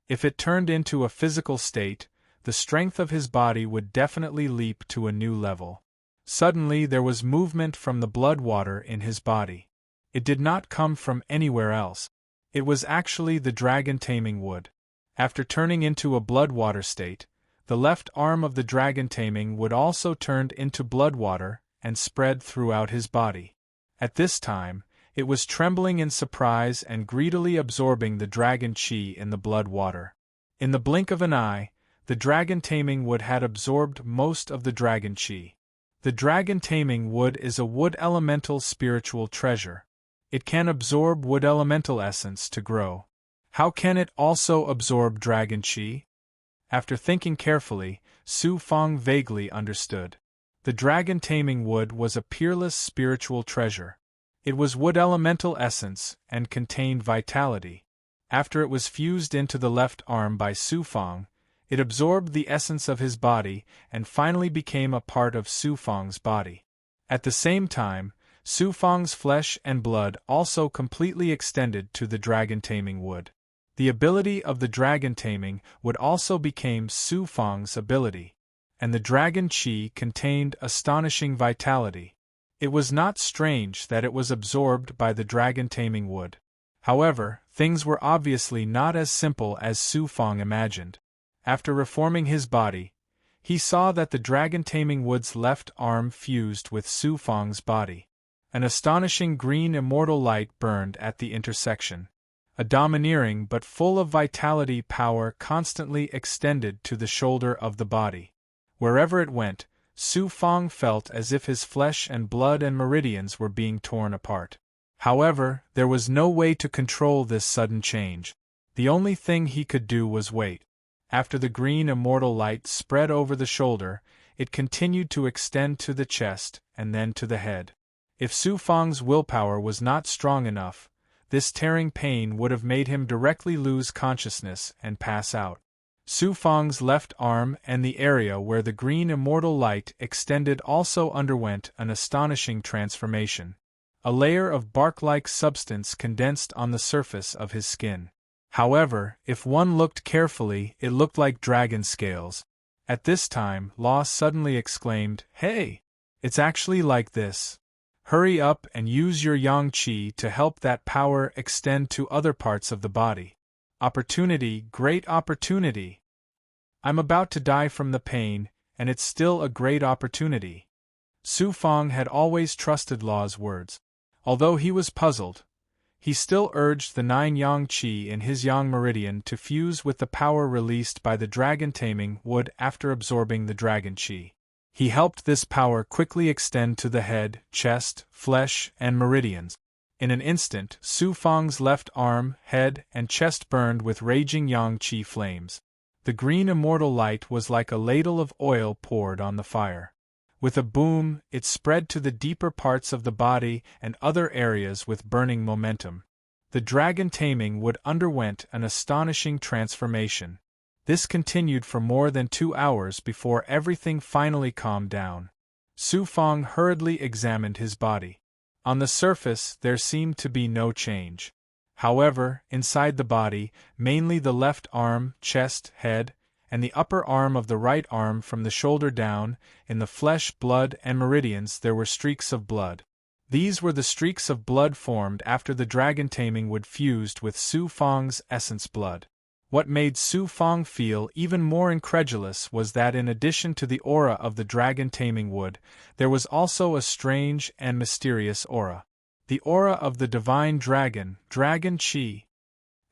If it turned into a physical state, the strength of his body would definitely leap to a new level. Suddenly there was movement from the blood water in his body. It did not come from anywhere else. It was actually the dragon taming wood. After turning into a blood water state, the left arm of the dragon taming wood also turned into blood water and spread throughout his body. At this time, it was trembling in surprise and greedily absorbing the dragon qi in the blood water. In the blink of an eye, the dragon taming wood had absorbed most of the dragon qi. The dragon taming wood is a wood elemental spiritual treasure. It can absorb wood elemental essence to grow. How can it also absorb dragon qi? After thinking carefully, Su Fang vaguely understood. The dragon taming wood was a peerless spiritual treasure. It was wood elemental essence and contained vitality. After it was fused into the left arm by Su Fang, it absorbed the essence of his body and finally became a part of Su Fang's body. At the same time, Su Fang's flesh and blood also completely extended to the dragon taming wood. The ability of the dragon taming would also became Su Fang's ability, and the dragon qi contained astonishing vitality. It was not strange that it was absorbed by the dragon taming wood. However, things were obviously not as simple as Su Fang imagined. After reforming his body, he saw that the dragon taming wood's left arm fused with Su Fang's body. An astonishing green immortal light burned at the intersection. A domineering but full of vitality power constantly extended to the shoulder of the body. Wherever it went, Su Fang felt as if his flesh and blood and meridians were being torn apart. However, there was no way to control this sudden change. The only thing he could do was wait. After the green immortal light spread over the shoulder, it continued to extend to the chest and then to the head. If Su Fang's willpower was not strong enough, this tearing pain would have made him directly lose consciousness and pass out. Su Fang's left arm and the area where the green immortal light extended also underwent an astonishing transformation. A layer of bark-like substance condensed on the surface of his skin. However, if one looked carefully, it looked like dragon scales. At this time, Law suddenly exclaimed, "Hey! It's actually like this. Hurry up and use your yang qi to help that power extend to other parts of the body. Opportunity, great opportunity. I'm about to die from the pain, and it's still a great opportunity." Su Fang had always trusted Law's words. Although he was puzzled, he still urged the 9 yang qi in his yang meridian to fuse with the power released by the dragon taming wood after absorbing the dragon qi. He helped this power quickly extend to the head, chest, flesh, and meridians. In an instant, Su Fang's left arm, head, and chest burned with raging yang qi flames. The green immortal light was like a ladle of oil poured on the fire. With a boom, it spread to the deeper parts of the body and other areas with burning momentum. The dragon taming wood underwent an astonishing transformation. This continued for more than 2 hours before everything finally calmed down. Su Fang hurriedly examined his body. On the surface, there seemed to be no change. However, inside the body, mainly the left arm, chest, head, and the upper arm of the right arm from the shoulder down, in the flesh, blood, and meridians there were streaks of blood. These were the streaks of blood formed after the dragon taming wood fused with Su Fang's essence blood. What made Su Fang feel even more incredulous was that in addition to the aura of the dragon taming wood, there was also a strange and mysterious aura. The aura of the divine dragon, Dragon Qi.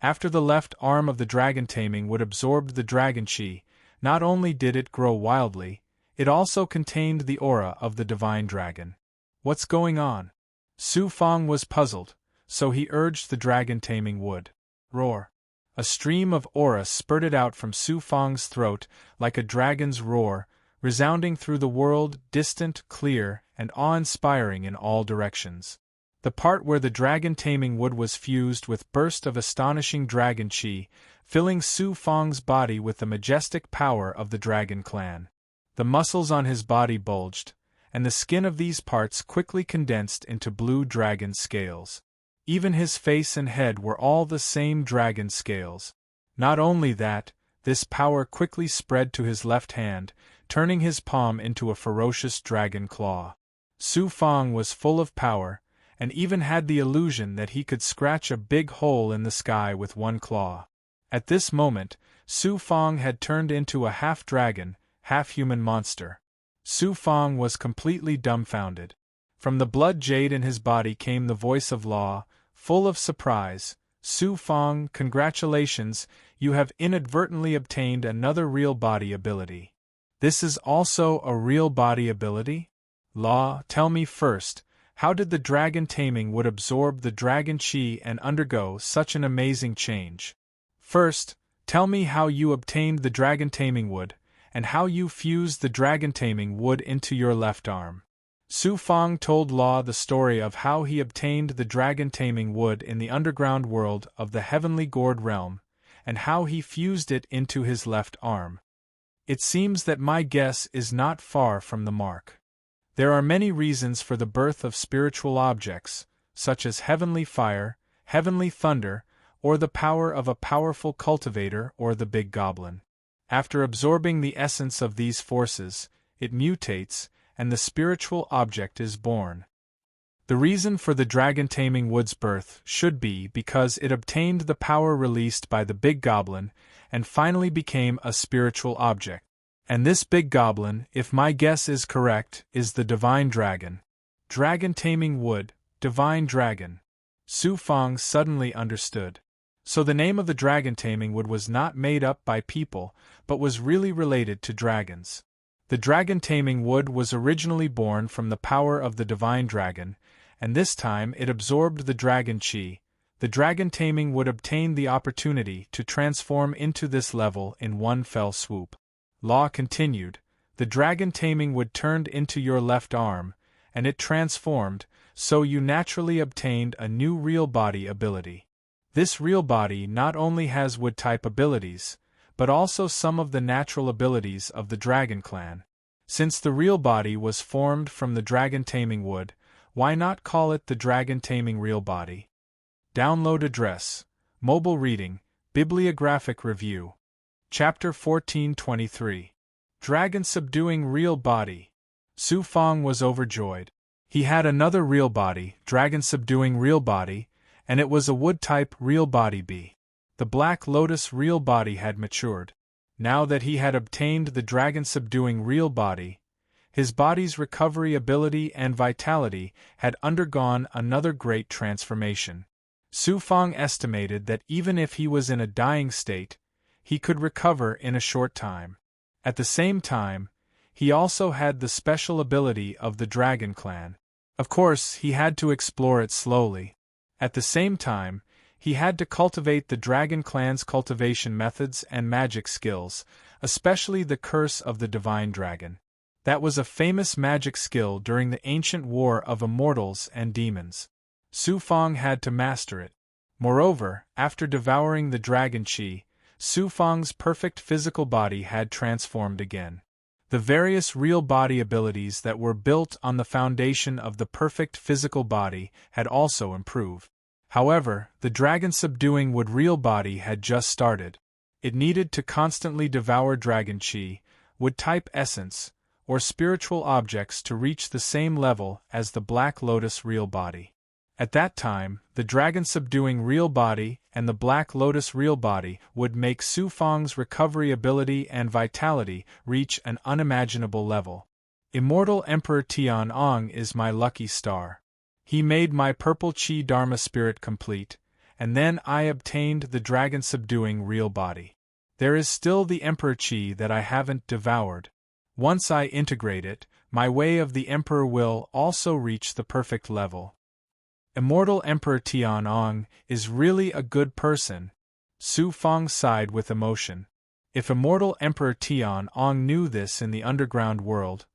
After the left arm of the dragon taming wood absorbed the dragon Qi, not only did it grow wildly, it also contained the aura of the divine dragon. What's going on? Su Fang was puzzled, so he urged the dragon taming wood. Roar. A stream of aura spurted out from Su Fang's throat like a dragon's roar, resounding through the world, distant, clear, and awe-inspiring in all directions. The part where the dragon taming wood was fused with burst of astonishing dragon Qi, filling Su Fang's body with the majestic power of the dragon clan. The muscles on his body bulged, and the skin of these parts quickly condensed into blue dragon scales. Even his face and head were all the same dragon scales. Not only that, this power quickly spread to his left hand, turning his palm into a ferocious dragon claw. Su Fang was full of power, and even had the illusion that he could scratch a big hole in the sky with one claw. At this moment, Su Fang had turned into a half-dragon, half-human monster. Su Fang was completely dumbfounded. From the blood jade in his body came the voice of Law, full of surprise. Su Fang, congratulations, you have inadvertently obtained another real body ability. This is also a real body ability? Law, tell me first, how did the dragon taming would absorb the dragon Qi and undergo such an amazing change? First, tell me how you obtained the dragon taming wood, and how you fused the dragon taming wood into your left arm. Su Fang told Law the story of how he obtained the dragon taming wood in the underground world of the heavenly gourd realm, and how he fused it into his left arm. It seems that my guess is not far from the mark. There are many reasons for the birth of spiritual objects, such as heavenly fire, heavenly thunder, or the power of a powerful cultivator or the big goblin. After absorbing the essence of these forces, it mutates, and the spiritual object is born. The reason for the dragon taming wood's birth should be because it obtained the power released by the big goblin and finally became a spiritual object. And this big goblin, if my guess is correct, is the divine dragon. Dragon taming wood, divine dragon. Su Fang suddenly understood. So the name of the dragon taming wood was not made up by people, but was really related to dragons. The dragon taming wood was originally born from the power of the divine dragon, and this time it absorbed the dragon Qi. The dragon taming would obtain the opportunity to transform into this level in one fell swoop. Law continued, the dragon taming wood turned into your left arm, and it transformed, so you naturally obtained a new real body ability. This real body not only has wood-type abilities, but also some of the natural abilities of the dragon clan. Since the real body was formed from the dragon taming wood, why not call it the dragon taming real body? Download address, mobile reading, bibliographic review. Chapter 1423. Dragon subduing real body. Su Fang was overjoyed. He had another real body, dragon subduing real body, and it was a wood-type real body B. The Black Lotus real body had matured. Now that he had obtained the dragon-subduing real body, his body's recovery ability and vitality had undergone another great transformation. Su Fang estimated that even if he was in a dying state, he could recover in a short time. At the same time, he also had the special ability of the Dragon Clan. Of course, he had to explore it slowly. At the same time, he had to cultivate the Dragon Clan's cultivation methods and magic skills, especially the Curse of the Divine Dragon. That was a famous magic skill during the ancient war of immortals and demons. Su Fang had to master it. Moreover, after devouring the Dragon Qi, Su Fang's perfect physical body had transformed again. The various real body abilities that were built on the foundation of the perfect physical body had also improved. However, the dragon-subduing wood real body had just started. It needed to constantly devour dragon chi, wood-type essence, or spiritual objects to reach the same level as the Black Lotus real body. At that time, the dragon-subduing real body and the Black Lotus real body would make Su Fang's recovery ability and vitality reach an unimaginable level. Immortal Emperor Tian Ong is my lucky star. He made my purple chi dharma spirit complete, and then I obtained the dragon-subduing real body. There is still the Emperor chi that I haven't devoured. Once I integrate it, my way of the Emperor will also reach the perfect level. Immortal Emperor Tian Ong is really a good person. Su Fang sighed with emotion. If Immortal Emperor Tian Ong knew this in the underground world,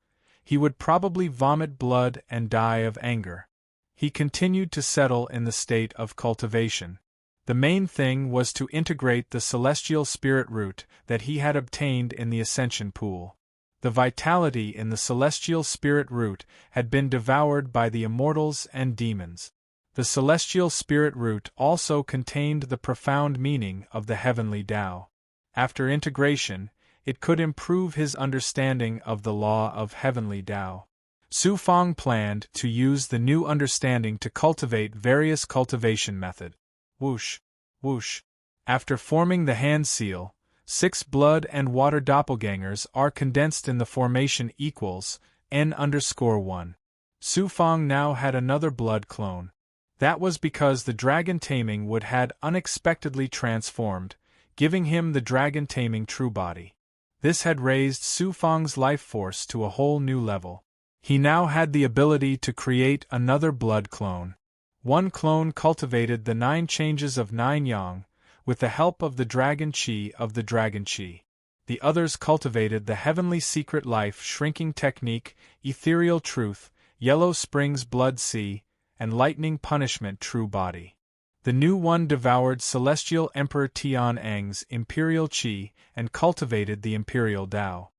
he would probably vomit blood and die of anger. He continued to settle in the state of cultivation. The main thing was to integrate the celestial spirit root that he had obtained in the ascension pool. The vitality in the celestial spirit root had been devoured by the immortals and demons. The celestial spirit root also contained the profound meaning of the heavenly Tao. After integration, it could improve his understanding of the law of heavenly Tao. Su Fang planned to use the new understanding to cultivate various cultivation methods. Whoosh, whoosh. After forming the hand seal, 6 blood and water doppelgangers are condensed in the formation equals n_1. Su Fang now had another blood clone. That was because the dragon taming wood had unexpectedly transformed, giving him the dragon taming true body. This had raised Su Fang's life force to a whole new level. He now had the ability to create another blood clone. One clone cultivated the 9 changes of 9 yang, with the help of the dragon chi of the dragon chi. The others cultivated the heavenly secret life shrinking technique, ethereal truth, yellow springs blood sea, and lightning punishment true body. The new one devoured celestial Emperor Tian Eng's imperial chi and cultivated the imperial Tao.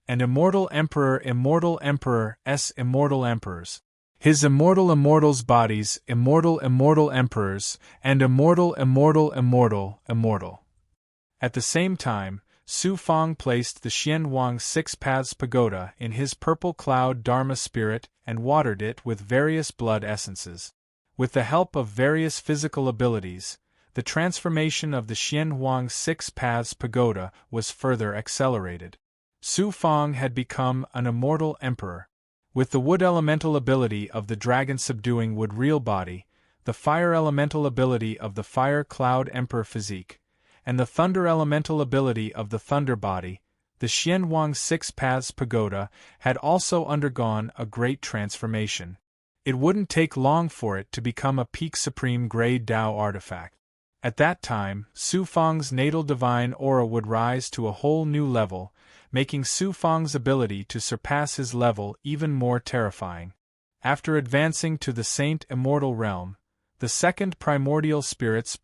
And immortal emperor's immortal emperors. His immortal immortals' bodies, immortal emperors, and immortal. At the same time, Su Fang placed the Xian Wang 6 Paths Pagoda in his purple cloud Dharma spirit and watered it with various blood essences. With the help of various physical abilities, the transformation of the Xian Wang 6 Paths Pagoda was further accelerated. Su Fang had become an immortal emperor. With the wood elemental ability of the dragon-subduing wood real body, the fire elemental ability of the fire cloud emperor physique, and the thunder elemental ability of the thunder body, the Xian Wang 6 Paths Pagoda had also undergone a great transformation. It wouldn't take long for it to become a peak supreme grade Tao artifact. At that time, Su Fang's natal divine aura would rise to a whole new level, making Su Fang's ability to surpass his level even more terrifying. After advancing to the Saint Immortal Realm, the second primordial spirit's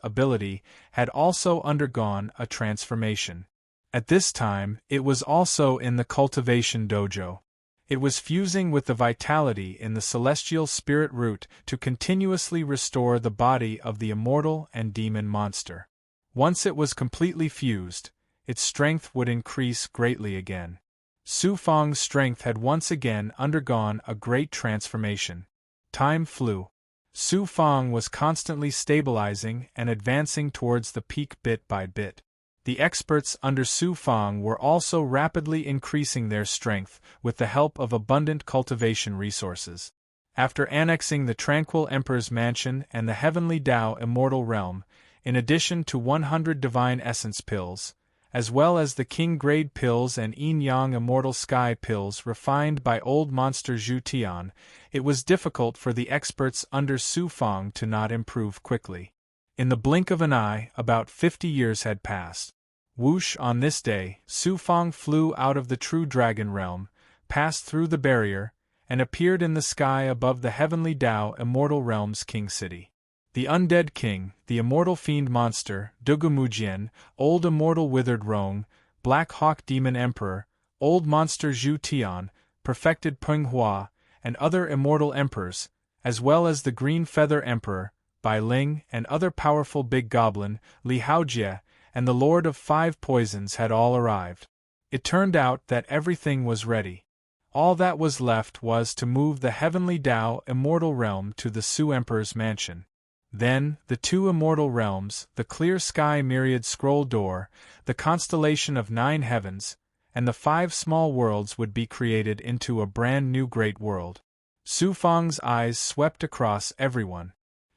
ability had also undergone a transformation. At this time, it was also in the cultivation dojo. It was fusing with the vitality in the celestial spirit root to continuously restore the body of the immortal and demon monster. Once it was completely fused, its strength would increase greatly again. Su Fang's strength had once again undergone a great transformation. Time flew. Su Fang was constantly stabilizing and advancing towards the peak bit by bit. The experts under Su Fang were also rapidly increasing their strength with the help of abundant cultivation resources. After annexing the Tranquil Emperor's Mansion and the Heavenly Tao Immortal Realm, in addition to 100 Divine Essence pills, as well as the King Grade pills and Yin Yang Immortal Sky pills refined by Old Monster Zhu Tian, it was difficult for the experts under Su Fang to not improve quickly. In the blink of an eye, about 50 years had passed. Whoosh! On this day, Su Fang flew out of the True Dragon Realm, passed through the barrier, and appeared in the sky above the Heavenly Tao Immortal Realm's King City. The Undead King, the Immortal Fiend Monster, Dugumujian, Old Immortal Withered Rong, Black Hawk Demon Emperor, old monster Zhu Tian, perfected Peng Hua, and other immortal emperors, as well as the Green Feather Emperor, Bai Ling, and other powerful big goblin, Li Haojie, and the Lord of Five Poisons had all arrived. It turned out that everything was ready. All that was left was to move the heavenly Tao immortal realm to the Su Emperor's mansion. Then, the two immortal realms, the clear sky myriad scroll door, the constellation of 9 heavens, and the 5 small worlds would be created into a brand new great world. Su Fang's eyes swept across everyone.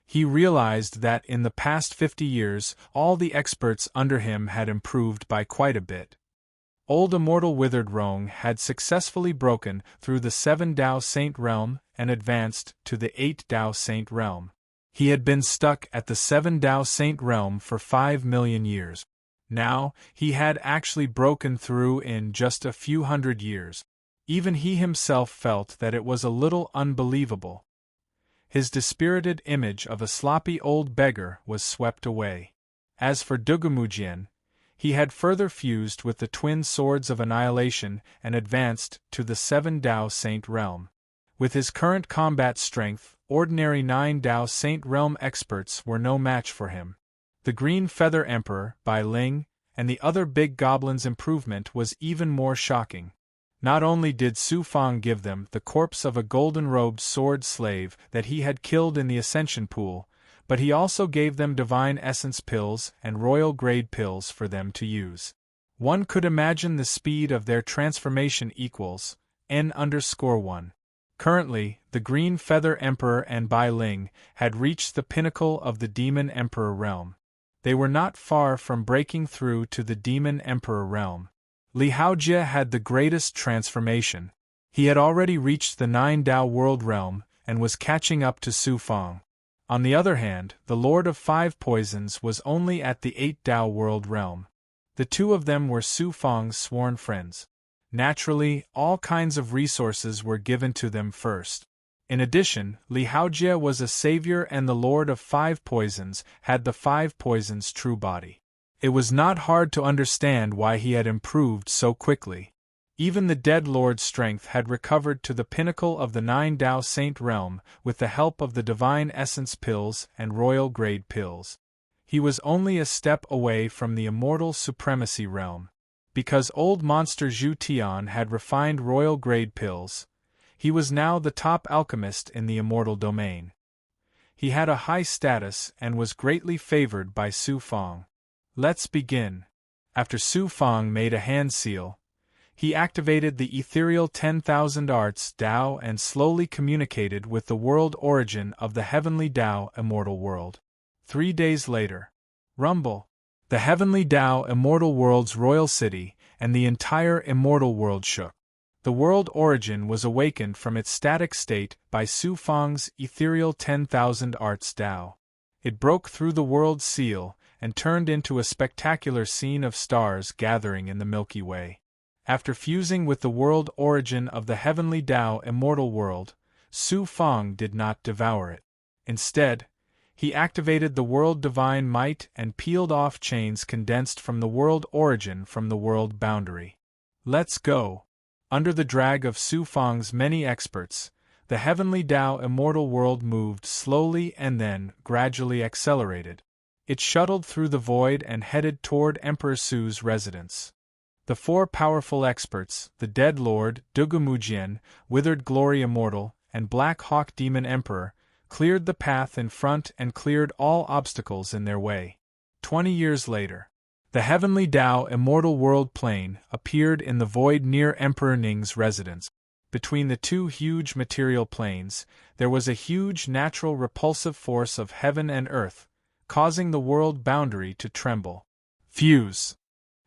He realized that in the past 50 years, all the experts under him had improved by quite a bit. Old immortal Withered Rong had successfully broken through the 7 Tao Saint realm and advanced to the 8 Tao Saint realm. He had been stuck at the 7 Tao Saint realm for 5 million years. Now, he had actually broken through in just a few hundred years. Even he himself felt that it was a little unbelievable. His dispirited image of a sloppy old beggar was swept away. As for Dugumujian, he had further fused with the twin swords of annihilation and advanced to the 7 Tao Saint realm. With his current combat strength, ordinary 9 Tao Saint realm experts were no match for him. The Green Feather Emperor, Bai Ling, and the other big goblins' improvement was even more shocking. Not only did Su Fang give them the corpse of a golden-robed sword slave that he had killed in the Ascension Pool, but he also gave them divine essence pills and royal-grade pills for them to use. One could imagine the speed of their transformation equals N_1. Currently, the Green Feather Emperor and Bai Ling had reached the pinnacle of the Demon Emperor realm. They were not far from breaking through to the Demon Emperor realm. Li Haojie had the greatest transformation. He had already reached the 9 Tao world realm and was catching up to Su Fang. On the other hand, the Lord of Five Poisons was only at the 8 Tao world realm. The two of them were Su Fang's sworn friends. Naturally, all kinds of resources were given to them first. In addition, Li Haojie was a savior and the Lord of Five Poisons had the Five Poisons true body. It was not hard to understand why he had improved so quickly. Even the dead Lord's strength had recovered to the pinnacle of the 9 Tao Saint realm with the help of the divine essence pills and royal grade pills. He was only a step away from the immortal supremacy realm. Because old monster Zhu Tian had refined royal grade pills, he was now the top alchemist in the immortal domain. He had a high status and was greatly favored by Su Fang. Let's begin. After Su Fang made a hand seal, he activated the ethereal 10,000 arts Tao and slowly communicated with the world origin of the heavenly Tao immortal world. 3 days later, rumble. The heavenly Tao immortal world's royal city and the entire immortal world shook. The world origin was awakened from its static state by Su Fang's ethereal 10,000 arts Tao. It broke through the world seal and turned into a spectacular scene of stars gathering in the Milky Way. After fusing with the world origin of the heavenly Tao immortal world, Su Fang did not devour it. Instead, he activated the world divine might and peeled off chains condensed from the world origin from the world boundary. Let's go. Under the drag of Su Fang's many experts, the heavenly Tao immortal world moved slowly and then gradually accelerated. It shuttled through the void and headed toward Emperor Su's residence. The 4 powerful experts, the Dead Lord, Dugumujian, Withered Glory Immortal, and Black Hawk Demon Emperor, cleared the path in front and cleared all obstacles in their way. 20 years later, the heavenly Tao immortal world plane appeared in the void near Emperor Ning's residence. Between the 2 huge material planes, there was a huge natural repulsive force of heaven and earth, causing the world boundary to tremble. Fuse!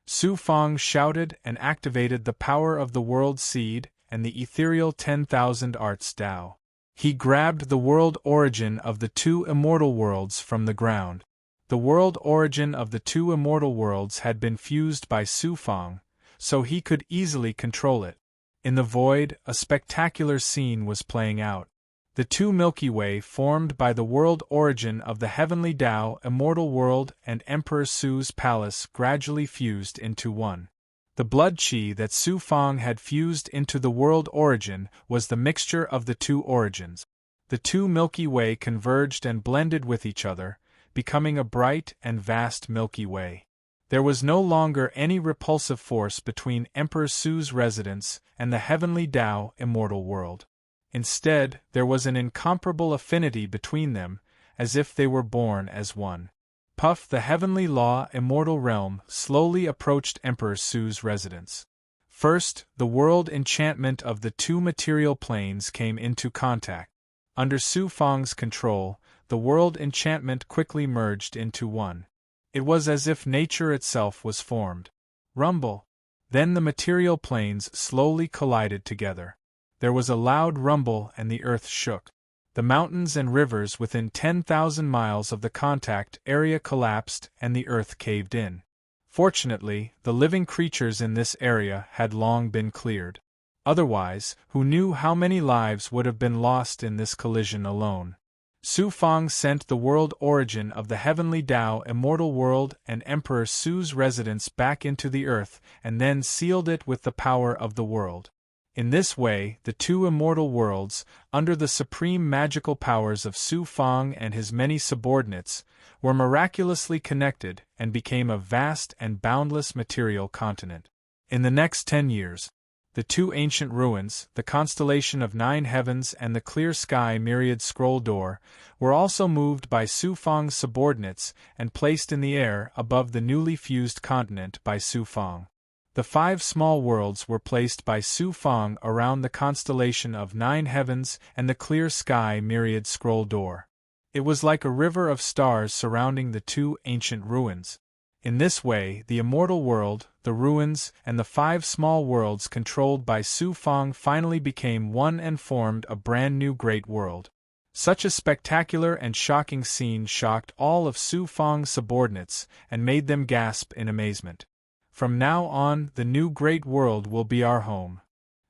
Su Fang shouted and activated the power of the world seed and the ethereal 10,000 arts Tao. He grabbed the world origin of the 2 immortal worlds from the ground. The world origin of the 2 immortal worlds had been fused by Su Fang, so he could easily control it. In the void, a spectacular scene was playing out. The 2 Milky Way formed by the world origin of the heavenly Tao immortal world and Emperor Su's palace gradually fused into one. The blood chi that Su Fang had fused into the world origin was the mixture of the two origins. The two Milky Way converged and blended with each other, becoming a bright and vast Milky Way. There was no longer any repulsive force between Emperor Su's residence and the heavenly Tao immortal world. Instead, there was an incomparable affinity between them, as if they were born as one. Puff, the heavenly law immortal realm, slowly approached Emperor Su's residence. First, the world enchantment of the two material planes came into contact. Under Su Fang's control, the world enchantment quickly merged into one. It was as if nature itself was formed. Rumble. Then the material planes slowly collided together. There was a loud rumble and the earth shook. The mountains and rivers within 10,000 miles of the contact area collapsed and the earth caved in. Fortunately, the living creatures in this area had long been cleared. Otherwise, who knew how many lives would have been lost in this collision alone? Su Fang sent the world origin of the heavenly Tao immortal world and Emperor Su's residence back into the earth and then sealed it with the power of the world. In this way, the two immortal worlds, under the supreme magical powers of Su Fang and his many subordinates, were miraculously connected and became a vast and boundless material continent. In the next 10 years, the two ancient ruins, the constellation of 9 heavens and the clear sky myriad scroll door, were also moved by Su Fang's subordinates and placed in the air above the newly fused continent by Su Fang. The 5 small worlds were placed by Su Fang around the constellation of 9 heavens and the clear sky myriad scroll door. It was like a river of stars surrounding the two ancient ruins. In this way, the immortal world, the ruins, and the 5 small worlds controlled by Su Fang finally became one and formed a brand new great world. Such a spectacular and shocking scene shocked all of Su Fang's subordinates and made them gasp in amazement. From now on, the new great world will be our home.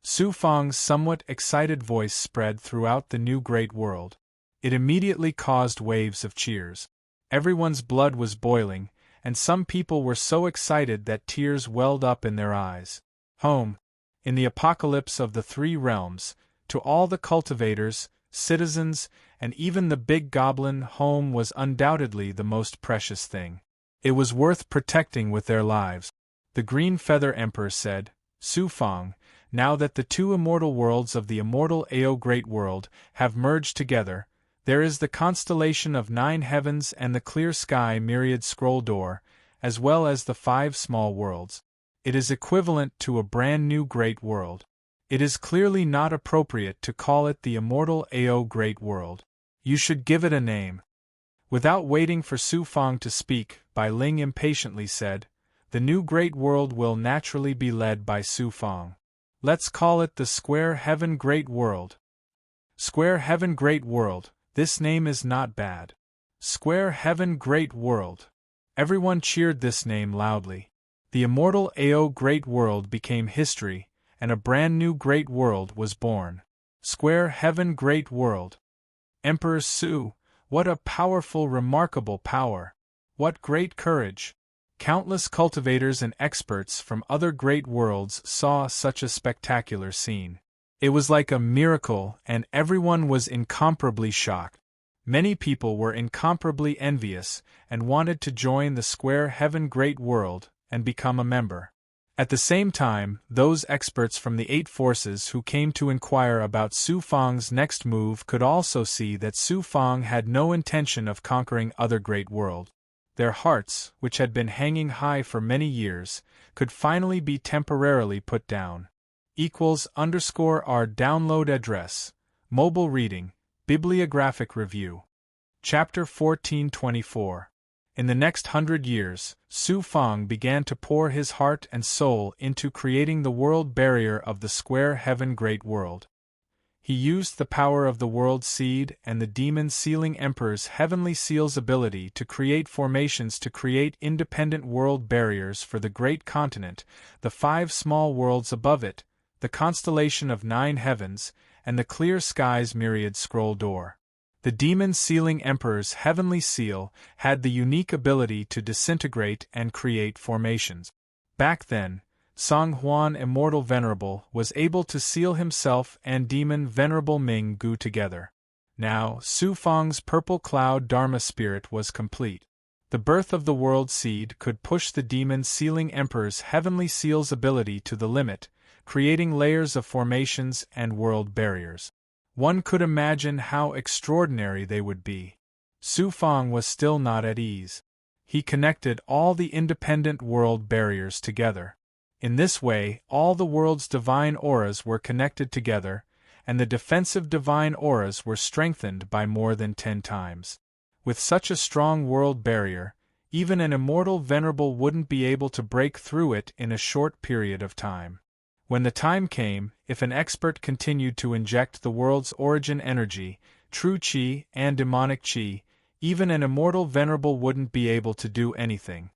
Su Fang's somewhat excited voice spread throughout the new great world. It immediately caused waves of cheers. Everyone's blood was boiling, and some people were so excited that tears welled up in their eyes. Home. In the apocalypse of the 3 realms, to all the cultivators, citizens, and even the big goblin, home was undoubtedly the most precious thing. It was worth protecting with their lives. The Green Feather Emperor said, Su Fang, now that the 2 immortal worlds of the immortal Ao Great World have merged together, there is the constellation of 9 heavens and the clear sky myriad scroll door, as well as the 5 small worlds. It is equivalent to a brand new great world. It is clearly not appropriate to call it the immortal Ao Great World. You should give it a name. Without waiting for Su Fang to speak, Bai Ling impatiently said, the new great world will naturally be led by Su Fang. Let's call it the Square Heaven Great World. Square Heaven Great World, this name is not bad. Square Heaven Great World. Everyone cheered this name loudly. The immortal Ao Great World became history, and a brand new great world was born. Square Heaven Great World. Emperor Su, what a powerful, remarkable power! What great courage! Countless cultivators and experts from other great worlds saw such a spectacular scene. It was like a miracle, and everyone was incomparably shocked. Many people were incomparably envious and wanted to join the Square Heaven Great World and become a member. At the same time, those experts from the 8 forces who came to inquire about Su Fang's next move could also see that Su Fang had no intention of conquering other great worlds. Their hearts, which had been hanging high for many years, could finally be temporarily put down. =_our download address, mobile reading, bibliographic review. Chapter 1424. In the next 100 years, Su Fang began to pour his heart and soul into creating the world barrier of the Square Heaven Great World. He used the power of the World Seed and the Demon Sealing Emperor's Heavenly Seal's ability to create formations to create independent world barriers for the Great Continent, the 5 small worlds above it, the constellation of 9 heavens, and the clear sky's myriad scroll door. The Demon Sealing Emperor's Heavenly Seal had the unique ability to disintegrate and create formations. Back then, Song Huan Immortal Venerable was able to seal himself and Demon Venerable Ming Gu together. Now, Su Fang's purple cloud Dharma spirit was complete. The birth of the world seed could push the demon sealing emperor's heavenly seal's ability to the limit, creating layers of formations and world barriers. One could imagine how extraordinary they would be. Su Fang was still not at ease. He connected all the independent world barriers together. In this way, all the world's divine auras were connected together, and the defensive divine auras were strengthened by more than 10 times. With such a strong world barrier, even an immortal venerable wouldn't be able to break through it in a short period of time. When the time came, if an expert continued to inject the world's origin energy, true qi and demonic qi, even an immortal venerable wouldn't be able to do anything.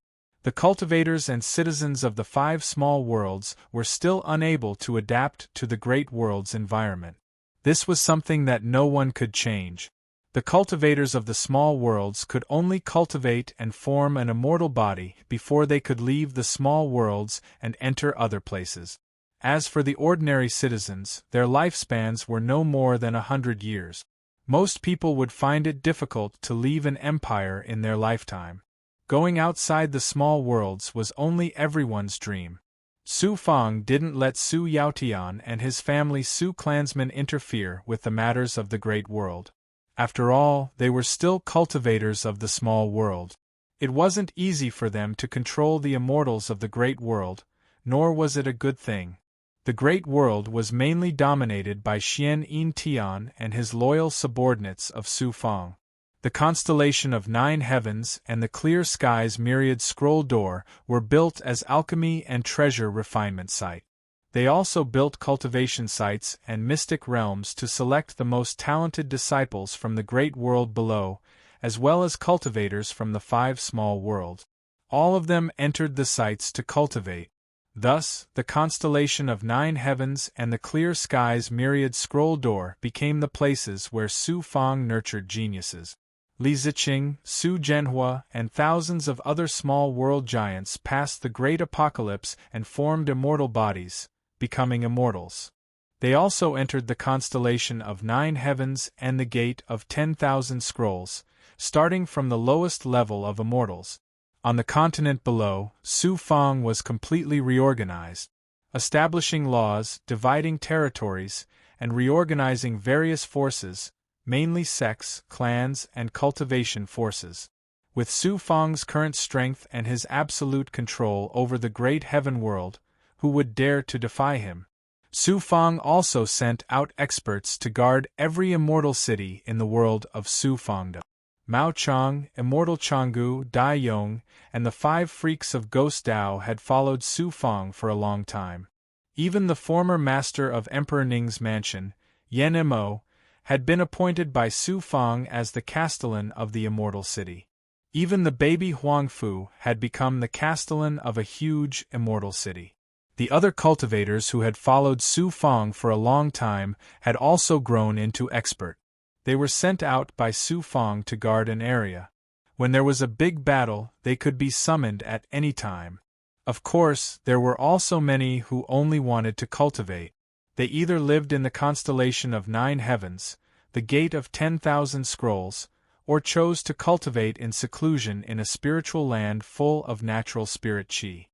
The cultivators and citizens of the 5 small worlds were still unable to adapt to the great world's environment. This was something that no one could change. The cultivators of the small worlds could only cultivate and form an immortal body before they could leave the small worlds and enter other places. As for the ordinary citizens, their lifespans were no more than 100 years. Most people would find it difficult to leave an empire in their lifetime. Going outside the small worlds was only everyone's dream. Su Fang didn't let Su Yaotian and his family Su clansmen interfere with the matters of the great world. After all, they were still cultivators of the small world. It wasn't easy for them to control the immortals of the great world, nor was it a good thing. The great world was mainly dominated by Xian Yin Tian and his loyal subordinates of Su Fang. The constellation of 9 heavens and the clear sky's myriad scroll door were built as alchemy and treasure refinement site. They also built cultivation sites and mystic realms to select the most talented disciples from the great world below, as well as cultivators from the 5 small worlds. All of them entered the sites to cultivate. Thus, the constellation of 9 heavens and the clear sky's myriad scroll door became the places where Su Fang nurtured geniuses. Li Ziqing, Su Zhenhua, and thousands of other small world giants passed the great apocalypse and formed immortal bodies, becoming immortals. They also entered the constellation of 9 heavens and the gate of 10,000 scrolls, starting from the lowest level of immortals. On the continent below, Su Fang was completely reorganized, establishing laws, dividing territories, and reorganizing various forces, mainly sects, clans, and cultivation forces. With Su Fang's current strength and his absolute control over the great heaven world, who would dare to defy him? Su Fang also sent out experts to guard every immortal city in the world of Su Fangda. Mao Chang, Immortal Changgu, Dai Yong, and the 5 freaks of Ghost Dao had followed Su Fang for a long time. Even the former master of Emperor Ning's mansion, Yan Mo, had been appointed by Su Fang as the castellan of the immortal city. Even the baby Huang Fu had become the castellan of a huge immortal city. The other cultivators who had followed Su Fang for a long time had also grown into expert. They were sent out by Su Fang to guard an area. When there was a big battle, they could be summoned at any time. Of course, there were also many who only wanted to cultivate. They either lived in the constellation of 9 heavens, the gate of 10,000 scrolls, or chose to cultivate in seclusion in a spiritual land full of natural spirit qi.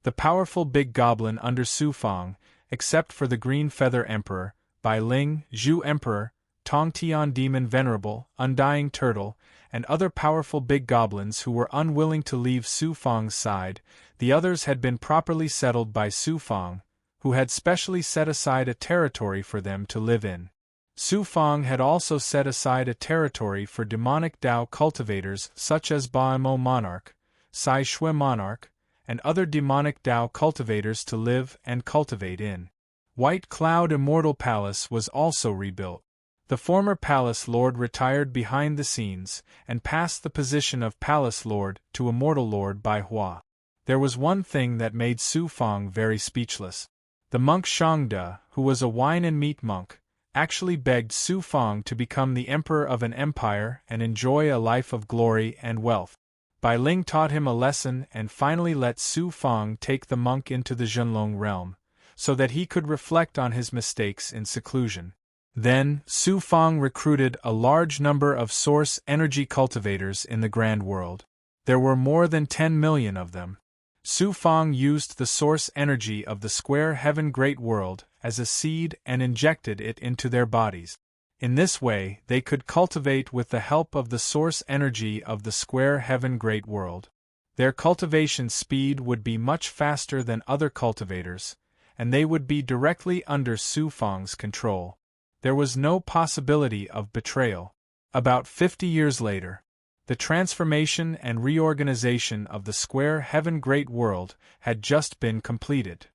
The powerful big goblin under Su Fang, except for the Green Feather Emperor, Bai Ling, Zhu Emperor, Tong Tian Demon Venerable, Undying Turtle, and other powerful big goblins who were unwilling to leave Su Fang's side, the others had been properly settled by Su Fang, who had specially set aside a territory for them to live in. Su Fang had also set aside a territory for demonic Dao cultivators such as Baimo Monarch, Sai Shui Monarch, and other demonic Dao cultivators to live and cultivate in. White Cloud Immortal Palace was also rebuilt. The former Palace Lord retired behind the scenes and passed the position of Palace Lord to Immortal Lord Bai Hua. There was one thing that made Su Fang very speechless. The monk Shangde, who was a wine and meat monk, actually begged Su Fang to become the emperor of an empire and enjoy a life of glory and wealth. Bai Ling taught him a lesson and finally let Su Fang take the monk into the Zhenlong realm, so that he could reflect on his mistakes in seclusion. Then, Su Fang recruited a large number of source energy cultivators in the Grand World. There were more than 10 million of them. Su Fang used the source energy of the Square Heaven Great World as a seed and injected it into their bodies. In this way, they could cultivate with the help of the source energy of the Square Heaven Great World. Their cultivation speed would be much faster than other cultivators, and they would be directly under Su Fang's control. There was no possibility of betrayal. About 50 years later, the transformation and reorganization of the Square Heaven Great World had just been completed.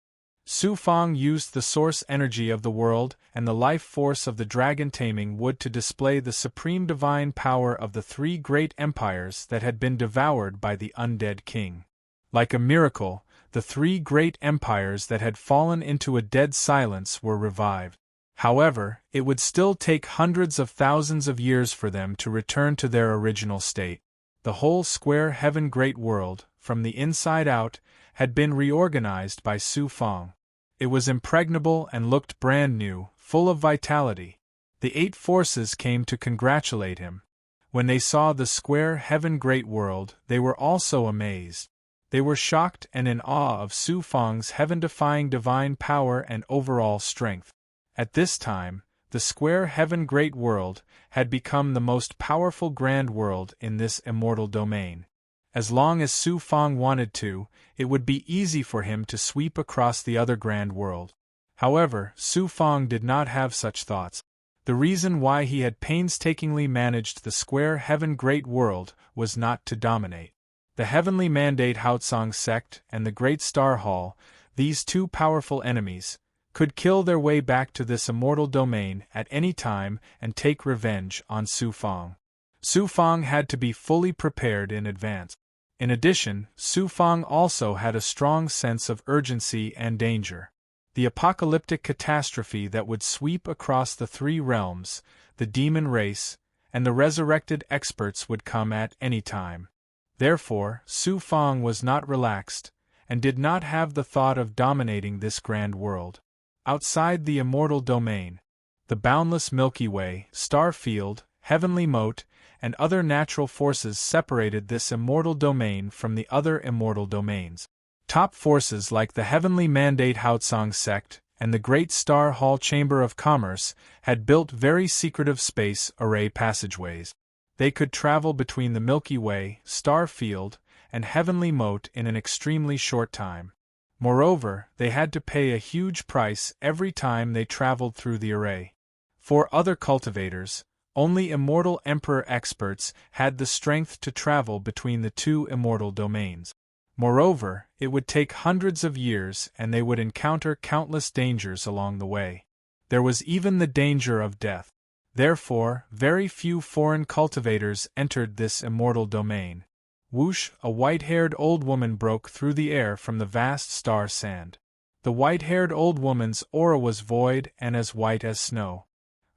Su Fang used the source energy of the world and the life force of the dragon taming wood to display the supreme divine power of the three great empires that had been devoured by the undead king. Like a miracle, the three great empires that had fallen into a dead silence were revived. However, it would still take hundreds of thousands of years for them to return to their original state. The whole Square Heaven Great World, from the inside out, had been reorganized by Su Fang. It was impregnable and looked brand new, full of vitality. The 8 forces came to congratulate him. When they saw the Square Heaven Great World, they were also amazed. They were shocked and in awe of Su Fang's heaven-defying divine power and overall strength. At this time, the Square Heaven Great World had become the most powerful grand world in this immortal domain. As long as Su Fang wanted to, it would be easy for him to sweep across the other grand world. However, Su Fang did not have such thoughts. The reason why he had painstakingly managed the Square Heaven Great World was not to dominate. The Heavenly Mandate Haotsong sect and the Great Star Hall, these two powerful enemies, could kill their way back to this immortal domain at any time and take revenge on Su Fang. Su Fang had to be fully prepared in advance. In addition, Su Fang also had a strong sense of urgency and danger. The apocalyptic catastrophe that would sweep across the 3 realms, the demon race, and the resurrected experts would come at any time. Therefore, Su Fang was not relaxed, and did not have the thought of dominating this grand world. Outside the immortal domain, the boundless Milky Way, star field, heavenly moat, and other natural forces separated this immortal domain from the other immortal domains. Top forces like the Heavenly Mandate Haotsong sect and the Great Star Hall Chamber of Commerce had built very secretive space array passageways. They could travel between the Milky Way, star field, and heavenly moat in an extremely short time. Moreover, they had to pay a huge price every time they traveled through the array. For other cultivators, only immortal emperor experts had the strength to travel between the 2 immortal domains. Moreover, it would take hundreds of years and they would encounter countless dangers along the way. There was even the danger of death. Therefore, very few foreign cultivators entered this immortal domain. Whoosh, a white-haired old woman broke through the air from the vast star sand. The white-haired old woman's aura was void and as white as snow.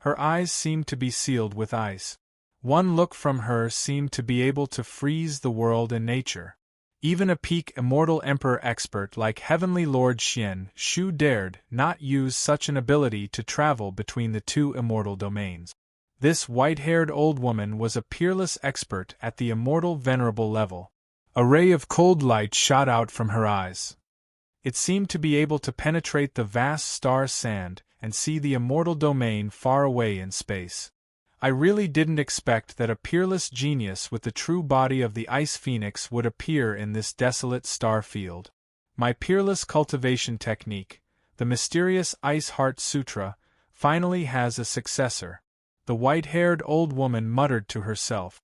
Her eyes seemed to be sealed with ice. One look from her seemed to be able to freeze the world and nature. Even a peak immortal emperor expert like Heavenly Lord Xian Shu dared not use such an ability to travel between the 2 immortal domains. This white-haired old woman was a peerless expert at the immortal venerable level. A ray of cold light shot out from her eyes. It seemed to be able to penetrate the vast star sand and see the immortal domain far away in space. I really didn't expect that a peerless genius with the true body of the Ice Phoenix would appear in this desolate star field. My peerless cultivation technique, the mysterious Ice Heart Sutra, finally has a successor. The white-haired old woman muttered to herself.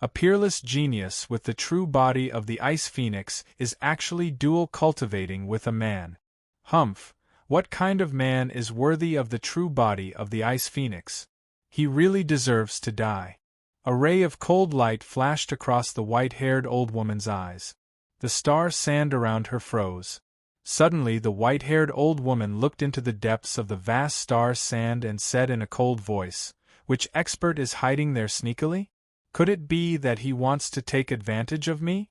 A peerless genius with the true body of the Ice Phoenix is actually dual cultivating with a man. Humph! What kind of man is worthy of the true body of the Ice Phoenix? He really deserves to die. A ray of cold light flashed across the white-haired old woman's eyes. The star sand around her froze. Suddenly the white-haired old woman looked into the depths of the vast star sand and said in a cold voice, "Which expert is hiding there sneakily?" Could it be that he wants to take advantage of me?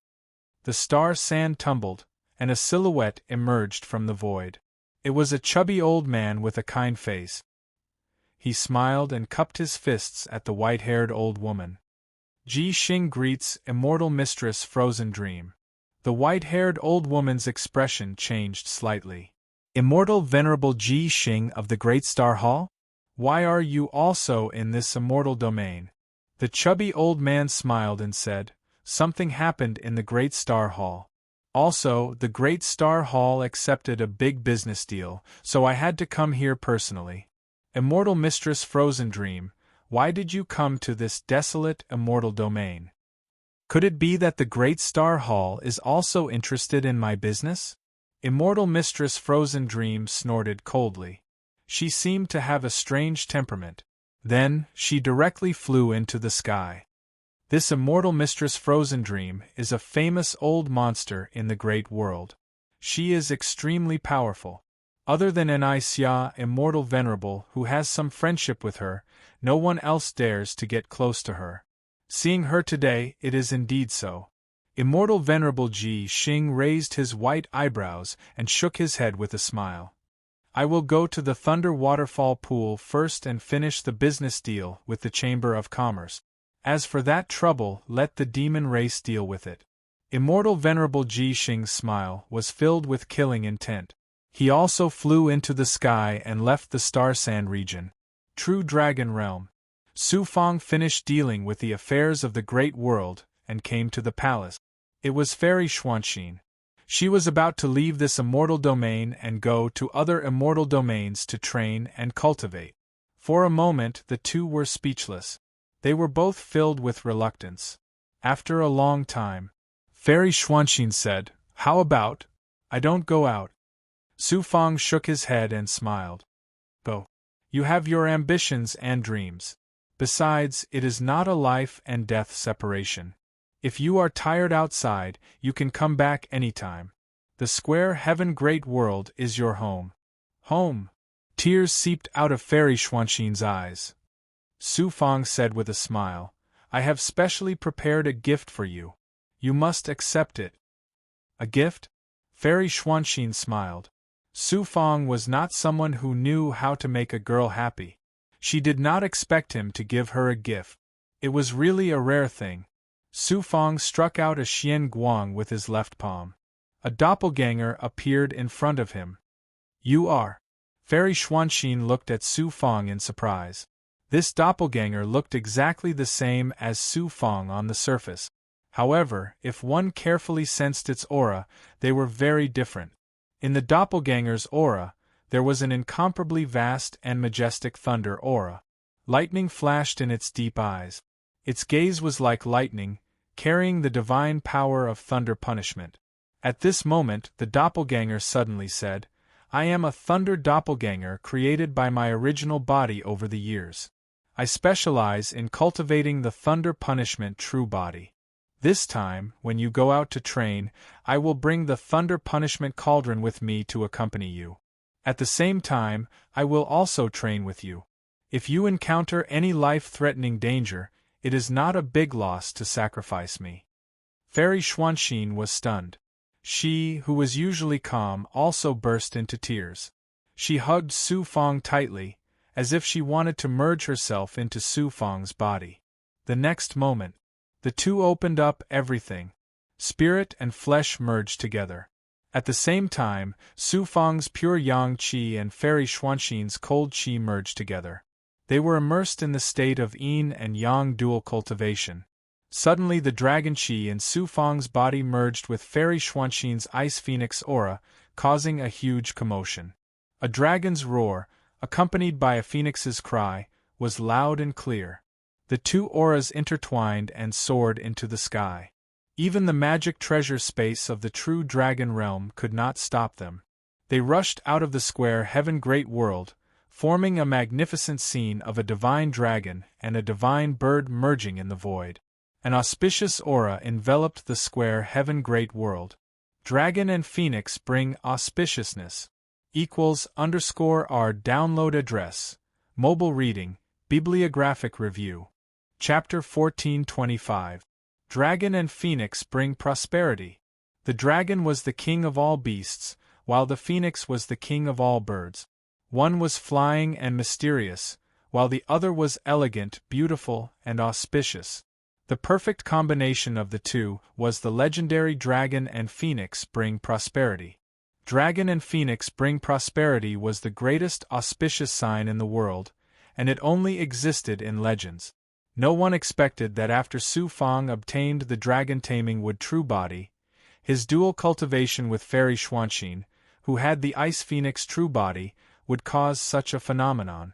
The star sand tumbled, and a silhouette emerged from the void. It was a chubby old man with a kind face. He smiled and cupped his fists at the white-haired old woman. Ji Xing greets immortal mistress Frozen Dream. The white-haired old woman's expression changed slightly. Immortal venerable Ji Xing of the Great Star Hall? Why are you also in this immortal domain? The chubby old man smiled and said, something happened in the Great Star Hall. Also, the Great Star Hall accepted a big business deal, so I had to come here personally. Immortal Mistress Frozen Dream, why did you come to this desolate, immortal domain? Could it be that the Great Star Hall is also interested in my business? Immortal Mistress Frozen Dream snorted coldly. She seemed to have a strange temperament. Then, she directly flew into the sky. This immortal Mistress Frozen Dream is a famous old monster in the great world. She is extremely powerful. Other than Ni Xia, immortal venerable, who has some friendship with her, no one else dares to get close to her. Seeing her today, it is indeed so. Immortal venerable Ji Xing raised his white eyebrows and shook his head with a smile. I will go to the Thunder Waterfall Pool first and finish the business deal with the Chamber of Commerce. As for that trouble, let the demon race deal with it. Immortal venerable Ji Xing's smile was filled with killing intent. He also flew into the sky and left the Star Sand region. True Dragon Realm. Su Fang finished dealing with the affairs of the great world and came to the palace. It was Fairy Xuanxin. She was about to leave this immortal domain and go to other immortal domains to train and cultivate. For a moment the two were speechless. They were both filled with reluctance. After a long time, Fairy Xuanxin said, "How about, I don't go out?" Su Fang shook his head and smiled. "Go. You have your ambitions and dreams. Besides, it is not a life and death separation. If you are tired outside, you can come back anytime. The square heaven great world is your home." Home! Tears seeped out of Fairy Xuanxin's eyes. Su Fang said with a smile, "I have specially prepared a gift for you. You must accept it." A gift? Fairy Xuanxin smiled. Su Fang was not someone who knew how to make a girl happy. She did not expect him to give her a gift. It was really a rare thing. Su Fang struck out a xian guang with his left palm. A doppelganger appeared in front of him. "You are." Fairy Xuanxin looked at Su Fang in surprise. This doppelganger looked exactly the same as Su Fang on the surface. However, if one carefully sensed its aura, they were very different. In the doppelganger's aura, there was an incomparably vast and majestic thunder aura. Lightning flashed in its deep eyes. Its gaze was like lightning, carrying the divine power of thunder punishment. At this moment, the doppelganger suddenly said, "I am a thunder doppelganger created by my original body over the years. I specialize in cultivating the thunder punishment true body. This time, when you go out to train, I will bring the thunder punishment cauldron with me to accompany you. At the same time, I will also train with you. If you encounter any life-threatening danger, it is not a big loss to sacrifice me." Fairy Xuanxin was stunned. She, who was usually calm, also burst into tears. She hugged Su Fang tightly, as if she wanted to merge herself into Su Fang's body. The next moment, the two opened up everything. Spirit and flesh merged together. At the same time, Su Fang's pure yang qi and Fairy Xuanxin's cold qi merged together. They were immersed in the state of yin and yang dual cultivation. Suddenly the dragon qi in Su Fang's body merged with Fairy Xuanxin's ice phoenix aura, causing a huge commotion. A dragon's roar, accompanied by a phoenix's cry, was loud and clear. The two auras intertwined and soared into the sky. Even the magic treasure space of the true dragon realm could not stop them. They rushed out of the square heaven great world, forming a magnificent scene of a divine dragon and a divine bird merging in the void. An auspicious aura enveloped the square heaven great world. Dragon and phoenix bring auspiciousness. =_R download address, mobile reading, bibliographic review. Chapter 1425. Dragon and Phoenix bring prosperity. The dragon was the king of all beasts, while the phoenix was the king of all birds. One was flying and mysterious, while the other was elegant, beautiful, and auspicious. The perfect combination of the two was the legendary dragon and phoenix bring prosperity. Dragon and phoenix bring prosperity was the greatest auspicious sign in the world, and it only existed in legends. No one expected that after Su Fang obtained the dragon-taming wood true body, his dual cultivation with Fairy Xuanxin, who had the ice phoenix true body, would cause such a phenomenon.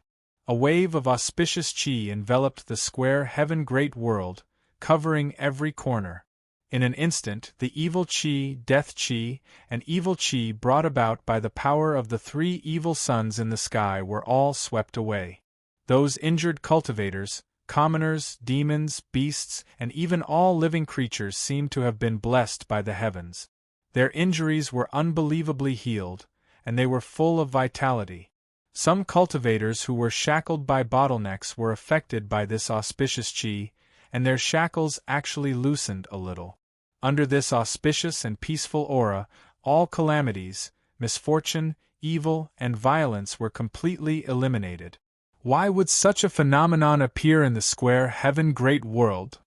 A wave of auspicious qi enveloped the square heaven great world, covering every corner. In an instant, the evil qi, death qi, and evil qi brought about by the power of the three evil suns in the sky were all swept away. Those injured cultivators, commoners, demons, beasts, and even all living creatures seemed to have been blessed by the heavens. Their injuries were unbelievably healed, and they were full of vitality. Some cultivators who were shackled by bottlenecks were affected by this auspicious qi, and their shackles actually loosened a little. Under this auspicious and peaceful aura, all calamities, misfortune, evil, and violence were completely eliminated. Why would such a phenomenon appear in the square heaven great world?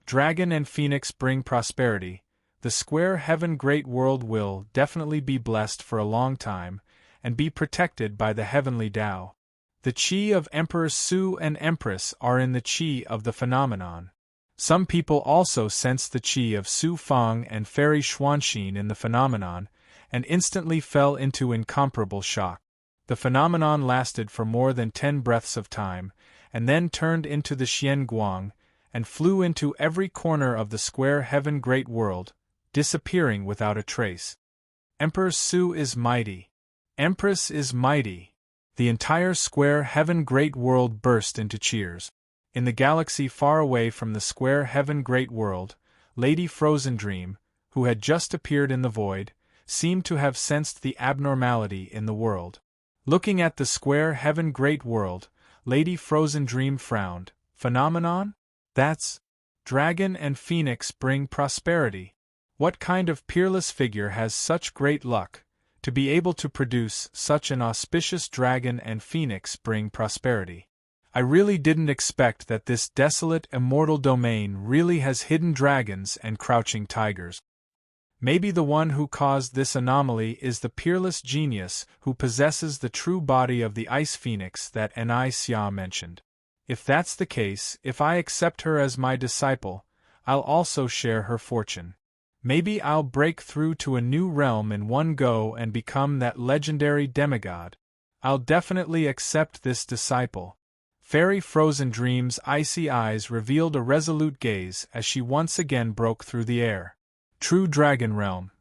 Dragon and Phoenix bring prosperity. The square heaven great world will definitely be blessed for a long time, and be protected by the heavenly Tao. The qi of Emperor Su and Empress are in the qi of the phenomenon. Some people also sensed the qi of Su Fang and Fairy Xuanxin in the phenomenon, and instantly fell into incomparable shock. The phenomenon lasted for more than 10 breaths of time, and then turned into the Xian Guang, and flew into every corner of the square heaven great world, disappearing without a trace. Emperor Su is mighty. Empress is mighty. The entire square heaven great world burst into cheers. In the galaxy far away from the square heaven great world, Lady Frozen Dream, who had just appeared in the void, seemed to have sensed the abnormality in the world. Looking at the square heaven great world, Lady Frozen Dream frowned. Phenomenon? That's dragon and phoenix bring prosperity. What kind of peerless figure has such great luck, to be able to produce such an auspicious dragon and phoenix bring prosperity? I really didn't expect that this desolate immortal domain really has hidden dragons and crouching tigers. Maybe the one who caused this anomaly is the peerless genius who possesses the true body of the ice phoenix that Anai Xia mentioned. If that's the case, if I accept her as my disciple, I'll also share her fortune. Maybe I'll break through to a new realm in one go and become that legendary demigod. I'll definitely accept this disciple. Fairy Frozen Dream's icy eyes revealed a resolute gaze as she once again broke through the air. True Dragon Realm.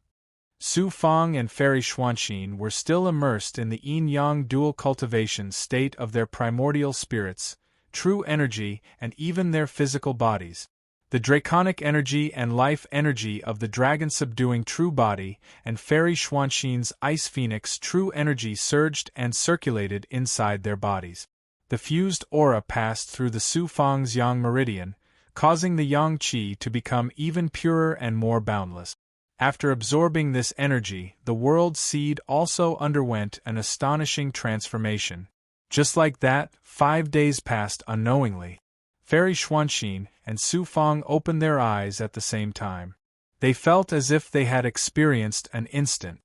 Su Fang and Fairy Xuanxin were still immersed in the yin-yang dual cultivation state of their primordial spirits, true energy, and even their physical bodies. The draconic energy and life energy of the dragon-subduing true body and Fairy Xuanxin's ice phoenix true energy surged and circulated inside their bodies. The fused aura passed through the Su Fang's yang meridian, causing the yang qi to become even purer and more boundless. After absorbing this energy, the world seed also underwent an astonishing transformation. Just like that, 5 days passed unknowingly. Fairy Xuanxin and Su Fang opened their eyes at the same time. They felt as if they had experienced an instant.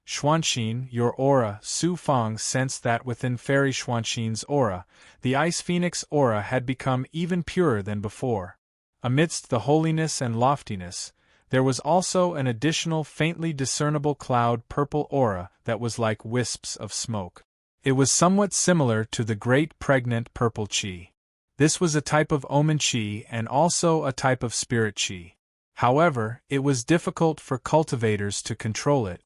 Xuanxin, your aura. Su Fang sensed that within Fairy Xuanxin's aura, the Ice Phoenix aura had become even purer than before. Amidst the holiness and loftiness, there was also an additional faintly discernible cloud purple aura that was like wisps of smoke. It was somewhat similar to the great pregnant purple qi. This was a type of omen qi and also a type of spirit qi. However, it was difficult for cultivators to control it.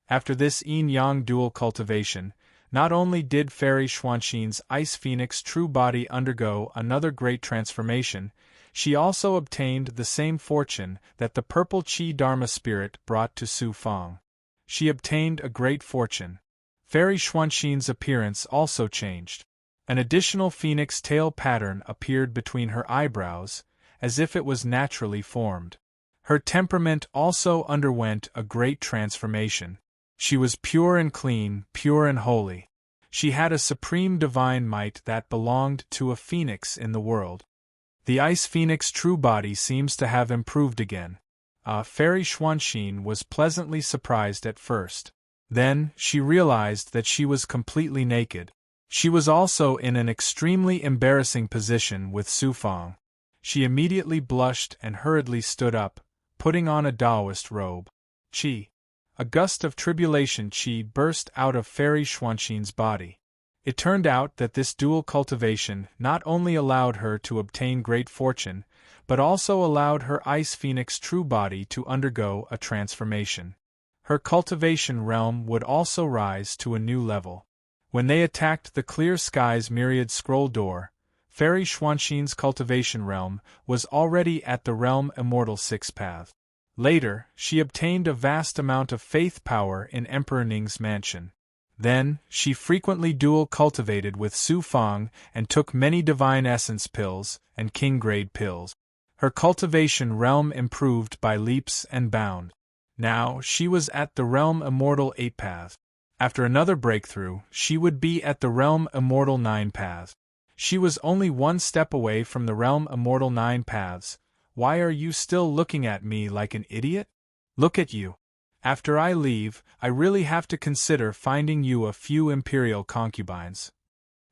After this yin-yang dual cultivation, not only did Fairy Xuanxin's Ice Phoenix true body undergo another great transformation, she also obtained the same fortune that the purple Qi Dharma spirit brought to Su Fang. She obtained a great fortune. Fairy Xuanxin's appearance also changed. An additional phoenix tail pattern appeared between her eyebrows, as if it was naturally formed. Her temperament also underwent a great transformation. She was pure and clean, pure and holy. She had a supreme divine might that belonged to a phoenix in the world. The ice phoenix true body seems to have improved again. Fairy Xuanxin was pleasantly surprised at first. Then, she realized that she was completely naked. She was also in an extremely embarrassing position with Su Fang. She immediately blushed and hurriedly stood up, putting on a Taoist robe. Qi. A gust of tribulation qi burst out of Fairy Xuanxin's body. It turned out that this dual cultivation not only allowed her to obtain great fortune, but also allowed her ice phoenix true body to undergo a transformation. Her cultivation realm would also rise to a new level. When they attacked the clear sky's myriad scroll door, Fairy Xuanxin's cultivation realm was already at the realm immortal 6th path. Later, she obtained a vast amount of faith power in Emperor Ning's mansion. Then, she frequently dual cultivated with Su Fang and took many divine essence pills and king-grade pills. Her cultivation realm improved by leaps and bounds. Now, she was at the realm immortal 8th path. After another breakthrough, she would be at the realm immortal 9 paths. She was only one step away from the realm immortal 9 paths. Why are you still looking at me like an idiot? Look at you. After I leave, I really have to consider finding you a few imperial concubines.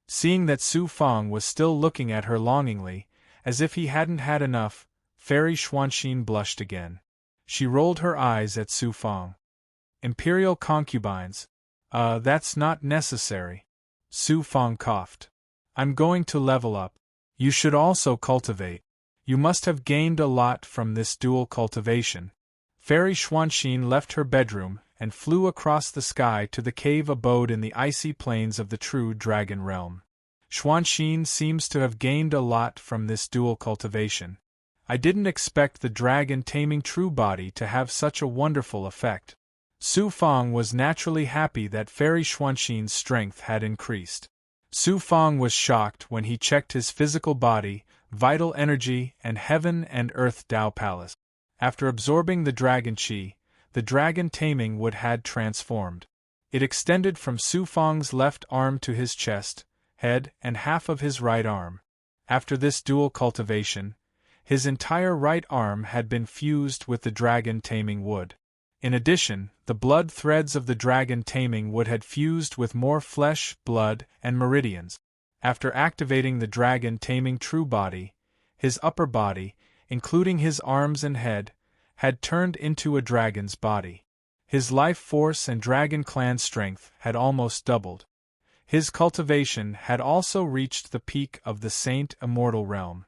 Seeing that Su Fang was still looking at her longingly, as if he hadn't had enough, Fairy Xuanxin blushed again. She rolled her eyes at Su Fang. Imperial concubines. That's not necessary. Su Fang coughed. I'm going to level up. You should also cultivate. You must have gained a lot from this dual cultivation. Fairy Xuanxin left her bedroom and flew across the sky to the cave abode in the icy plains of the true dragon realm. Xuanxin seems to have gained a lot from this dual cultivation. I didn't expect the dragon taming true body to have such a wonderful effect. Su Fang was naturally happy that Fairy Xuanxin's strength had increased. Su Fang was shocked when he checked his physical body, vital energy, and heaven and earth Tao Palace. After absorbing the dragon qi, the dragon taming wood had transformed. It extended from Su Fang's left arm to his chest, head, and half of his right arm. After this dual cultivation, his entire right arm had been fused with the dragon taming wood. In addition, the blood threads of the dragon taming wood had fused with more flesh, blood, and meridians. After activating the dragon taming true body, his upper body, including his arms and head, had turned into a dragon's body. His life force and dragon clan strength had almost doubled. His cultivation had also reached the peak of the Saint Immortal realm.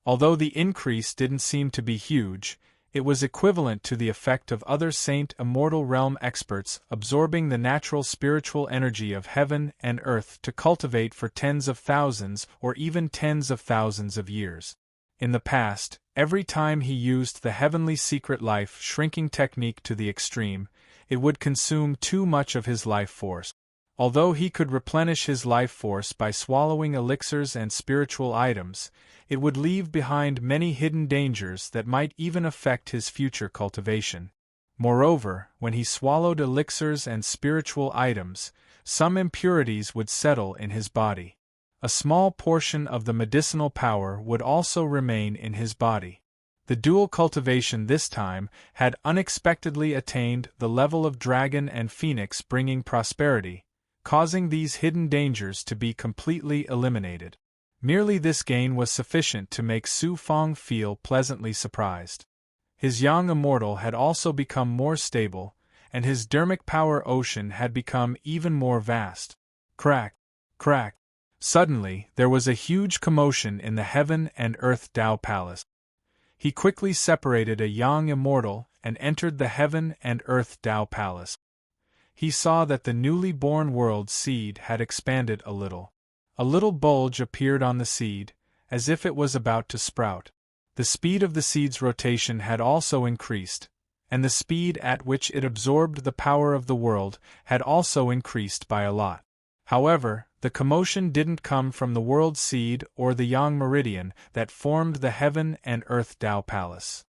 Although the increase didn't seem to be huge, it was equivalent to the effect of other Saint Immortal realm experts absorbing the natural spiritual energy of heaven and earth to cultivate for tens of thousands or even tens of thousands of years. In the past, every time he used the heavenly secret life shrinking technique to the extreme, it would consume too much of his life force. Although he could replenish his life force by swallowing elixirs and spiritual items, it would leave behind many hidden dangers that might even affect his future cultivation. Moreover, when he swallowed elixirs and spiritual items, some impurities would settle in his body. A small portion of the medicinal power would also remain in his body. The dual cultivation this time had unexpectedly attained the level of dragon and phoenix bringing prosperity, causing these hidden dangers to be completely eliminated. Merely this gain was sufficient to make Su Fang feel pleasantly surprised. His young immortal had also become more stable, and his dermic power ocean had become even more vast. Crack! Crack! Suddenly, there was a huge commotion in the heaven and earth Tao Palace. He quickly separated a young immortal and entered the heaven and earth Tao Palace. He saw that the newly born world seed had expanded a little. A little bulge appeared on the seed, as if it was about to sprout. The speed of the seed's rotation had also increased, and the speed at which it absorbed the power of the world had also increased by a lot. However, the commotion didn't come from the world seed or the yang meridian that formed the heaven and earth Tao Palace.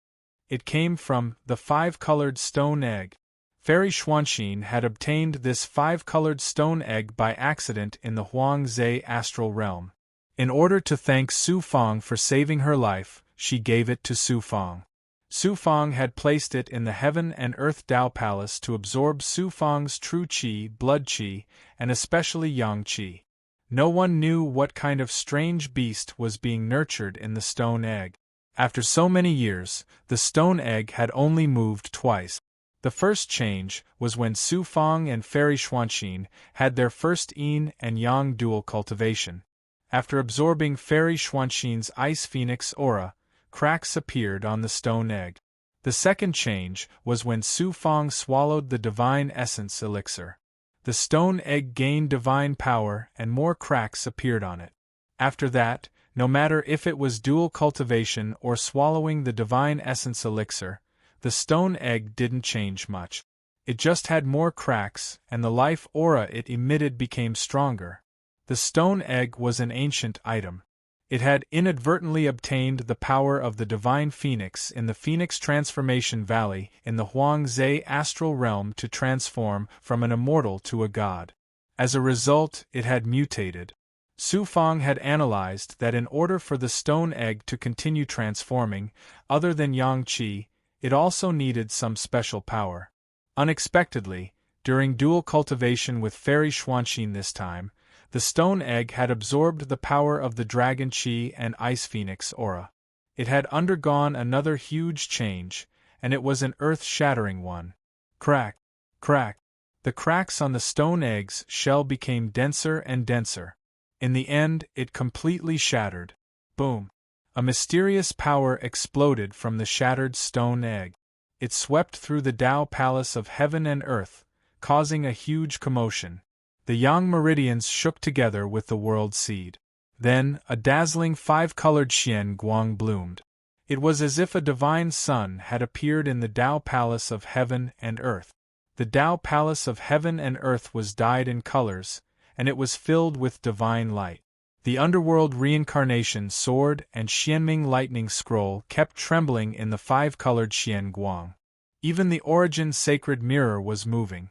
It came from the five-colored stone egg. Fairy Xuanxin had obtained this five-colored stone egg by accident in the Huangze astral realm. In order to thank Su Fang for saving her life, she gave it to Su Fang. Su Fang had placed it in the Heaven and Earth Tao Palace to absorb Su Fang's true qi, blood qi, and especially yang qi. No one knew what kind of strange beast was being nurtured in the stone egg. After so many years, the stone egg had only moved twice. The first change was when Su Fang and Fairy Xuanxin had their first yin and yang dual cultivation. After absorbing Fairy Xuanxin's ice phoenix aura, cracks appeared on the stone egg. The second change was when Su Fang swallowed the divine essence elixir. The stone egg gained divine power and more cracks appeared on it. After that, no matter if it was dual cultivation or swallowing the divine essence elixir, the stone egg didn't change much. It just had more cracks, and the life aura it emitted became stronger. The stone egg was an ancient item. It had inadvertently obtained the power of the divine phoenix in the Phoenix Transformation Valley in the Huangze astral realm to transform from an immortal to a god. As a result, it had mutated. Su Fang had analyzed that in order for the stone egg to continue transforming, other than yang qi, it also needed some special power. Unexpectedly, during dual cultivation with Fairy Xuanxin this time, the stone egg had absorbed the power of the dragon qi and ice phoenix aura. It had undergone another huge change, and it was an earth-shattering one. Crack, crack. The cracks on the stone egg's shell became denser and denser. In the end, it completely shattered. Boom! A mysterious power exploded from the shattered stone egg. It swept through the Tao Palace of heaven and earth, causing a huge commotion. The yang meridians shook together with the world seed. Then, a dazzling five-colored Xian Guang bloomed. It was as if a divine sun had appeared in the Tao Palace of heaven and earth. The Tao Palace of heaven and earth was dyed in colors, and it was filled with divine light. The underworld reincarnation sword and Xianming lightning scroll kept trembling in the five-colored Xian Guang. Even the origin sacred mirror was moving.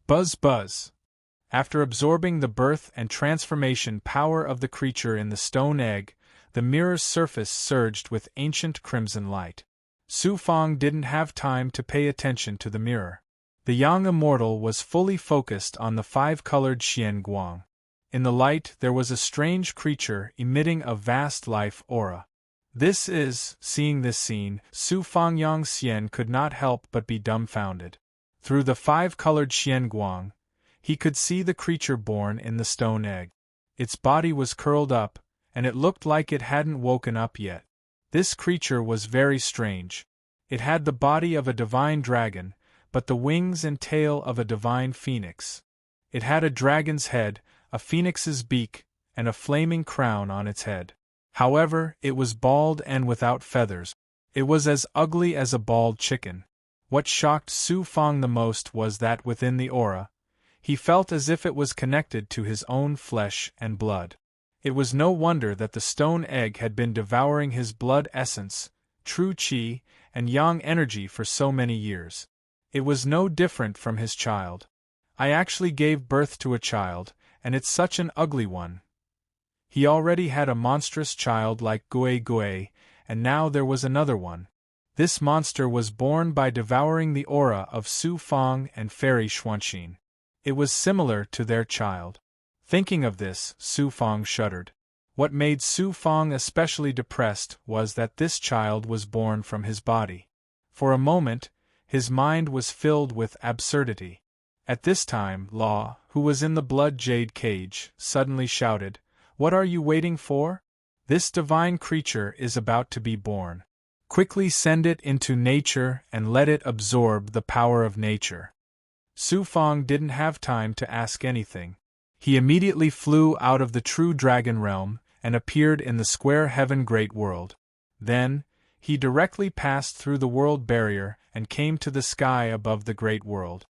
Buzz buzz. After absorbing the birth and transformation power of the creature in the stone egg, the mirror's surface surged with ancient crimson light. Su Fang didn't have time to pay attention to the mirror. The young immortal was fully focused on the five-colored Xian Guang. In the light there was a strange creature emitting a vast life aura. Seeing this scene, Su Fang Yang Xian could not help but be dumbfounded. Through the five-colored Xian Guang, he could see the creature born in the stone egg. Its body was curled up, and it looked like it hadn't woken up yet. This creature was very strange. It had the body of a divine dragon, but the wings and tail of a divine phoenix. It had a dragon's head, a phoenix's beak, and a flaming crown on its head. However, it was bald and without feathers. It was as ugly as a bald chicken. What shocked Su Fang the most was that within the aura, he felt as if it was connected to his own flesh and blood. It was no wonder that the stone egg had been devouring his blood essence, true qi, and yang energy for so many years. It was no different from his child. I actually gave birth to a child, and it's such an ugly one. He already had a monstrous child like Gui Gui, and now there was another one. This monster was born by devouring the aura of Su Fang and Fairy Xuanxin. It was similar to their child. Thinking of this, Su Fang shuddered. What made Su Fang especially depressed was that this child was born from his body. For a moment, his mind was filled with absurdity. At this time, Law, who was in the blood jade cage, suddenly shouted, "What are you waiting for? This divine creature is about to be born. Quickly send it into nature and let it absorb the power of nature." Su Fang didn't have time to ask anything. He immediately flew out of the true dragon realm and appeared in the square heaven great world. Then, he directly passed through the world barrier and came to the sky above the great world.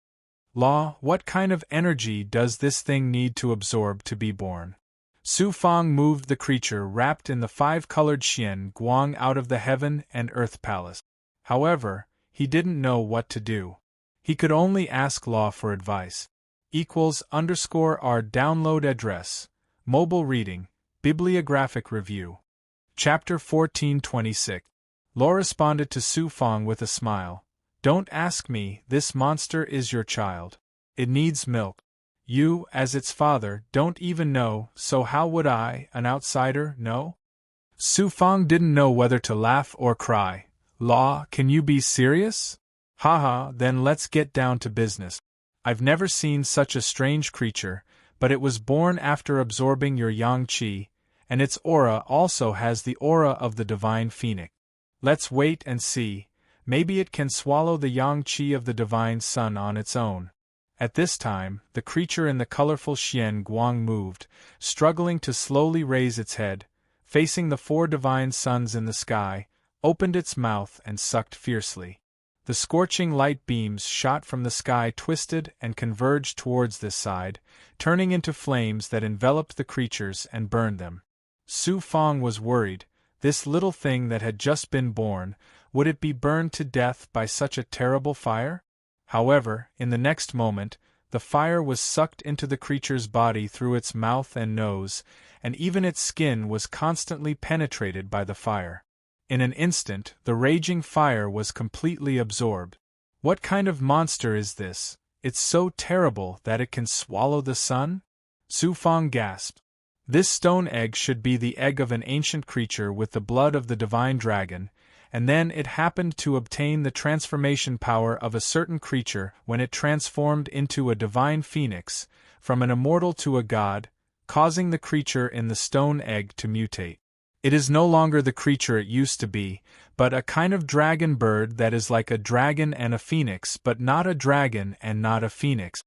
Law, what kind of energy does this thing need to absorb to be born? Su Fang moved the creature wrapped in the 5-colored Xian Guang out of the heaven and earth palace. However, he didn't know what to do. He could only ask Law for advice. =R download address. Mobile reading. Bibliographic review. Chapter 1426. Law responded to Su Fang with a smile. Don't ask me, this monster is your child. It needs milk. You, as its father, don't even know, so how would I, an outsider, know? Su Fang didn't know whether to laugh or cry. Law, can you be serious? Haha, then let's get down to business. I've never seen such a strange creature, but it was born after absorbing your yang qi, and its aura also has the aura of the divine phoenix. Let's wait and see, maybe it can swallow the yang qi of the divine sun on its own. At this time, the creature in the colorful Xian Guang moved, struggling to slowly raise its head, facing the 4 divine suns in the sky, opened its mouth and sucked fiercely. The scorching light beams shot from the sky twisted and converged towards this side, turning into flames that enveloped the creatures and burned them. Su Fang was worried. This little thing that had just been born, would it be burned to death by such a terrible fire? However, in the next moment, the fire was sucked into the creature's body through its mouth and nose, and even its skin was constantly penetrated by the fire. In an instant, the raging fire was completely absorbed. What kind of monster is this? It's so terrible that it can swallow the sun? Su Fang gasped. This stone egg should be the egg of an ancient creature with the blood of the divine dragon, and then it happened to obtain the transformation power of a certain creature when it transformed into a divine phoenix, from an immortal to a god, causing the creature in the stone egg to mutate. It is no longer the creature it used to be, but a kind of dragon bird that is like a dragon and a phoenix but not a dragon and not a phoenix.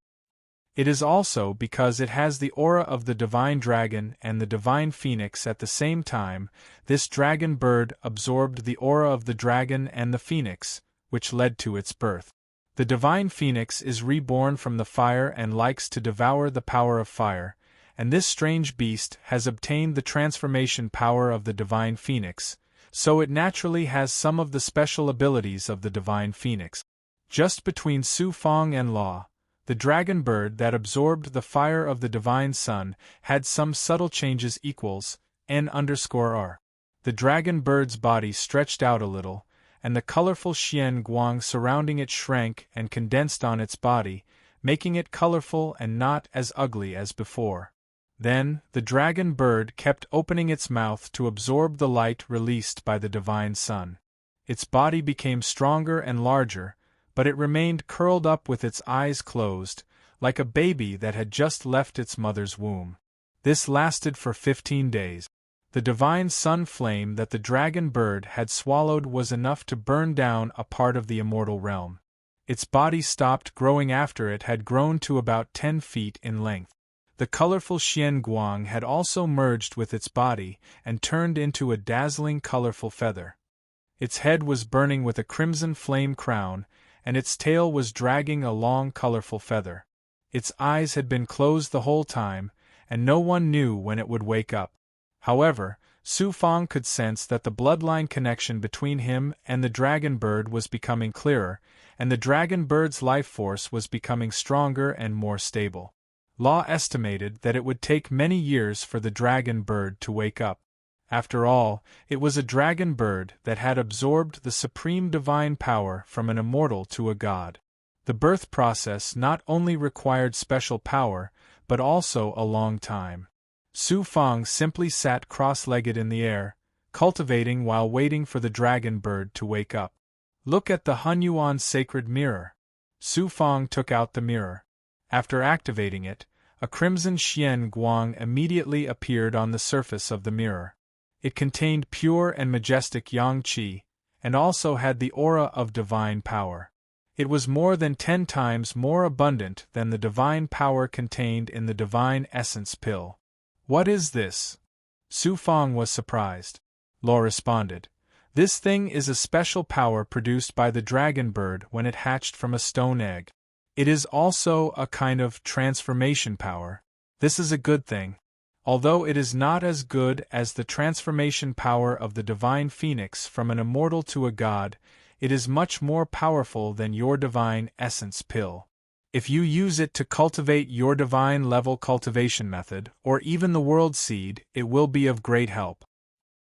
It is also because it has the aura of the divine dragon and the divine phoenix at the same time. This dragon bird absorbed the aura of the dragon and the phoenix, which led to its birth. The divine phoenix is reborn from the fire and likes to devour the power of fire, and this strange beast has obtained the transformation power of the divine phoenix, so it naturally has some of the special abilities of the divine phoenix. Just between Su Fang and Law, the dragon bird that absorbed the fire of the divine sun had some subtle changes. N_R. The dragon bird's body stretched out a little, and the colorful Xian Guang surrounding it shrank and condensed on its body, making it colorful and not as ugly as before. Then, the dragon bird kept opening its mouth to absorb the light released by the divine sun. Its body became stronger and larger, but it remained curled up with its eyes closed, like a baby that had just left its mother's womb. This lasted for 15 days. The divine sun flame that the dragon bird had swallowed was enough to burn down a part of the immortal realm. Its body stopped growing after it had grown to about 10 feet in length. The colorful Xian Guang had also merged with its body and turned into a dazzling colorful feather. Its head was burning with a crimson flame crown, and its tail was dragging a long colorful feather. Its eyes had been closed the whole time, and no one knew when it would wake up. However, Su Fang could sense that the bloodline connection between him and the dragon bird was becoming clearer, and the dragon bird's life force was becoming stronger and more stable. Law estimated that it would take many years for the dragon bird to wake up. After all, it was a dragon bird that had absorbed the supreme divine power from an immortal to a god. The birth process not only required special power, but also a long time. Su Fang simply sat cross-legged in the air, cultivating while waiting for the dragon bird to wake up. Look at the Hunyuan sacred mirror. Su Fang took out the mirror. After activating it, a crimson Xian Guang immediately appeared on the surface of the mirror. It contained pure and majestic yang qi, and also had the aura of divine power. It was more than 10 times more abundant than the divine power contained in the divine essence pill. What is this? Su Fang was surprised. Law responded. This thing is a special power produced by the dragon bird when it hatched from a stone egg. It is also a kind of transformation power. This is a good thing. Although it is not as good as the transformation power of the divine phoenix from an immortal to a god, it is much more powerful than your divine essence pill. If you use it to cultivate your divine level cultivation method, or even the world seed, it will be of great help.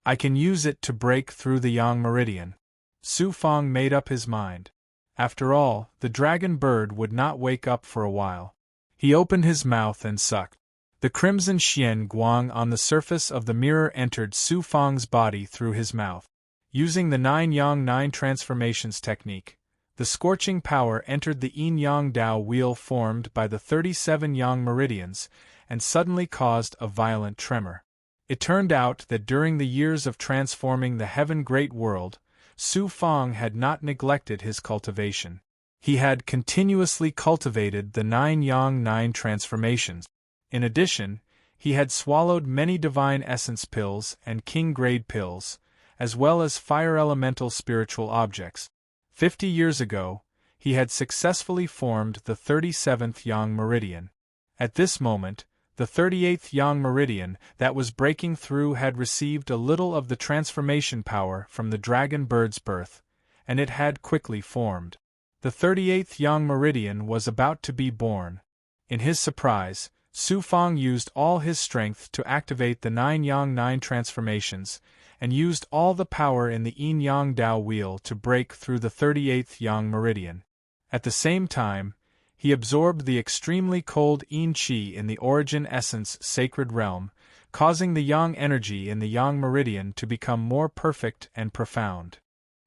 I can use it to break through the yang meridian. Su Fang made up his mind. After all, the dragon bird would not wake up for a while. He opened his mouth and sucked. The crimson xian guang on the surface of the mirror entered Su Fang's body through his mouth. Using the 9 yang 9 transformations technique, the scorching power entered the yin-yang Dao wheel formed by the 37 yang meridians, and suddenly caused a violent tremor. It turned out that during the years of transforming the heaven great world, Su Fang had not neglected his cultivation. He had continuously cultivated the 9 yang 9 transformations. In addition, he had swallowed many divine essence pills and king-grade pills, as well as fire elemental spiritual objects. 50 years ago, he had successfully formed the 37th yang meridian. At this moment, the 38th yang meridian that was breaking through had received a little of the transformation power from the dragon bird's birth, and it had quickly formed. The 38th yang meridian was about to be born. In his surprise, Su Fang used all his strength to activate the 9 yang 9 transformations, and used all the power in the yin-yang Dao wheel to break through the 38th yang meridian. At the same time, he absorbed the extremely cold yin qi in the origin essence sacred realm, causing the yang energy in the yang meridian to become more perfect and profound.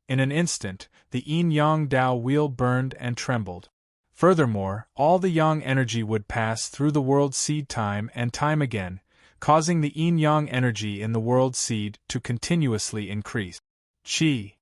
In an instant, the yin-yang Dao wheel burned and trembled. Furthermore, all the yang energy would pass through the world seed time and time again, causing the yin-yang energy in the world seed to continuously increase. Qi.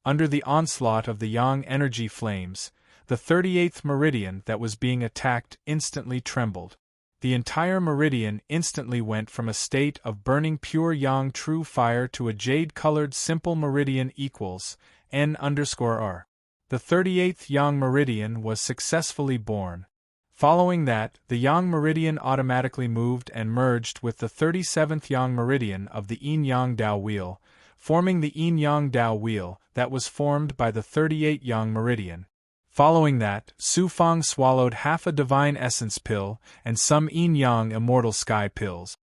Under the onslaught of the yang energy flames, the 38th meridian that was being attacked instantly trembled. The entire meridian instantly went from a state of burning pure yang true fire to a jade-colored simple meridian equals N_R. The 38th yang meridian was successfully born. Following that, the yang meridian automatically moved and merged with the 37th yang meridian of the yin-yang Dao wheel, forming the yin-yang Dao wheel that was formed by the 38th yang meridian. Following that, Su Fang swallowed half a divine essence pill and some yin-yang immortal sky pills.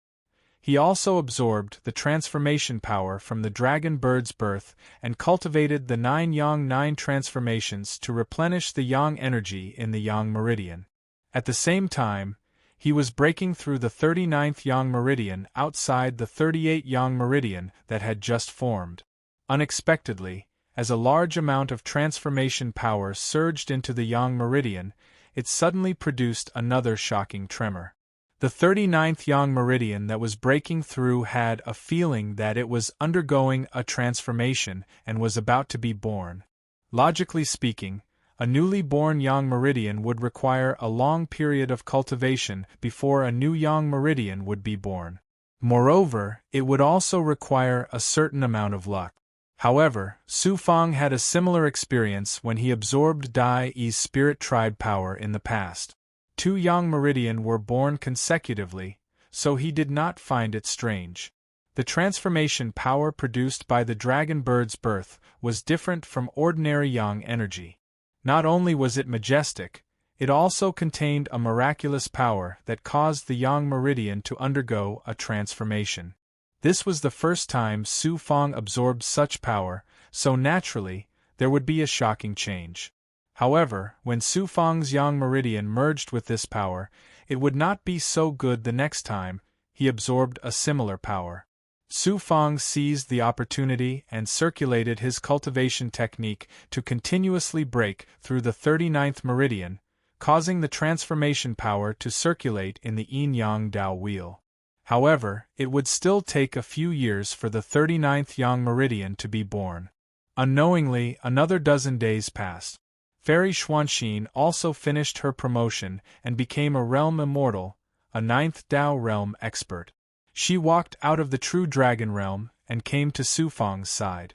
He also absorbed the transformation power from the dragon bird's birth and cultivated the 9 yang 9 transformations to replenish the yang energy in the yang meridian. At the same time, he was breaking through the 39th yang meridian outside the 38th yang meridian that had just formed. Unexpectedly, as a large amount of transformation power surged into the yang meridian, it suddenly produced another shocking tremor. The 39th yang meridian that was breaking through had a feeling that it was undergoing a transformation and was about to be born. Logically speaking, a newly born yang meridian would require a long period of cultivation before a new yang meridian would be born. Moreover, it would also require a certain amount of luck. However, Su Fang had a similar experience when he absorbed Dai Yi's spirit tribe power in the past. 2 yang meridian were born consecutively, so he did not find it strange. The transformation power produced by the dragon bird's birth was different from ordinary yang energy. Not only was it majestic, it also contained a miraculous power that caused the yang meridian to undergo a transformation. This was the first time Su Fang absorbed such power, so naturally, there would be a shocking change. However, when Su Fang's yang meridian merged with this power, it would not be so good the next time he absorbed a similar power. Su Fang seized the opportunity and circulated his cultivation technique to continuously break through the 39th meridian, causing the transformation power to circulate in the yin-yang Dao wheel. However, it would still take a few years for the 39th yang meridian to be born. Unknowingly, another dozen days passed. Fairy Xuanxin also finished her promotion and became a realm immortal, a 9th Dao realm expert. She walked out of the true dragon realm and came to Su Fang's side.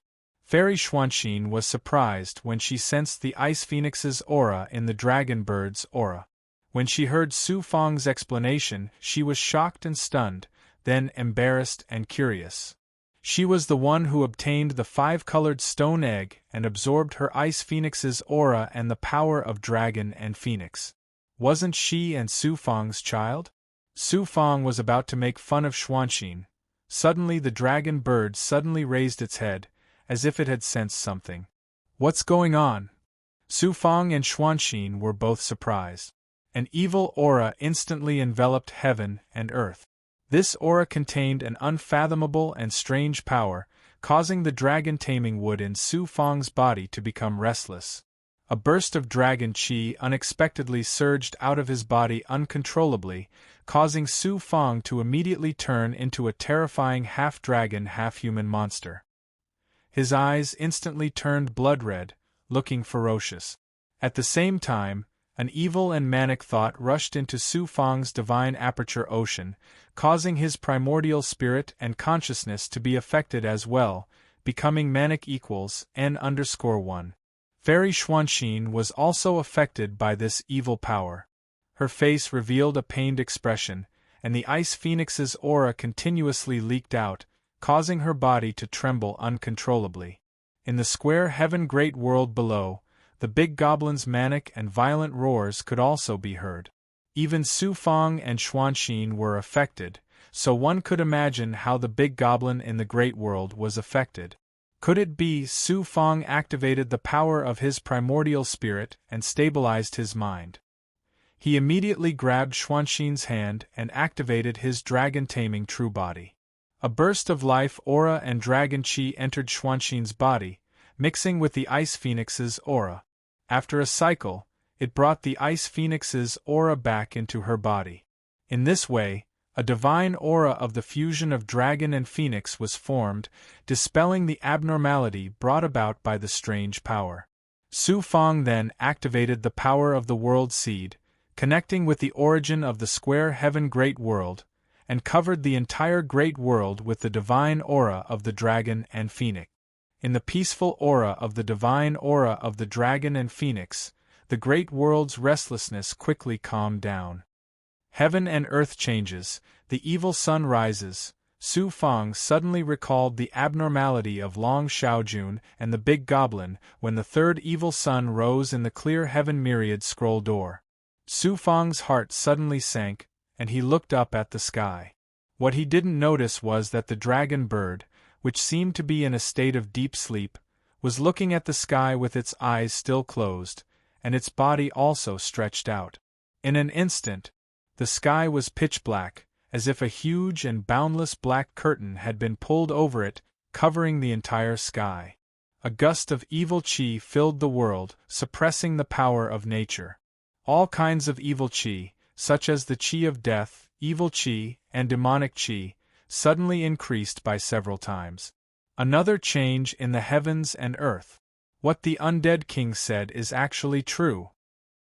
Fairy Xuanxin was surprised when she sensed the Ice Phoenix's aura in the Dragon Bird's aura. When she heard Su Fang's explanation, she was shocked and stunned, then embarrassed and curious. She was the one who obtained the 5-colored stone egg and absorbed her Ice Phoenix's aura and the power of Dragon and Phoenix. Wasn't she and Su Fang's child? Su Fang was about to make fun of Xuanxin. Suddenly the Dragon Bird suddenly raised its head, as if it had sensed something. What's going on? Su Fang and Xuanxin were both surprised. An evil aura instantly enveloped heaven and earth. This aura contained an unfathomable and strange power, causing the dragon-taming wood in Su Fang's body to become restless. A burst of dragon qi unexpectedly surged out of his body uncontrollably, causing Su Fang to immediately turn into a terrifying half-dragon, half-human monster. His eyes instantly turned blood-red, looking ferocious. At the same time, an evil and manic thought rushed into Su Fang's divine aperture ocean, causing his primordial spirit and consciousness to be affected as well, becoming manic equals n_1. Fairy Xuanxin was also affected by this evil power. Her face revealed a pained expression, and the Ice Phoenix's aura continuously leaked out, causing her body to tremble uncontrollably. In the square heaven great world below, the big goblin's manic and violent roars could also be heard. Even Su Fang and Xuanxin were affected, so one could imagine how the big goblin in the great world was affected. Could it be Su Fang activated the power of his primordial spirit and stabilized his mind? He immediately grabbed Xuanxin's hand and activated his dragon-taming true body. A burst of life aura and dragon qi entered Xuanxin's body, mixing with the Ice Phoenix's aura. After a cycle, it brought the Ice Phoenix's aura back into her body. In this way, a divine aura of the fusion of dragon and phoenix was formed, dispelling the abnormality brought about by the strange power. Su Fang then activated the power of the World Seed, connecting with the origin of the square heaven great world, and covered the entire great world with the divine aura of the dragon and phoenix. In the peaceful aura of the divine aura of the dragon and phoenix, the great world's restlessness quickly calmed down. Heaven and earth changes, the evil sun rises. Su Fang suddenly recalled the abnormality of Long Xiaojun and the big goblin when the third evil sun rose in the clear heaven myriad scroll door. Su Fang's heart suddenly sank, and he looked up at the sky. What he didn't notice was that the dragon bird, which seemed to be in a state of deep sleep, was looking at the sky with its eyes still closed, and its body also stretched out. In an instant, the sky was pitch black, as if a huge and boundless black curtain had been pulled over it, covering the entire sky. A gust of evil qi filled the world, suppressing the power of nature. All kinds of evil qi, such as the qi of death, evil qi, and demonic qi, suddenly increased by several times. Another change in the heavens and earth. What the undead king said is actually true.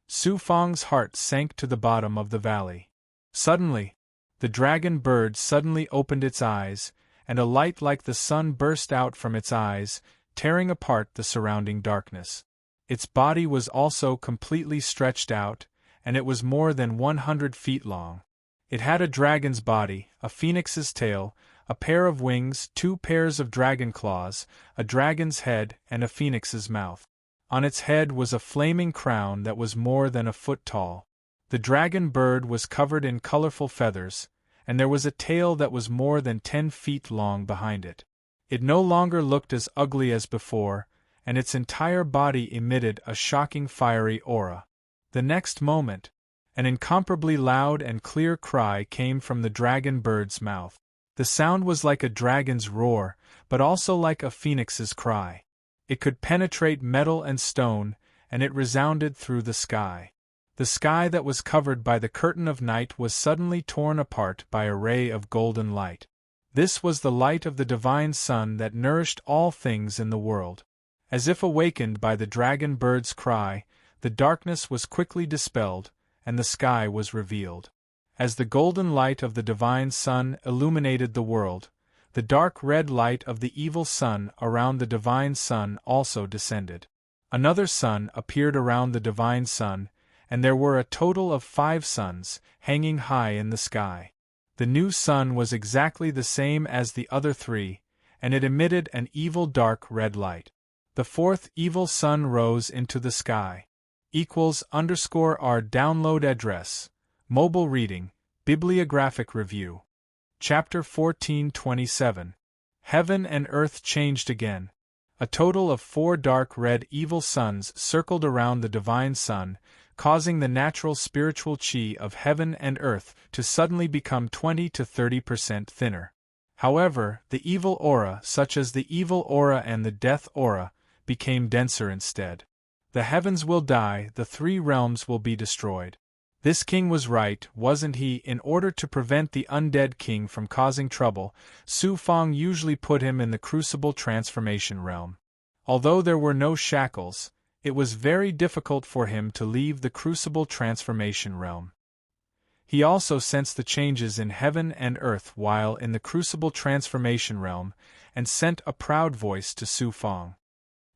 Su Fang's heart sank to the bottom of the valley. Suddenly, the dragon bird suddenly opened its eyes, and a light like the sun burst out from its eyes, tearing apart the surrounding darkness. Its body was also completely stretched out, and it was more than 100 feet long. It had a dragon's body, a phoenix's tail, a pair of wings, 2 pairs of dragon claws, a dragon's head, and a phoenix's mouth. On its head was a flaming crown that was more than a foot tall. The dragon bird was covered in colorful feathers, and there was a tail that was more than 10 feet long behind it. It no longer looked as ugly as before, and its entire body emitted a shocking fiery aura. The next moment, an incomparably loud and clear cry came from the dragon bird's mouth. The sound was like a dragon's roar, but also like a phoenix's cry. It could penetrate metal and stone, and it resounded through the sky. The sky that was covered by the curtain of night was suddenly torn apart by a ray of golden light. This was the light of the divine sun that nourished all things in the world. As if awakened by the dragon bird's cry, the darkness was quickly dispelled, and the sky was revealed. As the golden light of the divine sun illuminated the world, the dark red light of the evil sun around the divine sun also descended. Another sun appeared around the divine sun, and there were a total of 5 suns, hanging high in the sky. The new sun was exactly the same as the other 3, and it emitted an evil dark red light. The 4th evil sun rose into the sky. =our download address, mobile reading, bibliographic review. Chapter 14:27. Heaven and earth changed again. A total of 4 dark red evil suns circled around the divine sun, causing the natural spiritual chi of heaven and earth to suddenly become 20 to 30% thinner. However, the evil aura, such as the evil aura and the death aura, became denser instead. The heavens will die, the 3 realms will be destroyed. This king was right, wasn't he? In order to prevent the undead king from causing trouble, Su Fang usually put him in the crucible transformation realm. Although there were no shackles, it was very difficult for him to leave the crucible transformation realm. He also sensed the changes in heaven and earth while in the crucible transformation realm, and sent a proud voice to Su Fang.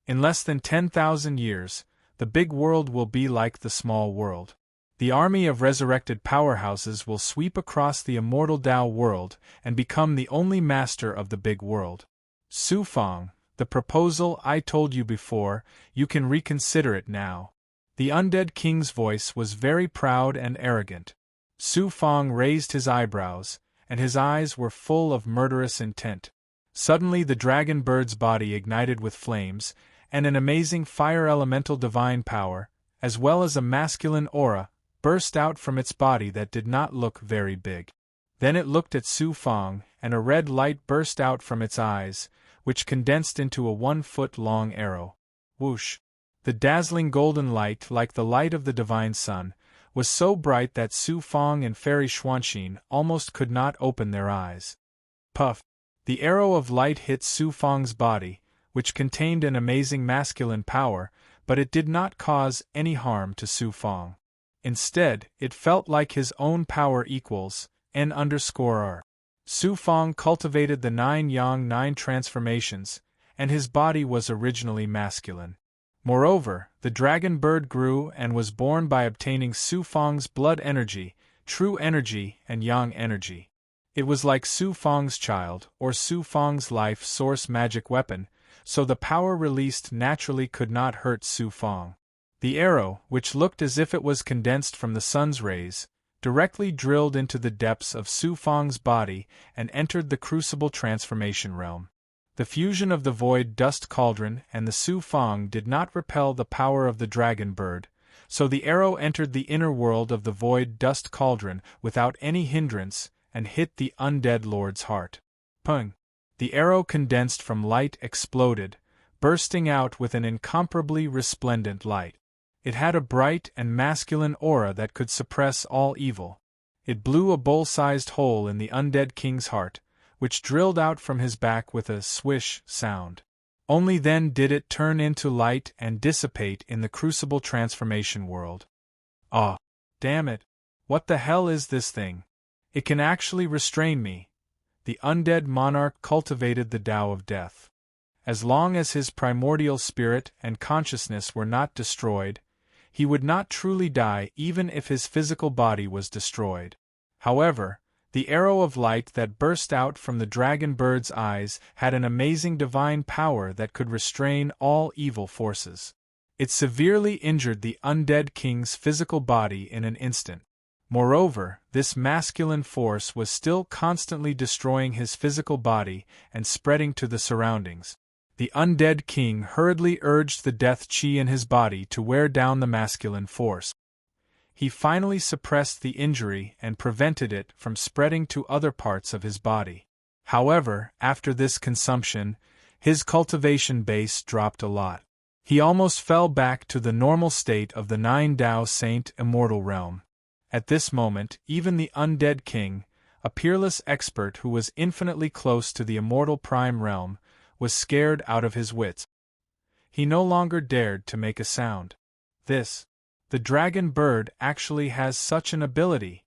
In less than 10,000 years, the big world will be like the small world. The army of resurrected powerhouses will sweep across the immortal Tao world and become the only master of the big world. Su Fang, the proposal I told you before, you can reconsider it now. The undead king's voice was very proud and arrogant. Su Fang raised his eyebrows, and his eyes were full of murderous intent. Suddenly the dragon bird's body ignited with flames, and an amazing fire elemental divine power, as well as a masculine aura, burst out from its body that did not look very big. Then it looked at Su Fang, and a red light burst out from its eyes, which condensed into a 1-foot-long arrow. Whoosh! The dazzling golden light, like the light of the divine sun, was so bright that Su Fang and Fairy Xuanxin almost could not open their eyes. Puff! The arrow of light hit Su Fang's body, which contained an amazing masculine power, but it did not cause any harm to Su Fang. Instead, it felt like his own power equals N_R. Su Fang cultivated the 9 Yang 9 transformations, and his body was originally masculine. Moreover, the dragon bird grew and was born by obtaining Su Fang's blood energy, true energy, and yang energy. It was like Su Fang's child, or Su Fang's life source magic weapon, so the power released naturally could not hurt Su Fang. The arrow, which looked as if it was condensed from the sun's rays, directly drilled into the depths of Su Fang's body and entered the crucible transformation realm. The fusion of the void dust cauldron and the Su Fang did not repel the power of the dragon bird, so the arrow entered the inner world of the void dust cauldron without any hindrance and hit the undead lord's heart. Pung! The arrow condensed from light exploded, bursting out with an incomparably resplendent light. It had a bright and masculine aura that could suppress all evil. It blew a bowl-sized hole in the undead king's heart, which drilled out from his back with a swish sound. Only then did it turn into light and dissipate in the crucible transformation world. Ah! Damn it! What the hell is this thing? It can actually restrain me. The undead monarch cultivated the Tao of death. As long as his primordial spirit and consciousness were not destroyed, he would not truly die even if his physical body was destroyed. However, the arrow of light that burst out from the dragon bird's eyes had an amazing divine power that could restrain all evil forces. It severely injured the undead king's physical body in an instant. Moreover, this masculine force was still constantly destroying his physical body and spreading to the surroundings. The undead king hurriedly urged the death chi in his body to wear down the masculine force. He finally suppressed the injury and prevented it from spreading to other parts of his body. However, after this consumption, his cultivation base dropped a lot. He almost fell back to the normal state of the 9 Tao Saint immortal realm. At this moment, even the undead king, a peerless expert who was infinitely close to the immortal prime realm, was scared out of his wits. He no longer dared to make a sound. The dragon bird actually has such an ability.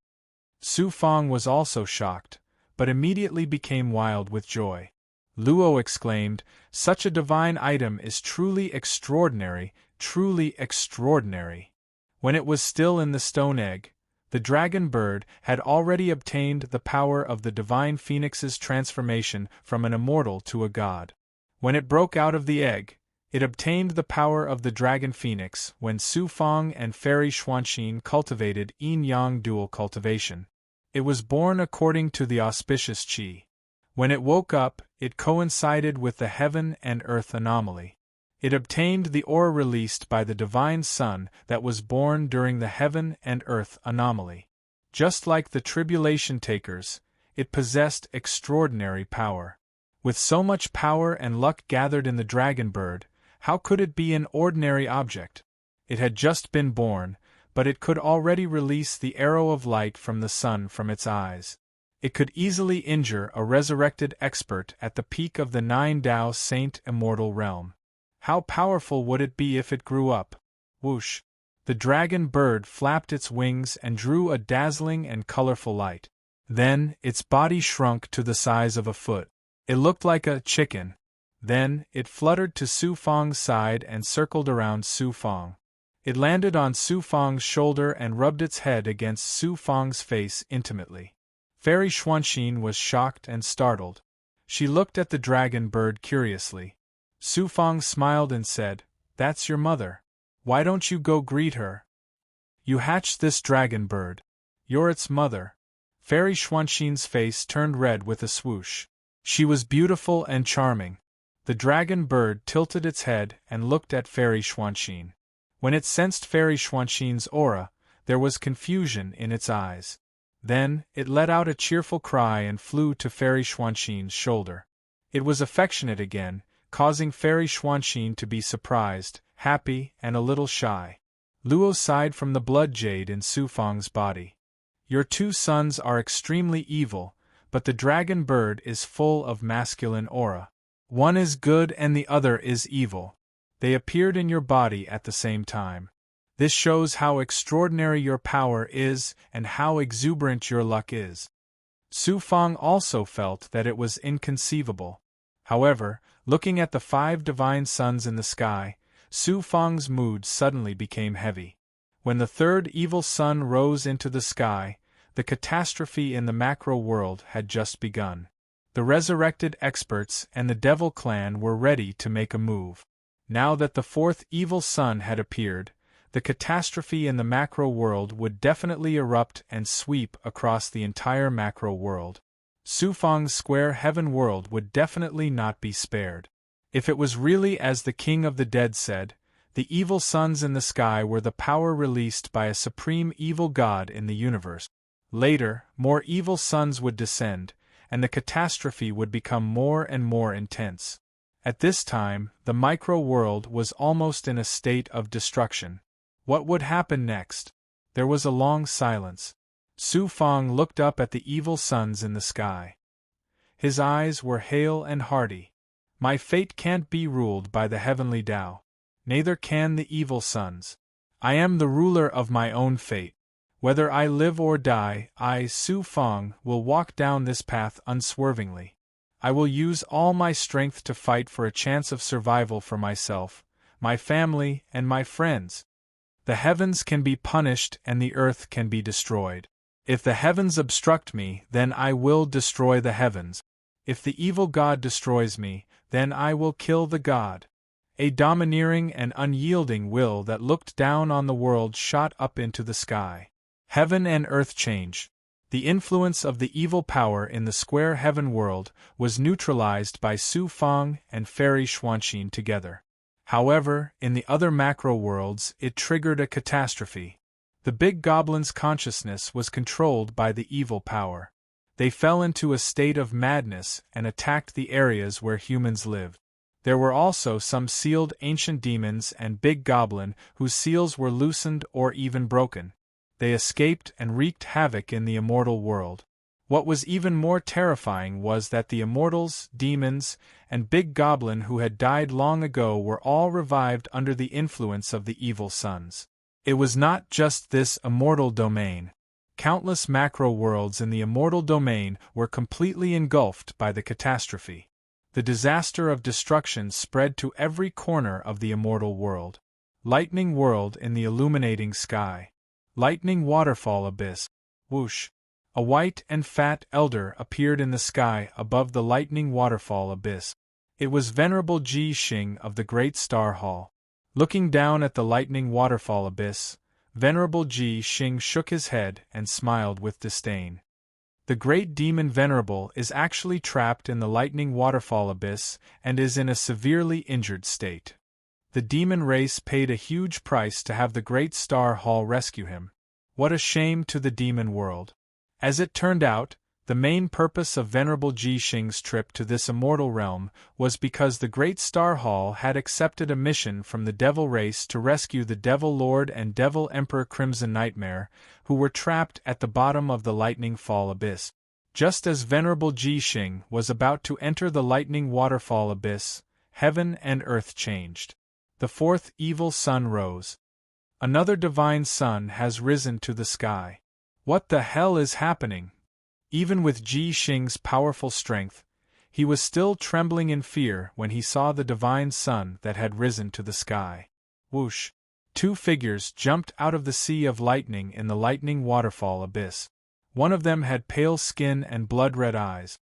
Su Fang was also shocked, but immediately became wild with joy. Luo exclaimed, "Such a divine item is truly extraordinary, truly extraordinary." When it was still in the stone egg, the dragon bird had already obtained the power of the divine phoenix's transformation from an immortal to a god. When it broke out of the egg, it obtained the power of the dragon phoenix when Su Fang and Fairy Xuanxin cultivated yin-yang dual cultivation. It was born according to the auspicious qi. When it woke up, it coincided with the heaven and earth anomaly. It obtained the aura released by the divine sun that was born during the heaven and earth anomaly. Just like the tribulation takers, it possessed extraordinary power. With so much power and luck gathered in the dragon bird, how could it be an ordinary object? It had just been born, but it could already release the arrow of light from the sun from its eyes. It could easily injure a resurrected expert at the peak of the Nine Tao Saint immortal realm. How powerful would it be if it grew up? Whoosh! The dragon bird flapped its wings and drew a dazzling and colorful light. Then, its body shrunk to the size of a foot. It looked like a chicken. Then, it fluttered to Su Fang's side and circled around Su Fang. It landed on Su Fang's shoulder and rubbed its head against Su Fang's face intimately. Fairy Xuanxin was shocked and startled. She looked at the dragon bird curiously. Su Fang smiled and said, "That's your mother. Why don't you go greet her? You hatched this dragon bird. You're its mother." Fairy Xuanxin's face turned red with a swoosh. She was beautiful and charming. The dragon bird tilted its head and looked at Fairy Xuanxin. When it sensed Fairy Xuanxin's aura, there was confusion in its eyes. Then, it let out a cheerful cry and flew to Fairy Xuanxin's shoulder. It was affectionate again, causing Fairy Xuanxin to be surprised, happy, and a little shy. Luo sighed from the blood jade in Su Fang's body. "Your two sons are extremely evil, but the dragon bird is full of masculine aura. One is good and the other is evil. They appeared in your body at the same time. This shows how extraordinary your power is and how exuberant your luck is." Su Fang also felt that it was inconceivable. However, looking at the 5 divine suns in the sky, Su Fang's mood suddenly became heavy. When the 3rd evil sun rose into the sky, the catastrophe in the macro world had just begun. The resurrected experts and the devil clan were ready to make a move. Now that the 4th evil sun had appeared, the catastrophe in the macro world would definitely erupt and sweep across the entire macro world. Su Fang's square heaven world would definitely not be spared. If it was really as the King of the Dead said, the evil suns in the sky were the power released by a supreme evil god in the universe. Later, more evil suns would descend, and the catastrophe would become more and more intense. At this time, the micro-world was almost in a state of destruction. What would happen next? There was a long silence. Su Fang looked up at the evil suns in the sky. His eyes were hale and hearty. "My fate can't be ruled by the heavenly Tao. Neither can the evil suns. I am the ruler of my own fate. Whether I live or die, I, Su Fang, will walk down this path unswervingly. I will use all my strength to fight for a chance of survival for myself, my family, and my friends. The heavens can be punished and the earth can be destroyed. If the heavens obstruct me, then I will destroy the heavens. If the evil god destroys me, then I will kill the god." A domineering and unyielding will that looked down on the world shot up into the sky. Heaven and earth change. The influence of the evil power in the square heaven world was neutralized by Su Fang and Fairy Xuanxin together. However, in the other macro worlds, it triggered a catastrophe. The big goblin's consciousness was controlled by the evil power. They fell into a state of madness and attacked the areas where humans lived. There were also some sealed ancient demons and big goblin whose seals were loosened or even broken. They escaped and wreaked havoc in the immortal world. What was even more terrifying was that the immortals, demons, and big goblin who had died long ago were all revived under the influence of the evil suns. It was not just this immortal domain. Countless macro-worlds in the immortal domain were completely engulfed by the catastrophe. The disaster of destruction spread to every corner of the immortal world. Lightning world in the illuminating sky. Lightning waterfall abyss. Whoosh! A white and fat elder appeared in the sky above the lightning waterfall abyss. It was Venerable Ji Xing of the Great Star Hall. Looking down at the lightning waterfall abyss, Venerable Ji Xing shook his head and smiled with disdain. The great demon Venerable is actually trapped in the lightning waterfall abyss and is in a severely injured state. The demon race paid a huge price to have the Great Star Hall rescue him. What a shame to the demon world. As it turned out, the main purpose of Venerable Ji Xing's trip to this immortal realm was because the Great Star Hall had accepted a mission from the Devil race to rescue the Devil Lord and Devil Emperor Crimson Nightmare, who were trapped at the bottom of the Lightning Fall Abyss. Just as Venerable Ji Xing was about to enter the Lightning Waterfall Abyss, heaven and earth changed. The fourth evil sun rose. Another divine sun has risen to the sky. What the hell is happening? Even with Ji Xing's powerful strength, he was still trembling in fear when he saw the divine sun that had risen to the sky. Whoosh! Two figures jumped out of the sea of lightning in the lightning waterfall abyss. One of them had pale skin and blood-red eyes.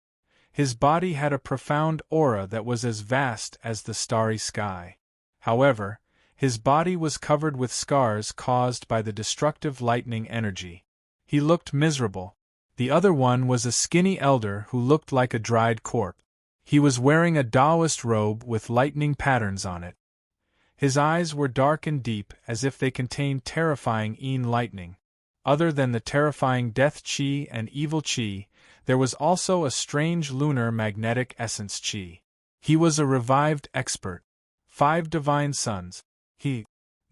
His body had a profound aura that was as vast as the starry sky. However, his body was covered with scars caused by the destructive lightning energy. He looked miserable. The other one was a skinny elder who looked like a dried corpse. He was wearing a Taoist robe with lightning patterns on it. His eyes were dark and deep as if they contained terrifying lightning. Other than the terrifying death chi and evil chi, there was also a strange lunar magnetic essence chi. He was a revived expert. 5 divine suns.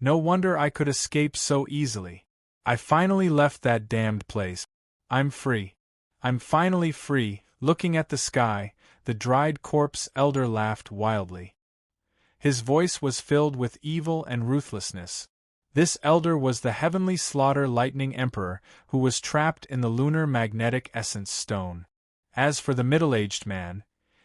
No wonder I could escape so easily. I finally left that damned place. I'm free. I'm finally free. Looking at the sky, the dried corpse elder laughed wildly. His voice was filled with evil and ruthlessness. This elder was the heavenly slaughter lightning emperor who was trapped in the lunar magnetic essence stone. As for the middle-aged man,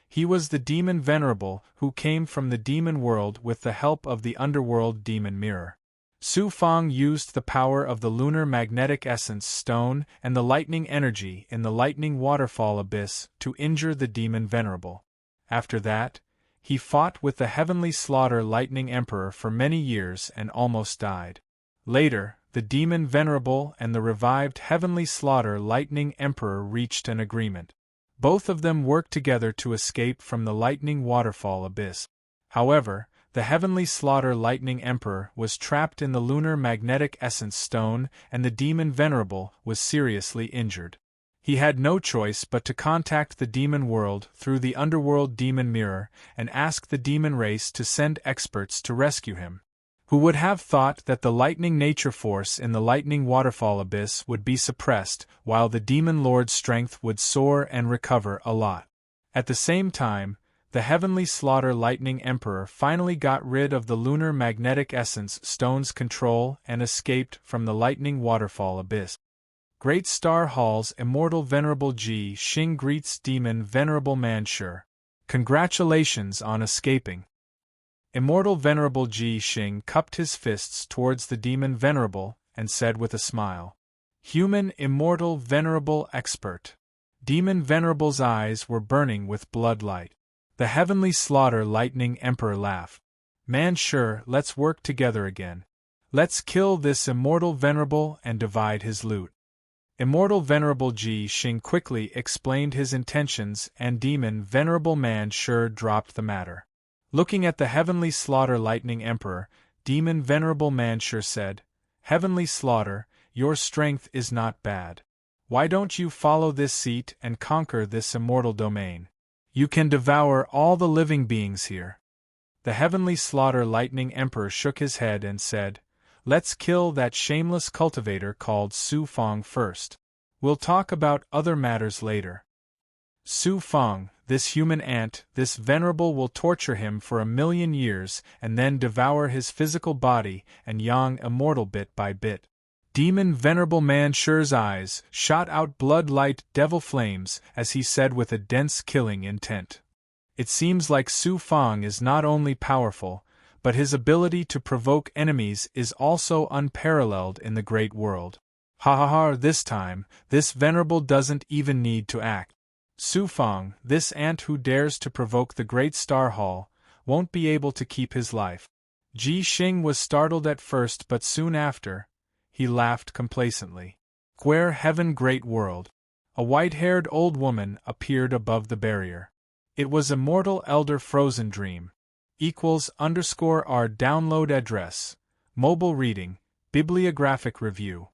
he was the demon Venerable who came from the demon world with the help of the underworld demon mirror. Su Fang used the power of the lunar magnetic essence stone and the lightning energy in the lightning waterfall abyss to injure the demon Venerable. After that, he fought with the heavenly slaughter lightning emperor for many years and almost died. Later, the demon Venerable and the revived heavenly slaughter lightning emperor reached an agreement. Both of them worked together to escape from the lightning waterfall abyss. However, the heavenly slaughter lightning emperor was trapped in the lunar magnetic essence stone and the demon Venerable was seriously injured. He had no choice but to contact the demon world through the underworld demon mirror and ask the demon race to send experts to rescue him. Who would have thought that the lightning nature force in the lightning waterfall abyss would be suppressed while the demon lord's strength would soar and recover a lot. At the same time, the heavenly slaughter lightning emperor finally got rid of the lunar magnetic essence stone's control and escaped from the lightning waterfall abyss. Great Star Hall's immortal Venerable Ji Xing greets demon Venerable Manshur. Congratulations on escaping. Immortal Venerable Ji Xing cupped his fists towards the demon Venerable and said with a smile, "Human immortal venerable expert." Demon Venerable's eyes were burning with blood light. The heavenly slaughter lightning emperor laughed. "Manshur, let's work together again. Let's kill this immortal Venerable and divide his loot." Immortal Venerable Ji Xing quickly explained his intentions and demon Venerable Manshur dropped the matter. Looking at the heavenly slaughter lightning emperor, demon Venerable Manshur said, "Heavenly slaughter, your strength is not bad. Why don't you follow this seat and conquer this immortal domain? You can devour all the living beings here." The heavenly slaughter lightning emperor shook his head and said, "Let's kill that shameless cultivator called Su Fang first. We'll talk about other matters later." Su Fang, this human ant, this venerable will torture him for 1,000,000 years and then devour his physical body and yang immortal bit by bit. Demon Venerable Man Shure's eyes shot out blood-light devil flames as he said with a dense killing intent. It seems like Su Fang is not only powerful, but his ability to provoke enemies is also unparalleled in the great world. Ha ha ha, this time, this venerable doesn't even need to act. Su Fang, this ant who dares to provoke the great Star Hall, won't be able to keep his life. Ji Xing was startled at first, but soon after, he laughed complacently. Square heaven, great world. A white-haired old woman appeared above the barrier. It was Immortal Elder Frozen Dream. =R download address. Mobile reading, bibliographic review.